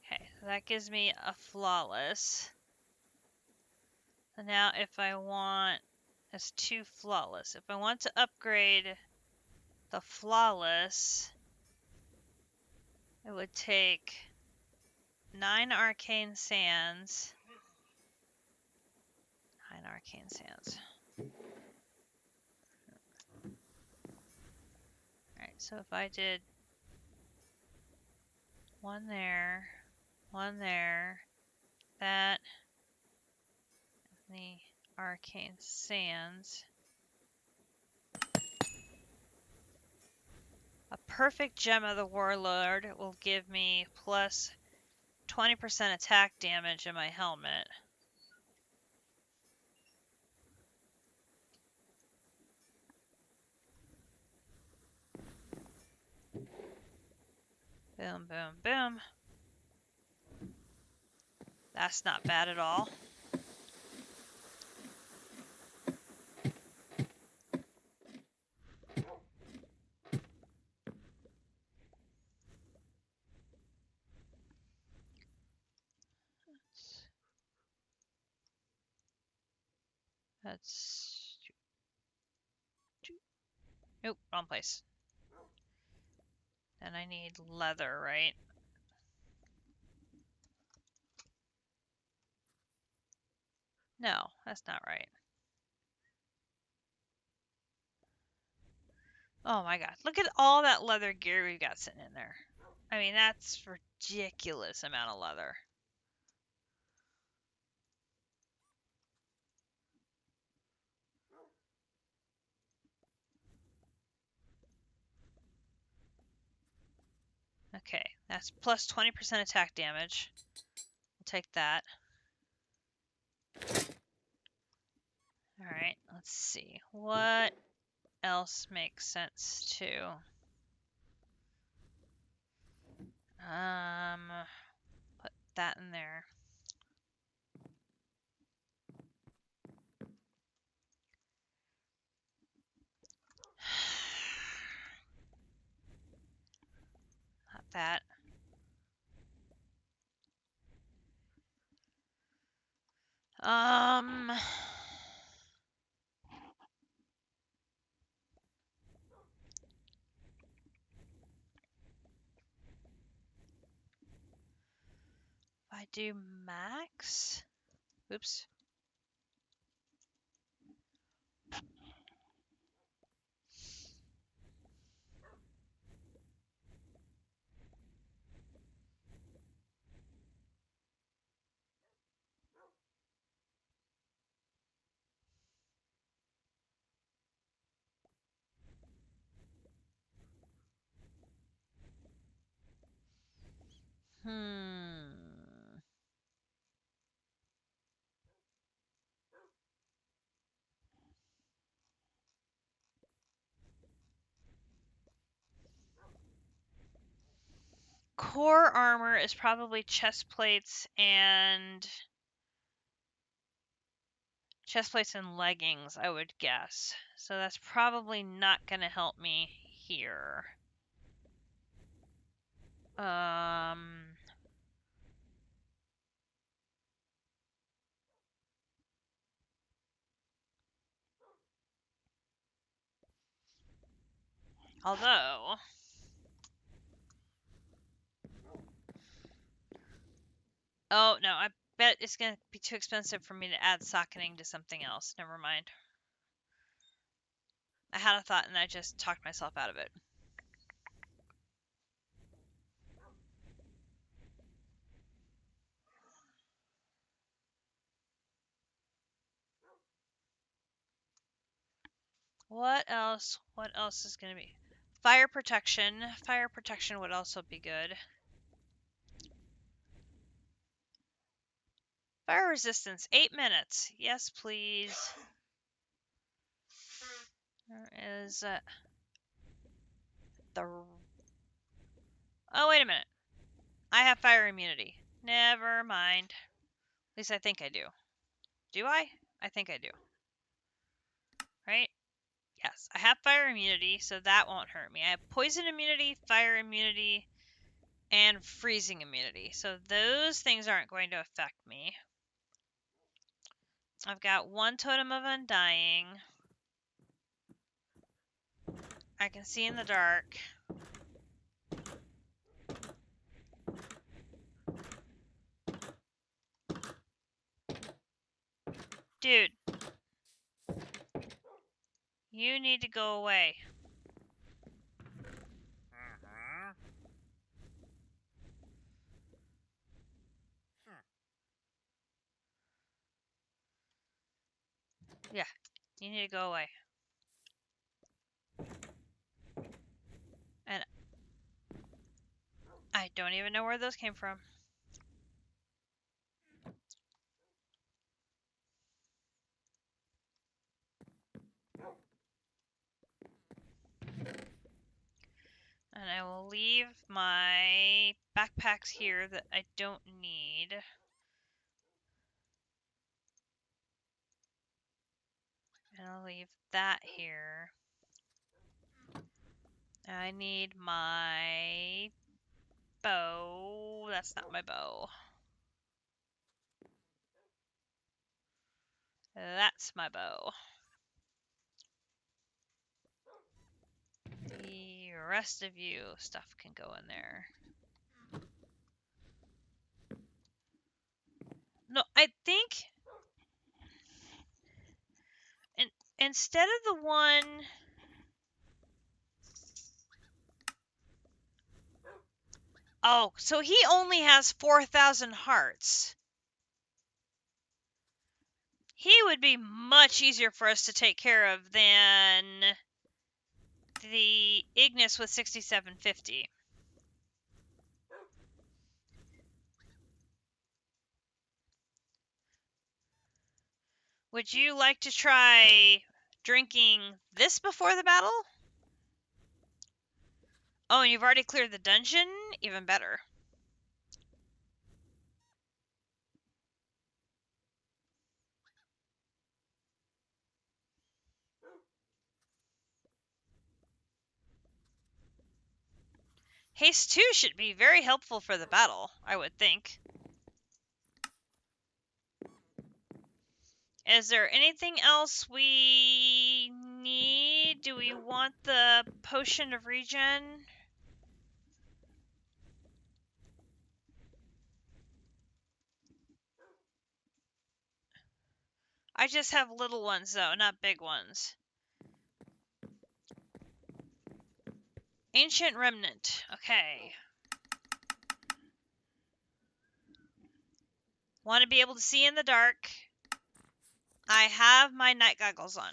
Okay, so that gives me a flawless. So now if I want, that's 2 flawless. If I want to upgrade the flawless, it would take 9 arcane sands. 9 arcane sands. Alright, So if I did one there, that, the arcane sands. A perfect gem of the warlord will give me plus 20% attack damage in my helmet. Boom, boom, boom. That's not bad at all. That's... Nope, wrong place. Then I need leather, right? No, that's not right. Oh my god, look at all that leather gear we've got sitting in there. I mean, that's ridiculous amount of leather. Okay, that's plus 20% attack damage. I'll take that. Alright, let's see. What else makes sense too? Put that in there. Not that. If I do max, oops. Core armor is probably chest plates and leggings, I would guess. So that's probably not going to help me here. Although, oh no, I bet it's going to be too expensive for me to add socketing to something else. Never mind. I had a thought and I just talked myself out of it. What else? What else is going to be? Fire protection. Fire protection would also be good. Fire resistance, 8 minutes. Yes, please. There is the... Oh, wait a minute. I have fire immunity. Never mind. At least I think I do. Do I? I think I do. Right? Yes, I have fire immunity, so that won't hurt me. I have poison immunity, fire immunity, and freezing immunity. So those things aren't going to affect me. I've got one totem of undying. I can see in the dark. Dude. You need to go away. Yeah, you need to go away. And I don't even know where those came from. And I will leave my backpacks here that I don't need. And I'll leave that here. I need my bow. That's not my bow. That's my bow. The rest of you stuff can go in there. No, I think instead of the one. Oh, so he only has 4,000 hearts. He would be much easier for us to take care of than the Ignis with 6750. Would you like to try drinking this before the battle? Oh, and you've already cleared the dungeon? Even better. Haste 2 should be very helpful for the battle, I would think. Is there anything else we need? Do we want the potion of regen? I just have little ones, though, not big ones. Ancient Remnant. Okay. Want to be able to see in the dark. I have my night goggles on.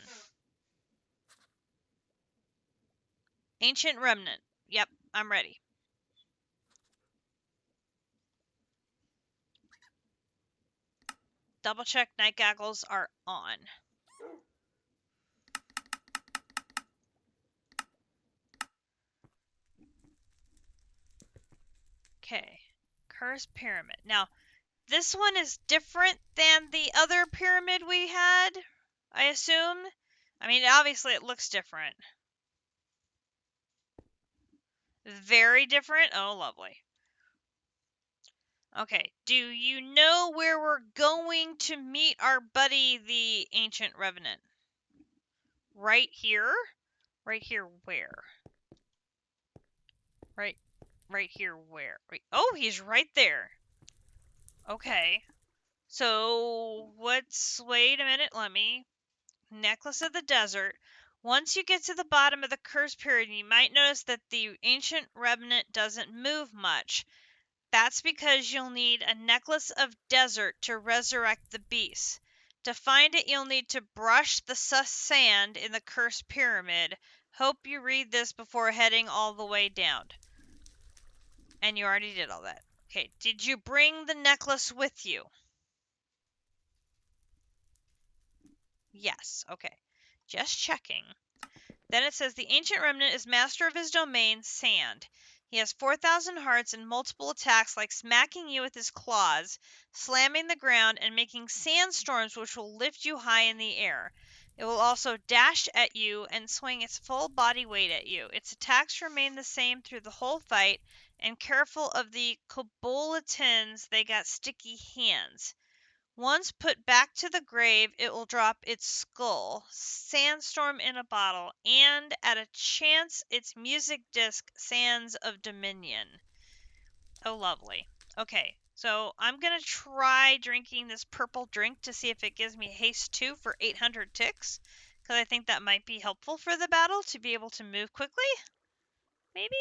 Ancient Remnant. Yep, I'm ready. Double check night goggles are on. Okay. Cursed Pyramid. Now, this one is different than the other pyramid we had, I assume. I mean, obviously it looks different. Very different? Oh, lovely. Okay, do you know where we're going to meet our buddy, the Ancient Revenant? Right here? Right here where? Right here where? Oh, he's right there. Okay. So, wait a minute, let me. Necklace of the Desert. Once you get to the bottom of the curse period, you might notice that the Ancient Revenant doesn't move much. That's because you'll need a Necklace of Desert to resurrect the beast. To find it, you'll need to brush the sus sand in the cursed pyramid. Hope you read this before heading all the way down. And you already did all that. Okay, did you bring the necklace with you? Yes, okay. Just checking. Then it says the Ancient Remnant is master of his domain, sand. He has 4,000 hearts and multiple attacks like smacking you with his claws, slamming the ground, and making sandstorms which will lift you high in the air. It will also dash at you and swing its full body weight at you. Its attacks remain the same through the whole fight, and careful of the Cobolitans, they got sticky hands. Once put back to the grave, it will drop its skull, Sandstorm in a bottle, and at a chance, its music disc, Sands of Dominion. Oh, lovely. Okay, so I'm going to try drinking this purple drink to see if it gives me haste 2 for 800 ticks, because I think that might be helpful for the battle to be able to move quickly. Maybe?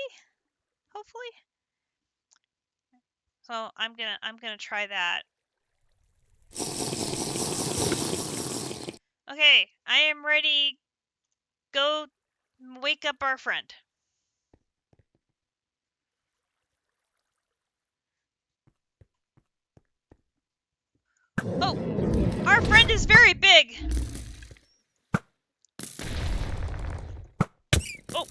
Hopefully? So I'm gonna try that. Okay, I am ready. Go wake up our friend. Oh, our friend is very big. Oh.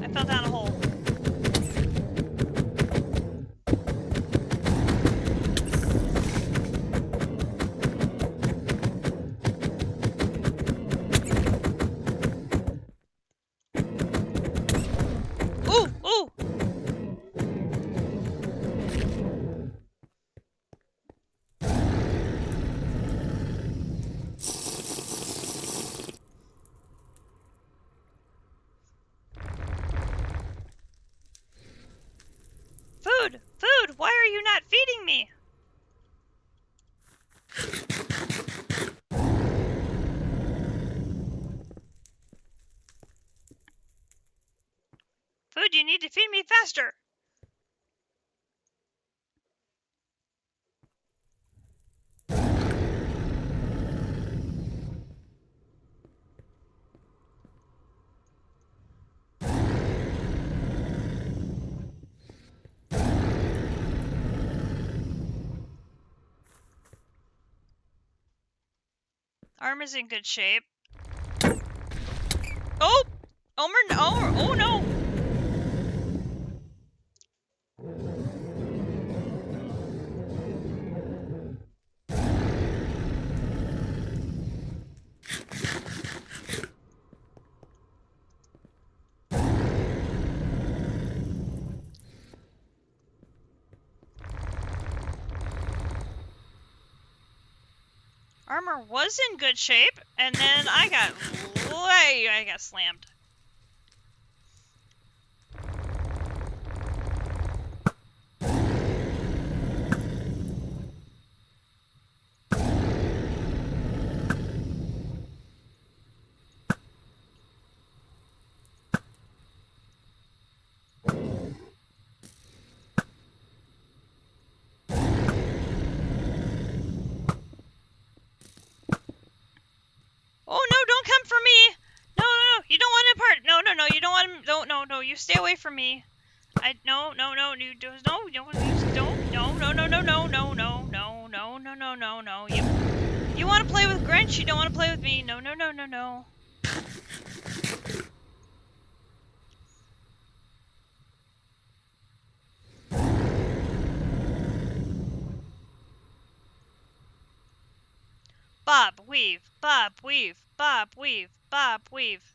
I fell down a hole. Ooh, ooh. Food, food. Why are you not feeding me? Food, you need to feed me faster. Arm is in good shape. Oh! Omer, oh no! Armor was in good shape, and then I got slammed. Oh no, don't come for me! No, no, no, you don't want to part. No, no, no, you don't want him. No, no, no, you stay away from me. No, no, no, you don't, no, no, no, no, no, no, no, no, no, no, no, no, no, no, you want to play with Grinch, you don't want to play with me. No, no, no, no, no. Bob, weave, Bob, weave, Bob, weave, Bob, weave.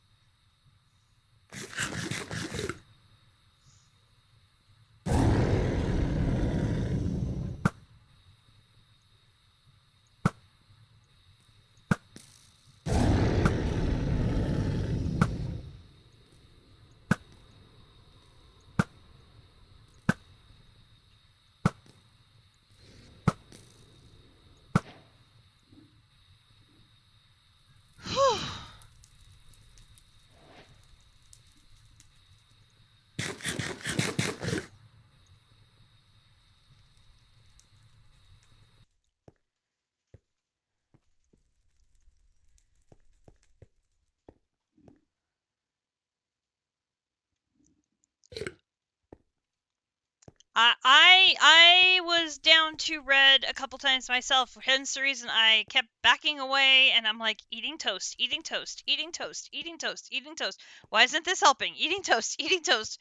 I was down to red a couple times myself, hence the reason I kept backing away, and I'm like, eating toast, eating toast, eating toast, eating toast, eating toast. Why isn't this helping? Eating toast, eating toast.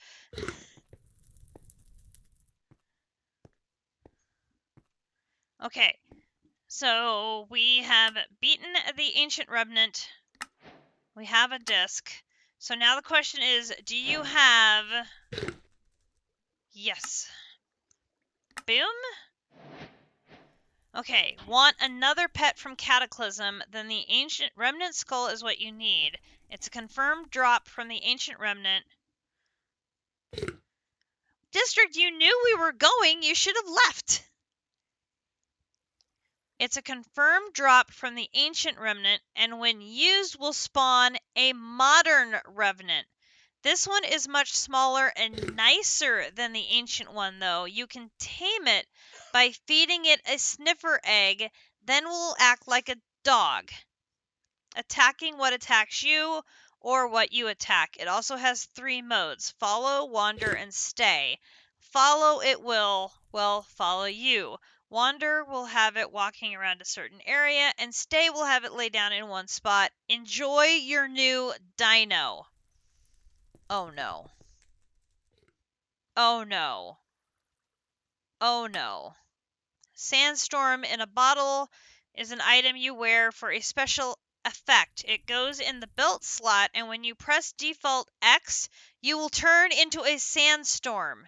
Okay, so we have beaten the Ancient Revenant. We have a disc. So now the question is, do you have... Yes. Boom. Okay, want another pet from Cataclysm, then the Ancient Remnant Skull is what you need. It's a confirmed drop from the Ancient Remnant. District, you knew we were going. You should have left. It's a confirmed drop from the ancient remnant, and when used will spawn a modern revenant. This one is much smaller and nicer than the ancient one, though. You can tame it by feeding it a sniffer egg, then will act like a dog, attacking what attacks you or what you attack. It also has 3 modes: follow, wander, and stay. Follow it will, well, follow you. Wander will have it walking around a certain area, and stay will have it lay down in one spot. Enjoy your new dino. Oh no. Oh no. Oh no. Sandstorm in a bottle is an item you wear for a special effect. It goes in the belt slot, and when you press default X, you will turn into a sandstorm.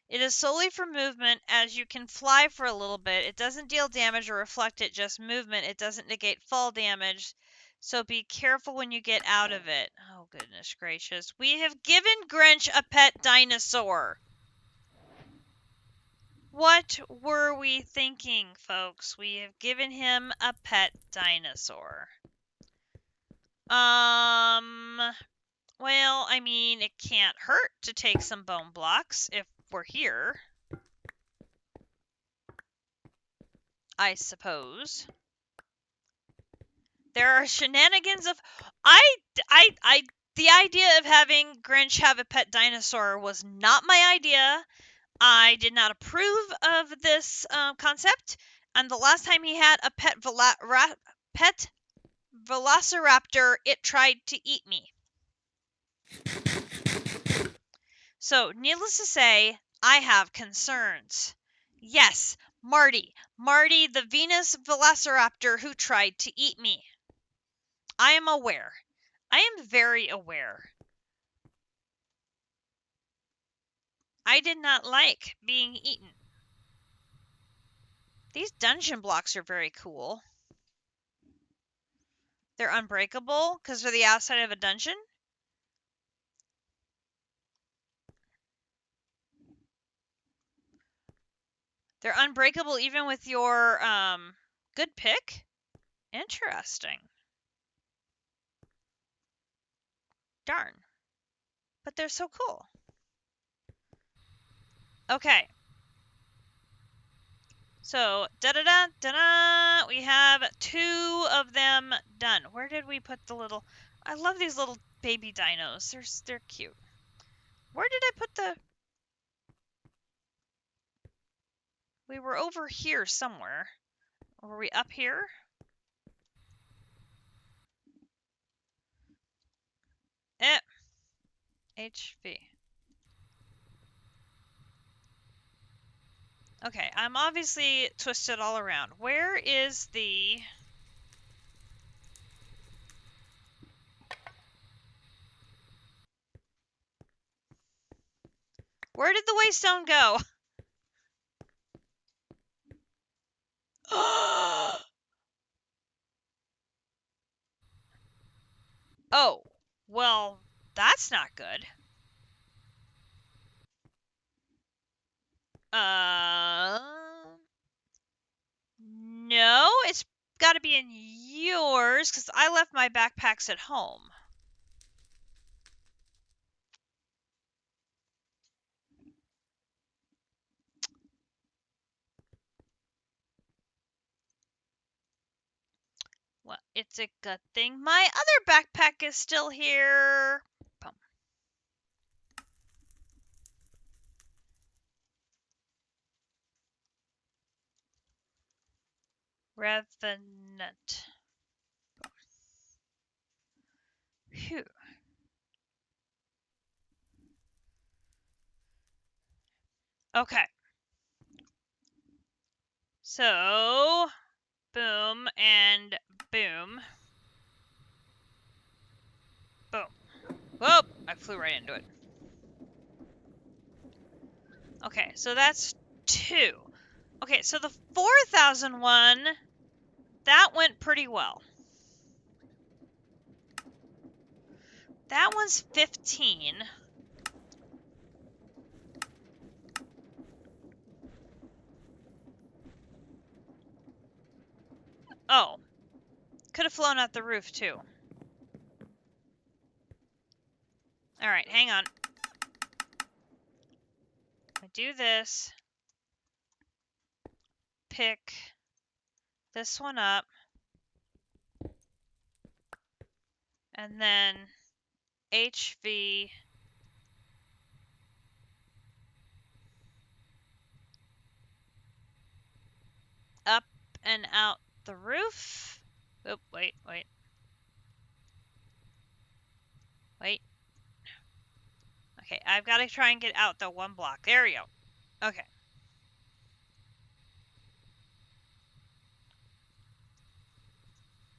It is solely for movement, as you can fly for a little bit. It doesn't deal damage or reflect it, just movement. It doesn't negate fall damage, so be careful when you get out of it. Oh, goodness gracious. We have given Grinch a pet dinosaur. What were we thinking, folks? We have given him a pet dinosaur. Well, I mean, it can't hurt to take some bone blocks if we're here, I suppose. There are shenanigans of... The idea of having Grinch have a pet dinosaur was not my idea. I did not approve of this concept, and the last time he had a pet velociraptor, it tried to eat me. So, needless to say, I have concerns. Yes, Marty the Venus velociraptor who tried to eat me. I am aware. I am very aware. I did not like being eaten. These dungeon blocks are very cool. They're unbreakable because they're the outside of a dungeon. They're unbreakable even with your good pick. Interesting. Darn. But they're so cool. Okay. So, da-da-da, we have 2 of them done. Where did we put the little... I love these little baby dinos. They're cute. Where did I put the... We were over here somewhere. Were we up here? HV. Okay, I'm obviously twisted all around. Where is the... Where did the waystone go? Oh, well, that's not good. No, it's got to be in yours, because I left my backpacks at home. Well, it's a good thing my other backpack is still here. Boom. Revenant. Phew. Okay. So, boom and boom. Boom. Whoop! I flew right into it. Okay, so that's 2. Okay, so the 4,000 one, that went pretty well. That one's 15. Oh. Could have flown out the roof, too. Alright, hang on. I do this. Pick this one up. And then HV. Up and out the roof. Oh, wait. Wait. Okay, I've got to try and get out the one block. There we go. Okay.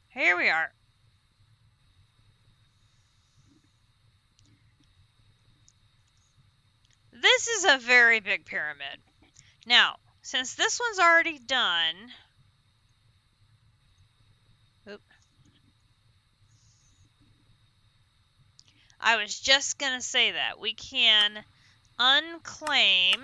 Here we are. This is a very big pyramid. Now, since this one's already done... Oop. I was just going to say that. We can unclaim...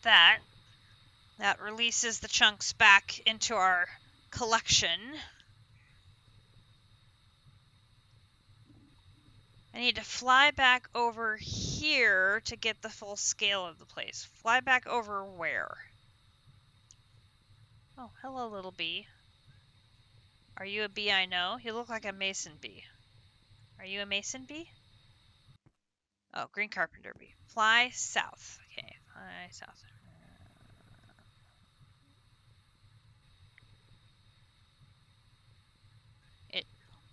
that. That releases the chunks back into our collection. I need to fly back over here to get the full scale of the place. Fly back over where? Oh, hello, little bee. Are you a bee I know? You look like a mason bee. Are you a mason bee? Oh, green carpenter bee. Fly south. Okay, fly south.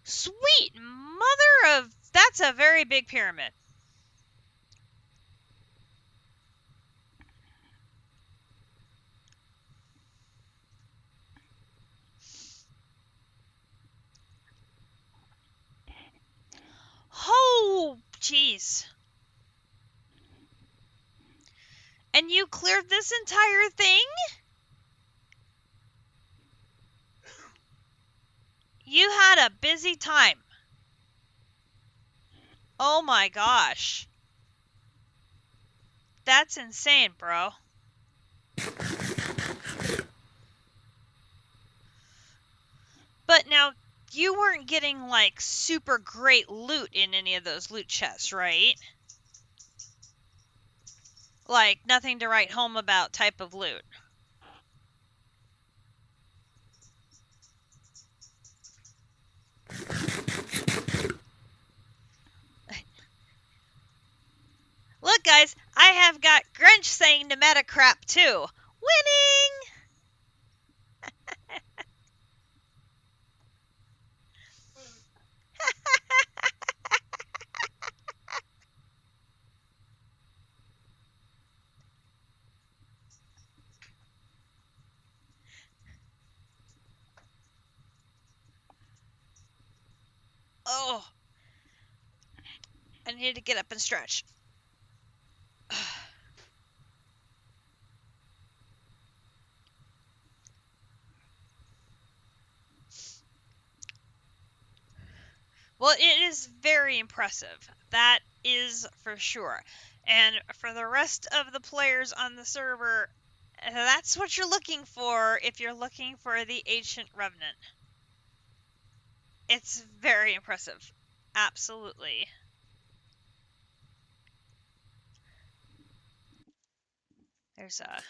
Sweet mother of... That's a very big pyramid. Oh, jeez. And you cleared this entire thing? You had a busy time. Oh my gosh. That's insane, bro. But now, you weren't getting, like, super great loot in any of those loot chests, right? Like, nothing to write home about type of loot. Look, guys, I have got Grinch saying the meta crap, too. Winning! Oh. I need to get up and stretch. Well, it is very impressive. That is for sure. And for the rest of the players on the server, that's what you're looking for if you're looking for the Ancient Revenant. It's very impressive. Absolutely. There's a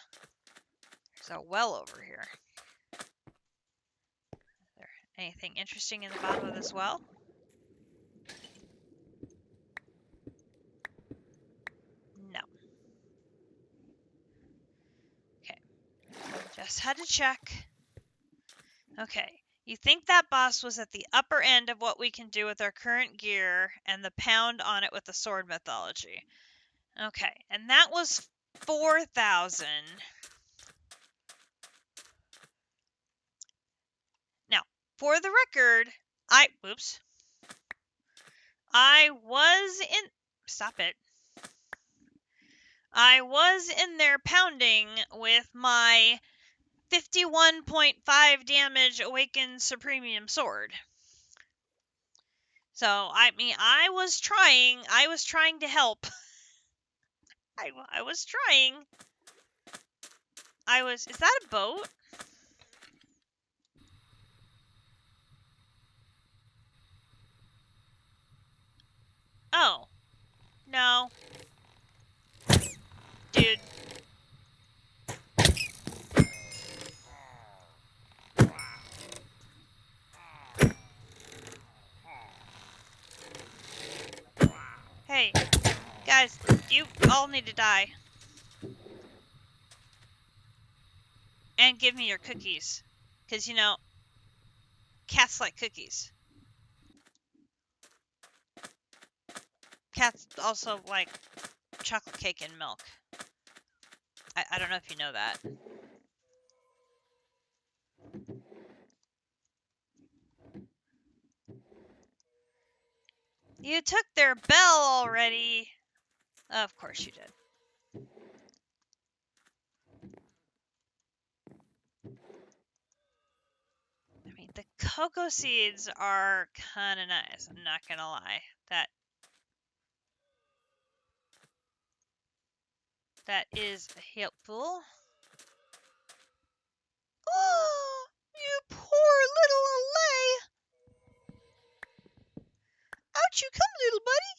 well over here. Is there anything interesting in the bottom of this well? No. Okay. Just had to check. Okay. You think that boss was at the upper end of what we can do with our current gear and the pound on it with the sword mythology. Okay, and that was 4,000. Now, for the record, I was in... Stop it. I was in there pounding with my 51.5 damage awakened Supremium Sword. So, I mean, I was trying to help. I was trying. Is that a boat? Oh. No. Dude. Hey. Guys, you all need to die. And give me your cookies. Because, you know, cats like cookies. Cats also like chocolate cake and milk. I don't know if you know that. You took their bell already. Of course you did. I mean, the cocoa seeds are kind of nice. I'm not going to lie. That is helpful. Oh, you poor little Alay. Out you come, little buddy.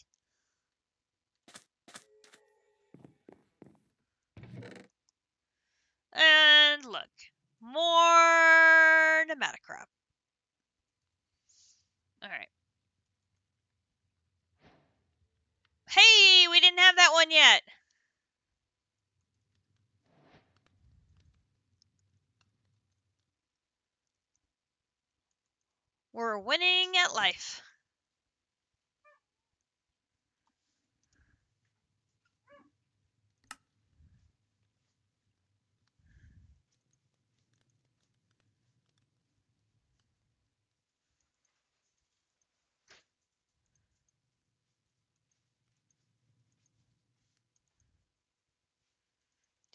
And look, more Nematocrop. All right. Hey, we didn't have that one yet. We're winning at life.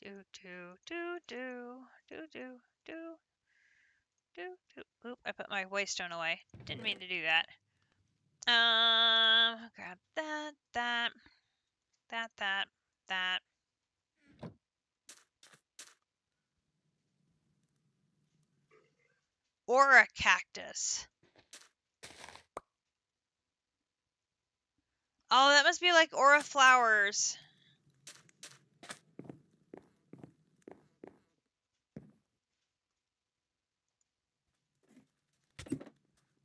Do do do do do do do do do. Oop! I put my waystone away. Didn't mean to do that. Grab that. Aura cactus. Oh, that must be like aura flowers.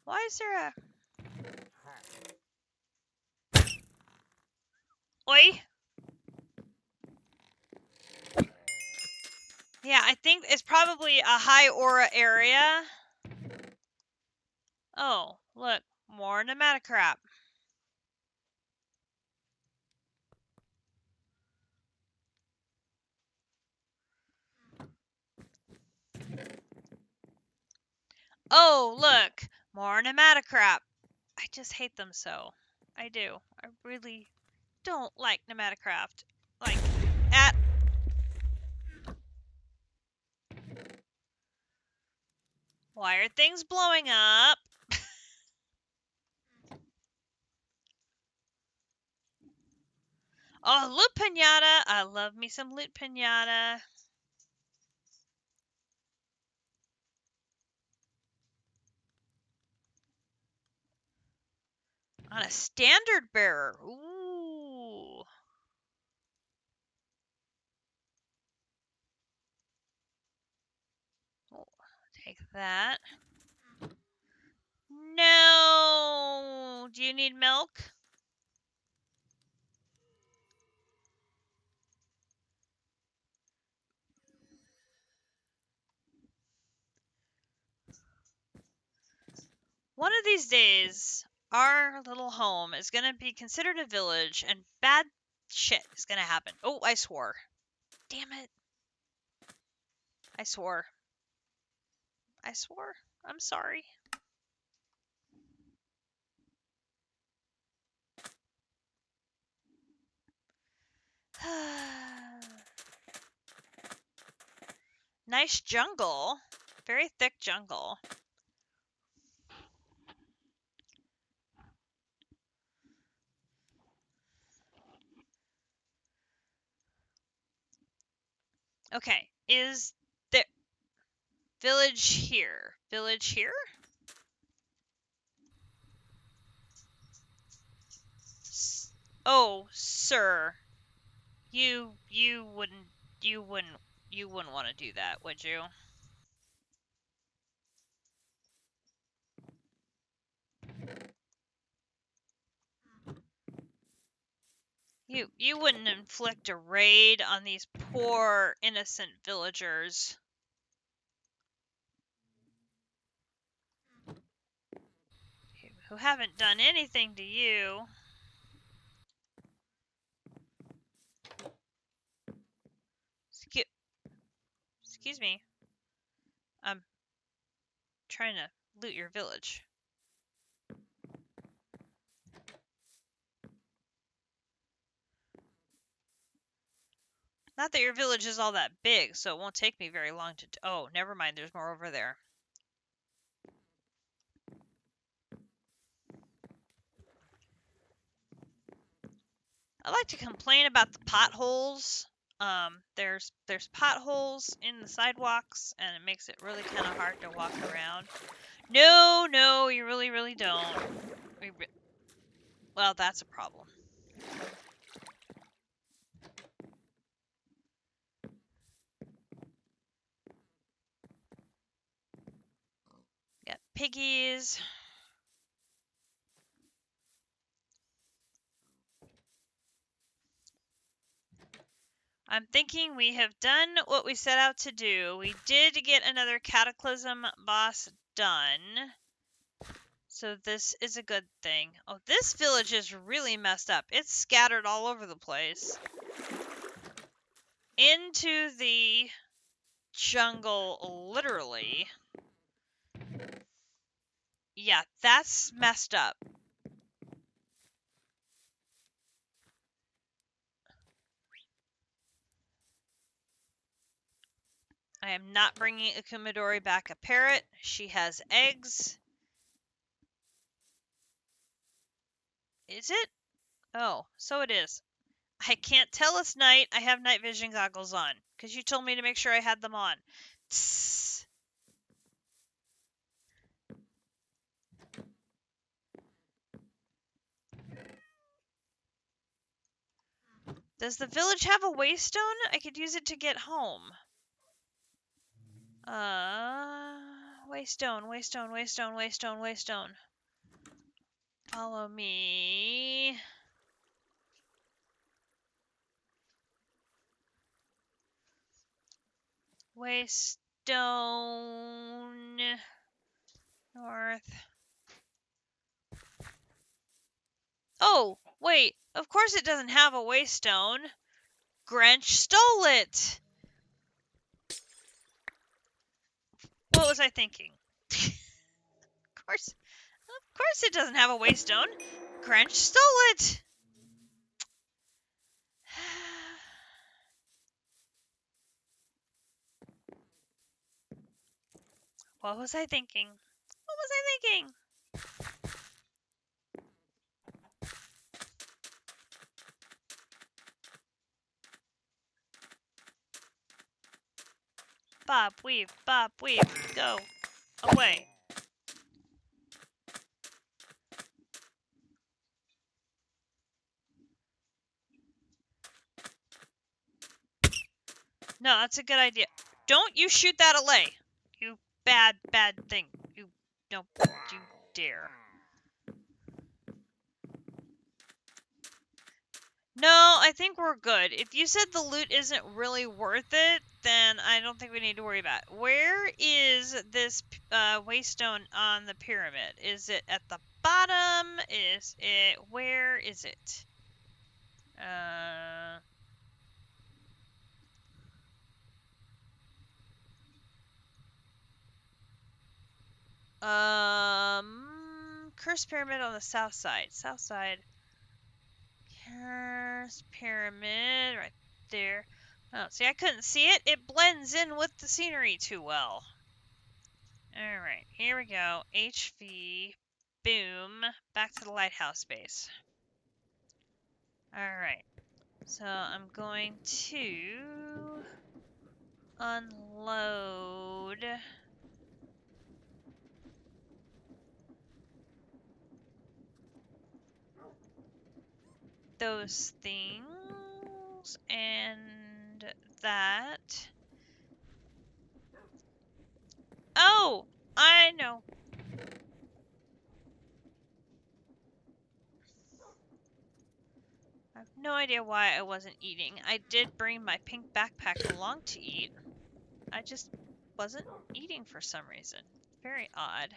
Why is there a... Oi! Yeah, I think it's probably a high aura area. Oh, look. More Nematocrop. Oh, look. More Nematocrop. I just hate them so. I do. I really don't like Nematocraft. Like, at... Why are things blowing up? Oh, loot pinata. I love me some loot pinata. On a standard bearer. Ooh. Oh, take that. No. Do you need milk? One of these days, our little home is going to be considered a village and bad shit is going to happen. Oh, I swore. Damn it. I swore. I swore. I'm sorry. Nice jungle. Very thick jungle. Okay, is there village here? Village here? Oh, sir. You wouldn't you wouldn't you wouldn't want to do that, would you? You wouldn't inflict a raid on these poor innocent villagers who haven't done anything to you. Excuse me. I'm trying to loot your village. Not that your village is all that big, so it won't take me very long to... Oh, never mind. There's more over there. I like to complain about the potholes. There's potholes in the sidewalks, and it makes it really kind of hard to walk around. No, you really don't. Well, that's a problem. Got piggies. I'm thinking we have done what we set out to do. We did get another Cataclysm boss done. So this is a good thing. Oh, this village is really messed up. It's scattered all over the place. Into the jungle, literally. Yeah, that's messed up. I am not bringing Akumadori back a parrot. She has eggs. Is it? Oh, so it is. I can't tell it's night. I have night vision goggles on because you told me to make sure I had them on. Tss. Does the village have a waystone? I could use it to get home. Waystone. Follow me. Waystone. North. Oh, wait. Of course it doesn't have a waystone. Grinch stole it. What was I thinking? Of course it doesn't have a waystone. Grinch stole it. What was I thinking? Bob, weave, go away. No, that's a good idea. Don't you shoot that away. You bad thing. You dare. No, I think we're good. If you said the loot isn't really worth it, then I don't think we need to worry about it. Where is this waystone on the pyramid? Is it at the bottom? Where is it? Cursed pyramid on the south side. Cursed pyramid right there. Oh, see, I couldn't see it. It blends in with the scenery too well. Alright, here we go. HV. Boom. Back to the lighthouse base. Alright. So I'm going to unload those things and that. Oh, I know. I have no idea why I wasn't eating. I did bring my pink backpack along to eat. I just wasn't eating for some reason. Very odd.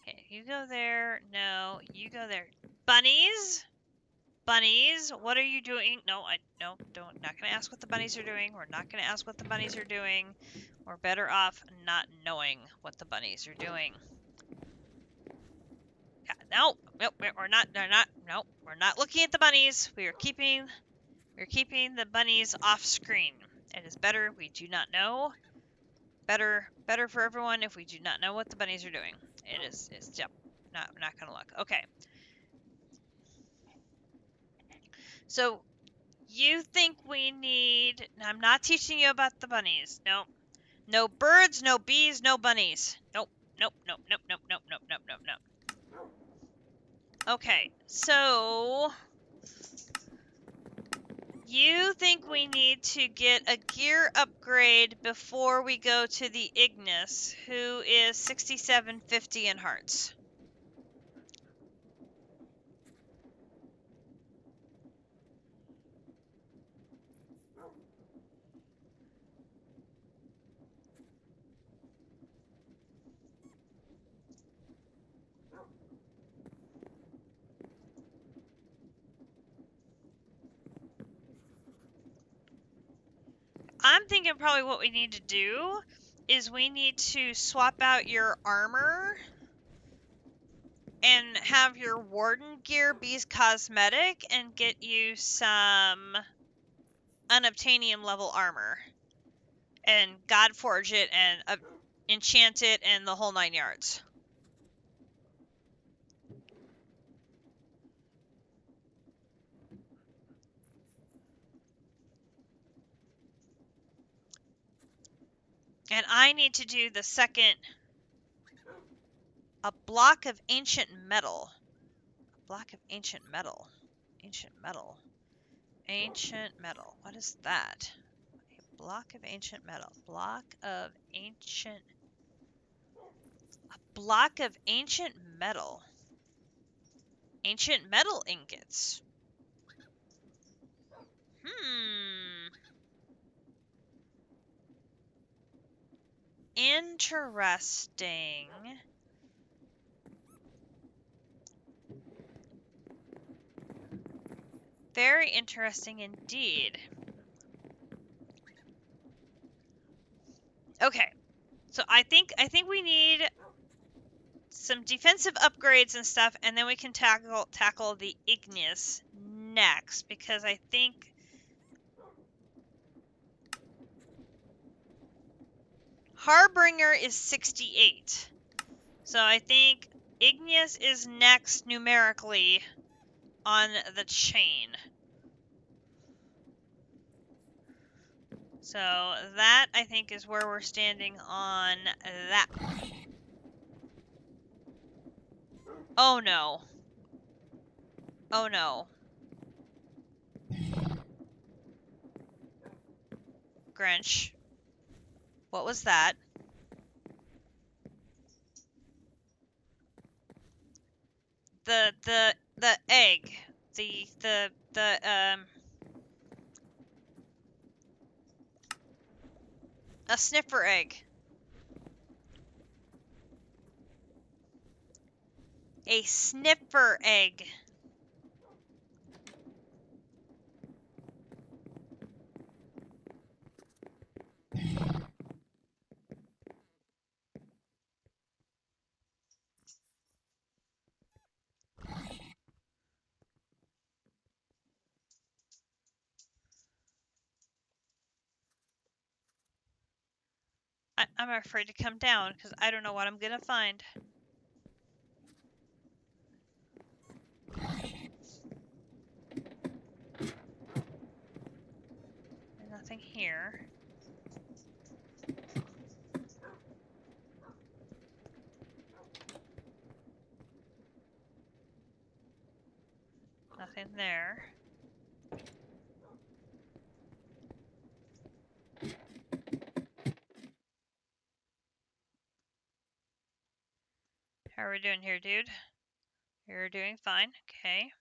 Okay, you go there. No, you go there. Bunnies? Bunnies, what are you doing? No, don't. Not gonna ask what the bunnies are doing. We're not gonna ask what the bunnies are doing. We're better off not knowing what the bunnies are doing. No, nope, we're not. They're not. Nope, we're not looking at the bunnies. We're keeping the bunnies off screen. It is better we do not know. Better for everyone if we do not know what the bunnies are doing. It's yep. Not gonna look. Okay. So you think we need... I'm not teaching you about the bunnies. Nope. No birds, no bees, no bunnies. Nope. Nope, nope, nope, nope, nope, nope, nope, nope, nope. Okay, so... You think we need to get a gear upgrade before we go to the Ignis, who is 6750 in hearts. I'm thinking probably what we need to do is we need to swap out your armor and have your warden gear be cosmetic and get you some unobtainium level armor and god forge it and enchant it and the whole 9 yards. And I need to do the second, a block of ancient metal. A block of ancient metal. Ancient metal. Ancient metal. What is that? A block of ancient metal. Block of ancient... A block of ancient metal. Ancient metal ingots. Interesting. Very interesting indeed. Okay. So I think we need some defensive upgrades and stuff, and then we can tackle the Ignis next, because I think Harbinger is 68. So I think Ignis is next numerically on the chain. So that, I think, is where we're standing on that. Oh no. Oh no. Grinch. What was that? The egg. A sniffer egg. A sniffer egg. I'm afraid to come down because I don't know what I'm gonna find. There's nothing here. Nothing there. How are we doing here, dude? You're doing fine. Okay.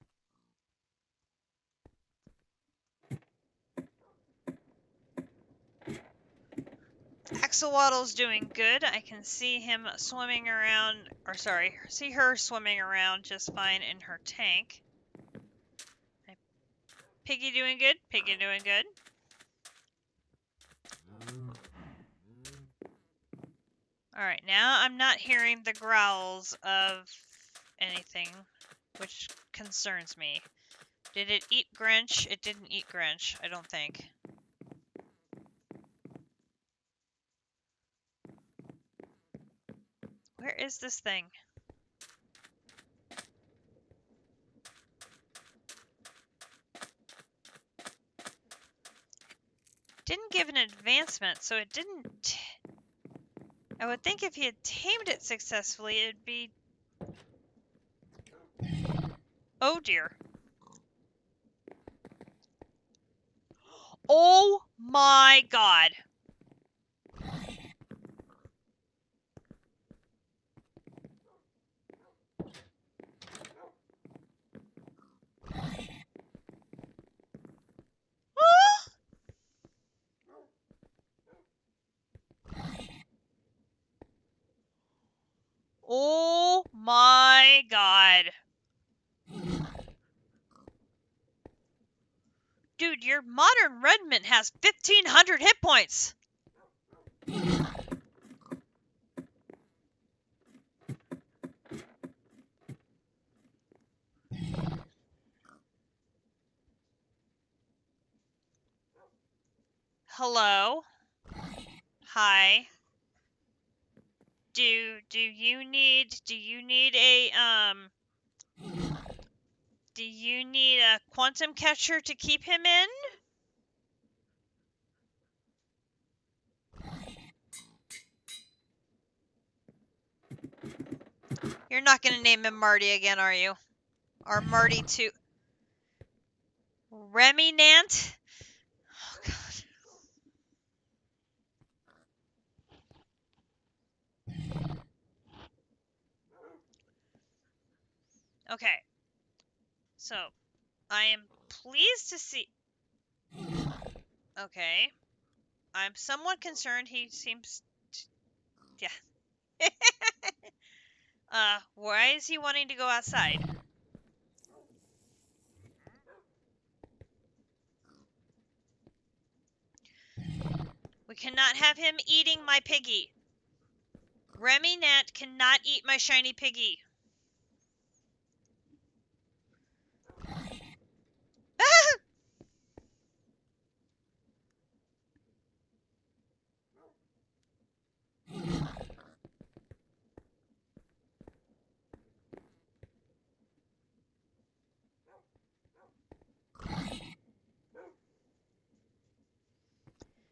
Axolotl's doing good. I can see him swimming around, or sorry, see her swimming around just fine in her tank. Piggy doing good. Piggy doing good. Alright, now I'm not hearing the growls of anything, which concerns me. Did it eat Grinch? It didn't eat Grinch, I don't think. Where is this thing? Didn't give an advancement, so it didn't... I would think if he had tamed it successfully, it'd be... Oh dear. Oh my god. Oh my god. Dude, your modern Redmond has 1,500 hit points! Hello? Hi. Do you need a quantum catcher to keep him in? You're not gonna name him Marty again, are you? Or Marty 2. Remy Nant? Oh god. Okay. So, I am pleased to see... Okay. I'm somewhat concerned he seems... Yeah. Why is he wanting to go outside? We cannot have him eating my piggy. Remy Nat cannot eat my shiny piggy.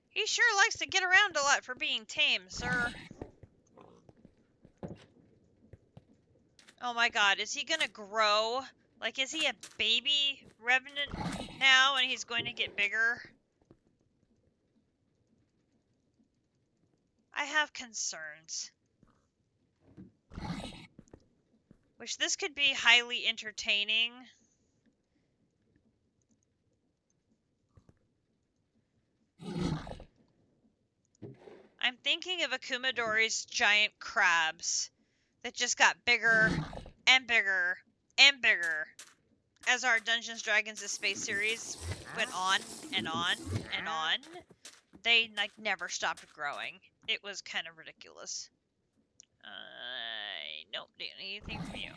He sure likes to get around a lot for being tame, sir. Oh my god, is he gonna grow? Like, is he a baby revenant now and he's going to get bigger? I have concerns. Which this could be highly entertaining. I'm thinking of Akumadori's giant crabs that just got bigger and bigger and bigger as our Dungeons Dragons The Space series went on and on and on. They like never stopped growing. It was kind of ridiculous. Nope, didn't need anything from you.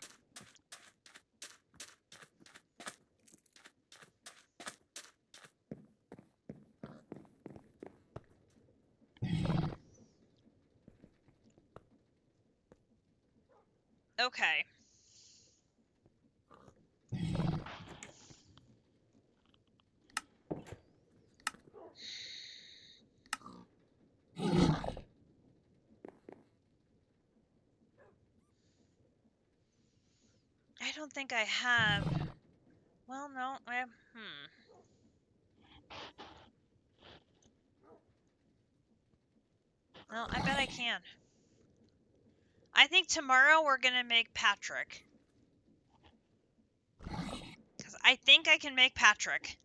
Okay. I don't think I have. Well, no. Well, I bet I can. I think tomorrow we're gonna make Patrick. Because I think I can make Patrick.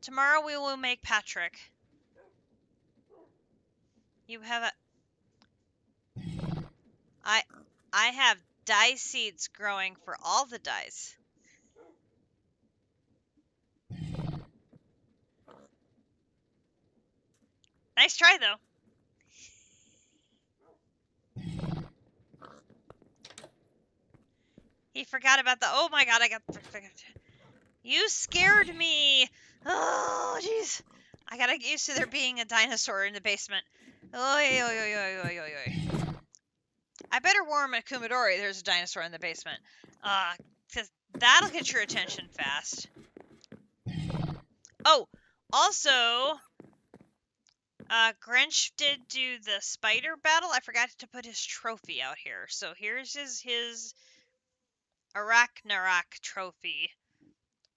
Tomorrow we will make Patrick. You have a... I have dye seeds growing for all the dyes. Nice try, though. He forgot about the... Oh my god, I got... You scared me! Oh, jeez. I gotta get used to there being a dinosaur in the basement. Oy, oy, oy, oy, oy, oy, oy. I better warn a Kumadori there's a dinosaur in the basement. Because that'll get your attention fast. Oh, also... Grinch did do the spider battle. I forgot to put his trophy out here. So here's his Arachnarak trophy.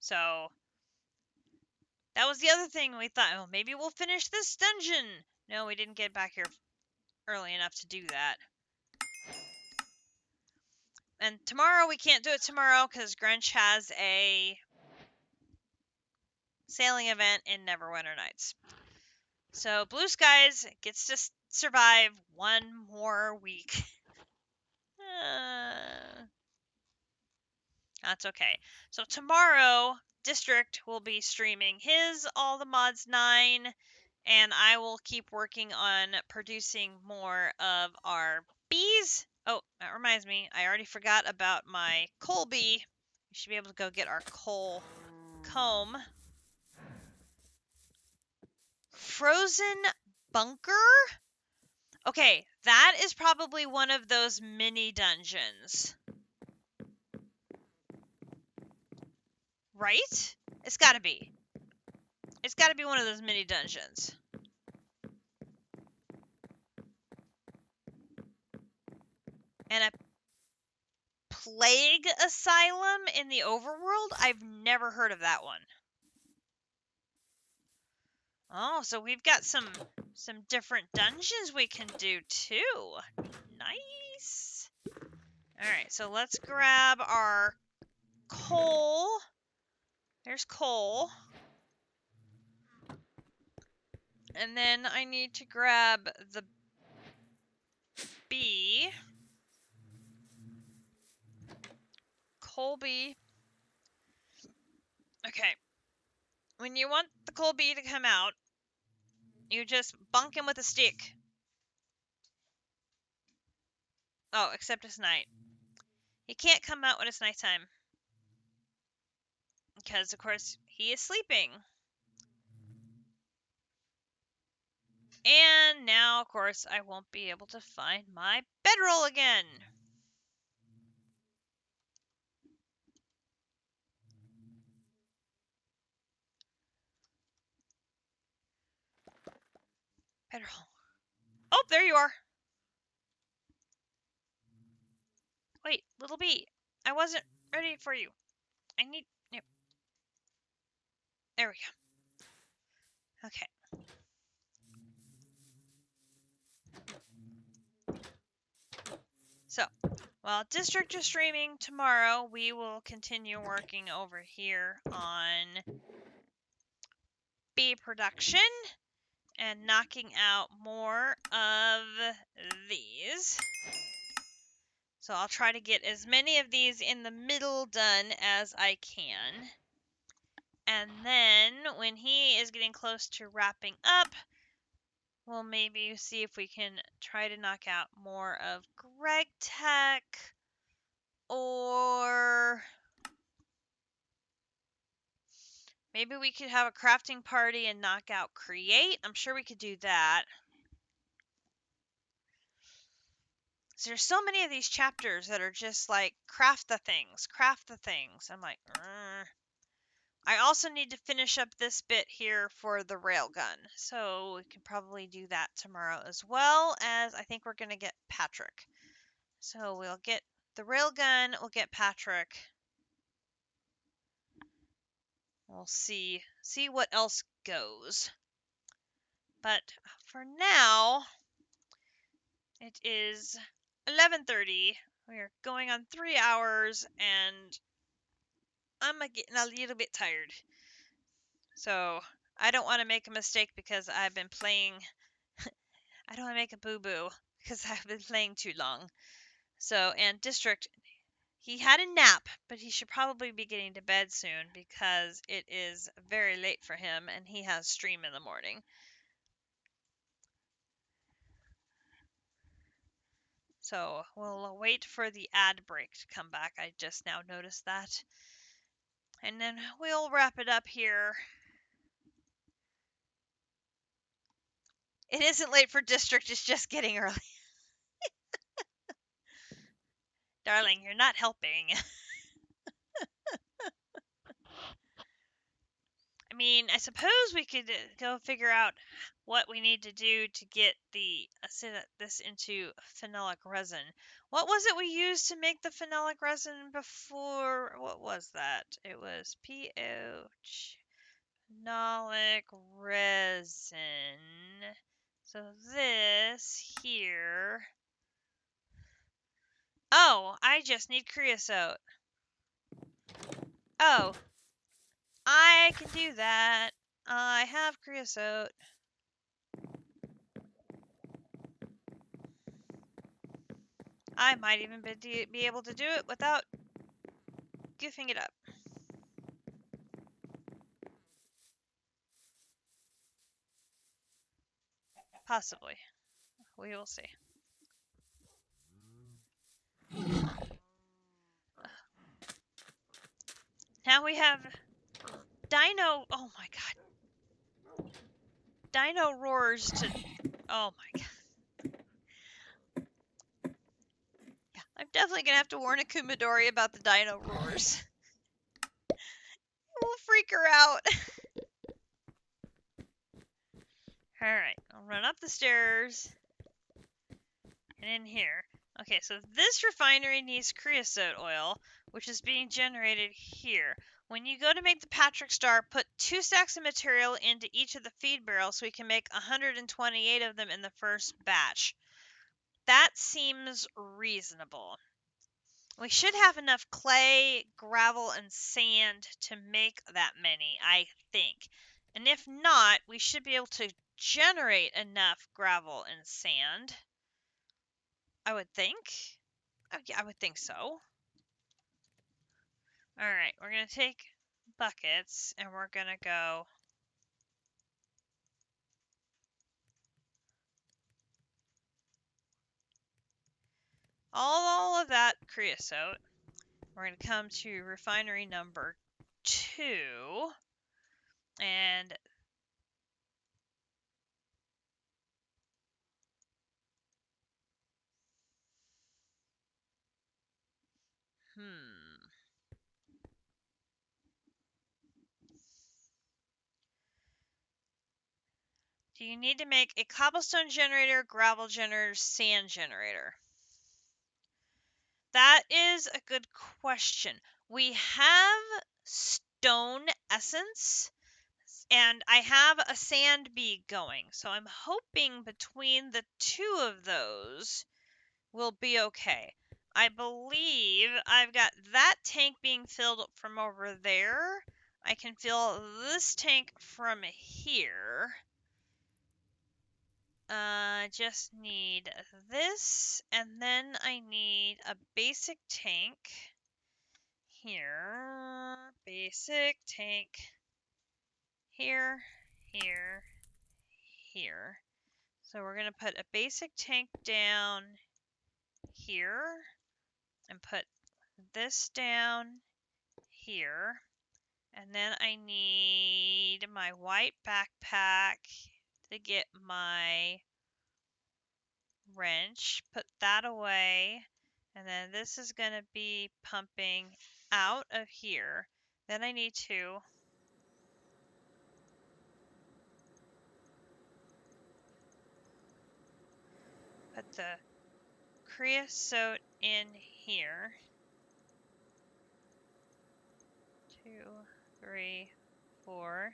So that was the other thing we thought, oh, maybe we'll finish this dungeon. No, we didn't get back here early enough to do that. And tomorrow, we can't do it tomorrow because Grinch has a sailing event in Neverwinter Nights. So Blue Skies gets to survive one more week. That's okay. So tomorrow, District will be streaming his All the Mods 9, and I will keep working on producing more of our bees. Oh, that reminds me, I already forgot about my coal bee. We should be able to go get our coal comb. Frozen bunker? Okay, that is probably one of those mini dungeons. Right? It's gotta be. It's gotta be one of those mini dungeons. And a plague asylum in the overworld? I've never heard of that one. Oh, so we've got some different dungeons we can do too. Nice. Alright, so let's grab our coal. There's coal. And then I need to grab the bee. Coal bee. Okay. When you want the coal bee to come out, you just bunk him with a stick. Oh, except it's night. He can't come out when it's nighttime. Because, of course, he is sleeping. And now, of course, I won't be able to find my bedroll again. Bedroll. Oh, there you are. Wait, little bee. I wasn't ready for you. I need... Yep. There we go. Okay. So, while District is streaming tomorrow, we will continue working over here on bee production and knocking out more of these. So I'll try to get as many of these in the middle done as I can. And then when he is getting close to wrapping up, we'll maybe see if we can try to knock out more of Greg Tech or Maybe we could have a crafting party and knock out create. I'm sure we could do that. So there's so many of these chapters that are just like craft the things, craft the things. I'm like, I also need to finish up this bit here for the railgun. So we can probably do that tomorrow, as well as I think we're going to get Patrick. So we'll get the railgun, we'll get Patrick. We'll see what else goes. But for now, it is 11:30. We are going on 3 hours, and I'm getting a little bit tired. So I don't want to make a mistake because I've been playing. I don't want to make a boo-boo because I've been playing too long. So, and District, he had a nap, but he should probably be getting to bed soon because it is very late for him and he has stream in the morning. So we'll wait for the ad break to come back. I just now noticed that. And then we'll wrap it up here. It isn't late for District, it's just getting early. Darling, you're not helping. I mean, I suppose we could go figure out what we need to do to get this into phenolic resin. What was it we used to make the phenolic resin before? What was that? It was phenolic resin. So this here. Oh, I just need creosote. Oh, I can do that. I have creosote. I might even be able to do it without goofing it up. Possibly. We will see. Now we have Dino. Oh my god. Dino roars to. Oh my god. Yeah, I'm definitely gonna have to warn Akumadori about the Dino roars. We'll freak her out. Alright, I'll run up the stairs. And in here. Okay, so this refinery needs creosote oil, which is being generated here. When you go to make the Patrick Star, put 2 stacks of material into each of the feed barrels so we can make 128 of them in the first batch. That seems reasonable. We should have enough clay, gravel, and sand to make that many, I think. And if not, we should be able to generate enough gravel and sand. I would think. Oh, yeah, I would think so. Alright, we're going to take buckets and we're going to go all of that creosote. We're going to come to refinery number 2 and do you need to make a cobblestone generator, gravel generator, sand generator? That is a good question. We have stone essence and I have a sand bee going. So I'm hoping between the 2 of those we'll be okay. I believe I've got that tank being filled from over there. I can fill this tank from here. Just need this, and then I need a basic tank here. Basic tank here, here, here. So we're going to put a basic tank down here and put this down here. And then I need my white backpack to get my wrench. Put that away. And then this is going to be pumping out of here. Then I need to put the creosote in here. 2, 3, 4.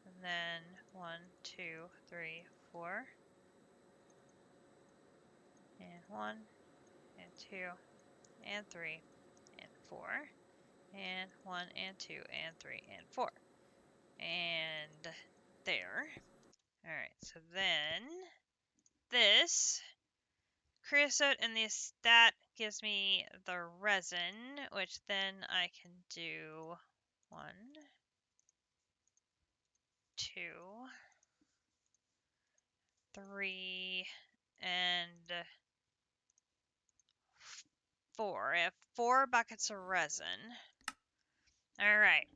And then 1, 2, 3, 4. And 1, and 2, and 3, and 4. And 1, and 2, and 3, and 4. And there. Alright, so then this creosote and this that gives me the resin, which then I can do 1, 2, 3, and 4. I have 4 buckets of resin. Alright.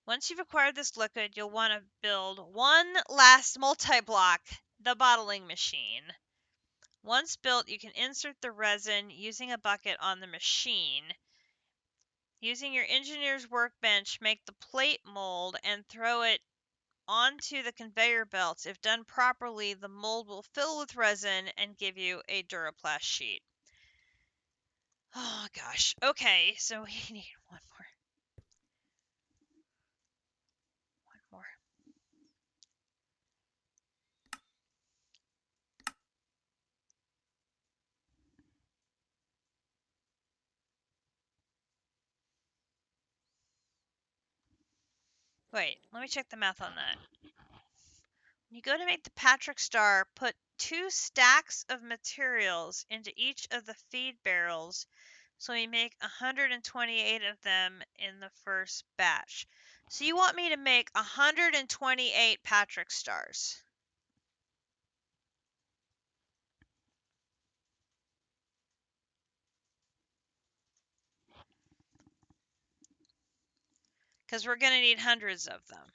Once you've acquired this liquid, you'll want to build one last multi-block, the bottling machine. Once built, you can insert the resin using a bucket on the machine. Using your engineer's workbench, make the plate mold and throw it onto the conveyor belts. If done properly, the mold will fill with resin and give you a Duraplast sheet. Oh gosh. Okay, so we need one more. One more. Wait, let me check the math on that. When you go to make the Patrick Star, put 2 stacks of materials into each of the feed barrels, so we make 128 of them in the first batch. So you want me to make 128 Patrick Stars. Because we're going to need hundreds of them.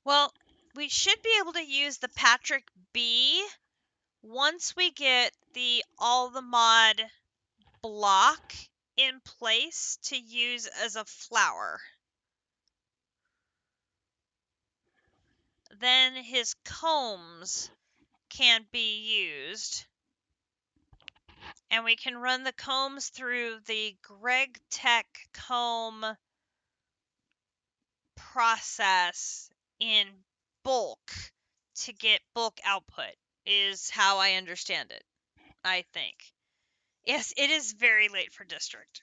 Well, we should be able to use the Patrick B once we get all the mod block in place to use as a flower. Then his combs can be used. And we can run the combs through the Greg Tech comb process in bulk to get bulk output, is how I understand it, I think. Yes, it is very late for district.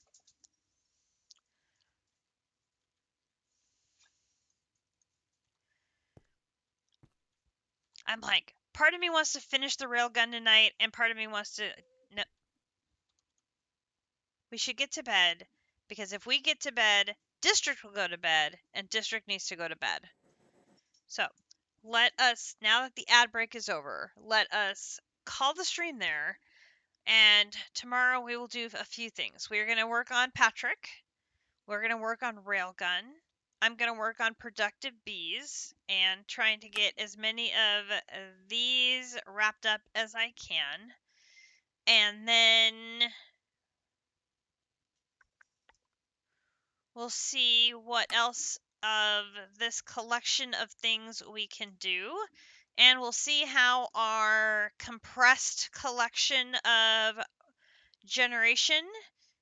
I'm like, part of me wants to finish the railgun tonight, and part of me wants to... No. We should get to bed, because if we get to bed, district will go to bed, and district needs to go to bed. So, let us, now that the ad break is over, let us call the stream there, and tomorrow we will do a few things. We're going to work on Patrick. We're going to work on Railgun. I'm going to work on Productive Bees and trying to get as many of these wrapped up as I can. And then we'll see what else of this collection of things we can do. And we'll see how our compressed collection of generation,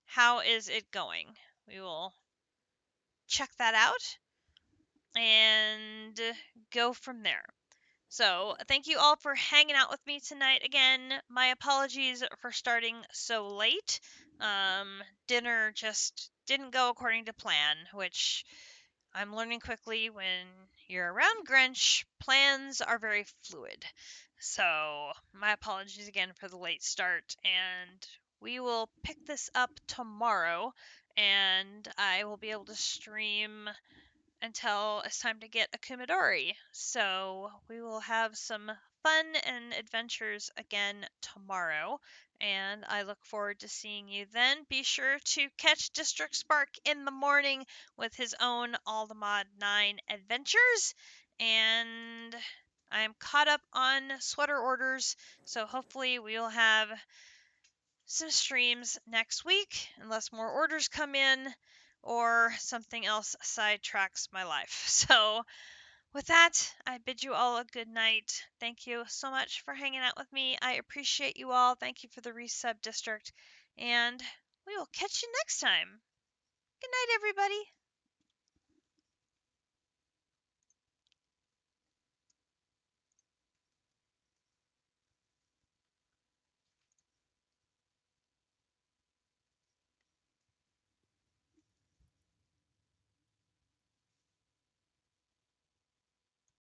how is it going? We will check that out and go from there. So, thank you all for hanging out with me tonight. Again, my apologies for starting so late. Dinner just didn't go according to plan, which I'm learning quickly when you're around Grinch, plans are very fluid. So, my apologies again for the late start, and we will pick this up tomorrow, and I will be able to stream until it's time to get a Kumidori. So we will have some fun and adventures again tomorrow, and I look forward to seeing you then. Be sure to catch District Spark in the morning with his own All the Mod 9 adventures, and I'm caught up on sweater orders, so hopefully we'll have some streams next week, unless more orders come in or something else sidetracks my life. So, with that, I bid you all a good night. Thank you so much for hanging out with me. I appreciate you all. Thank you for the resub district, and we will catch you next time. Good night, everybody.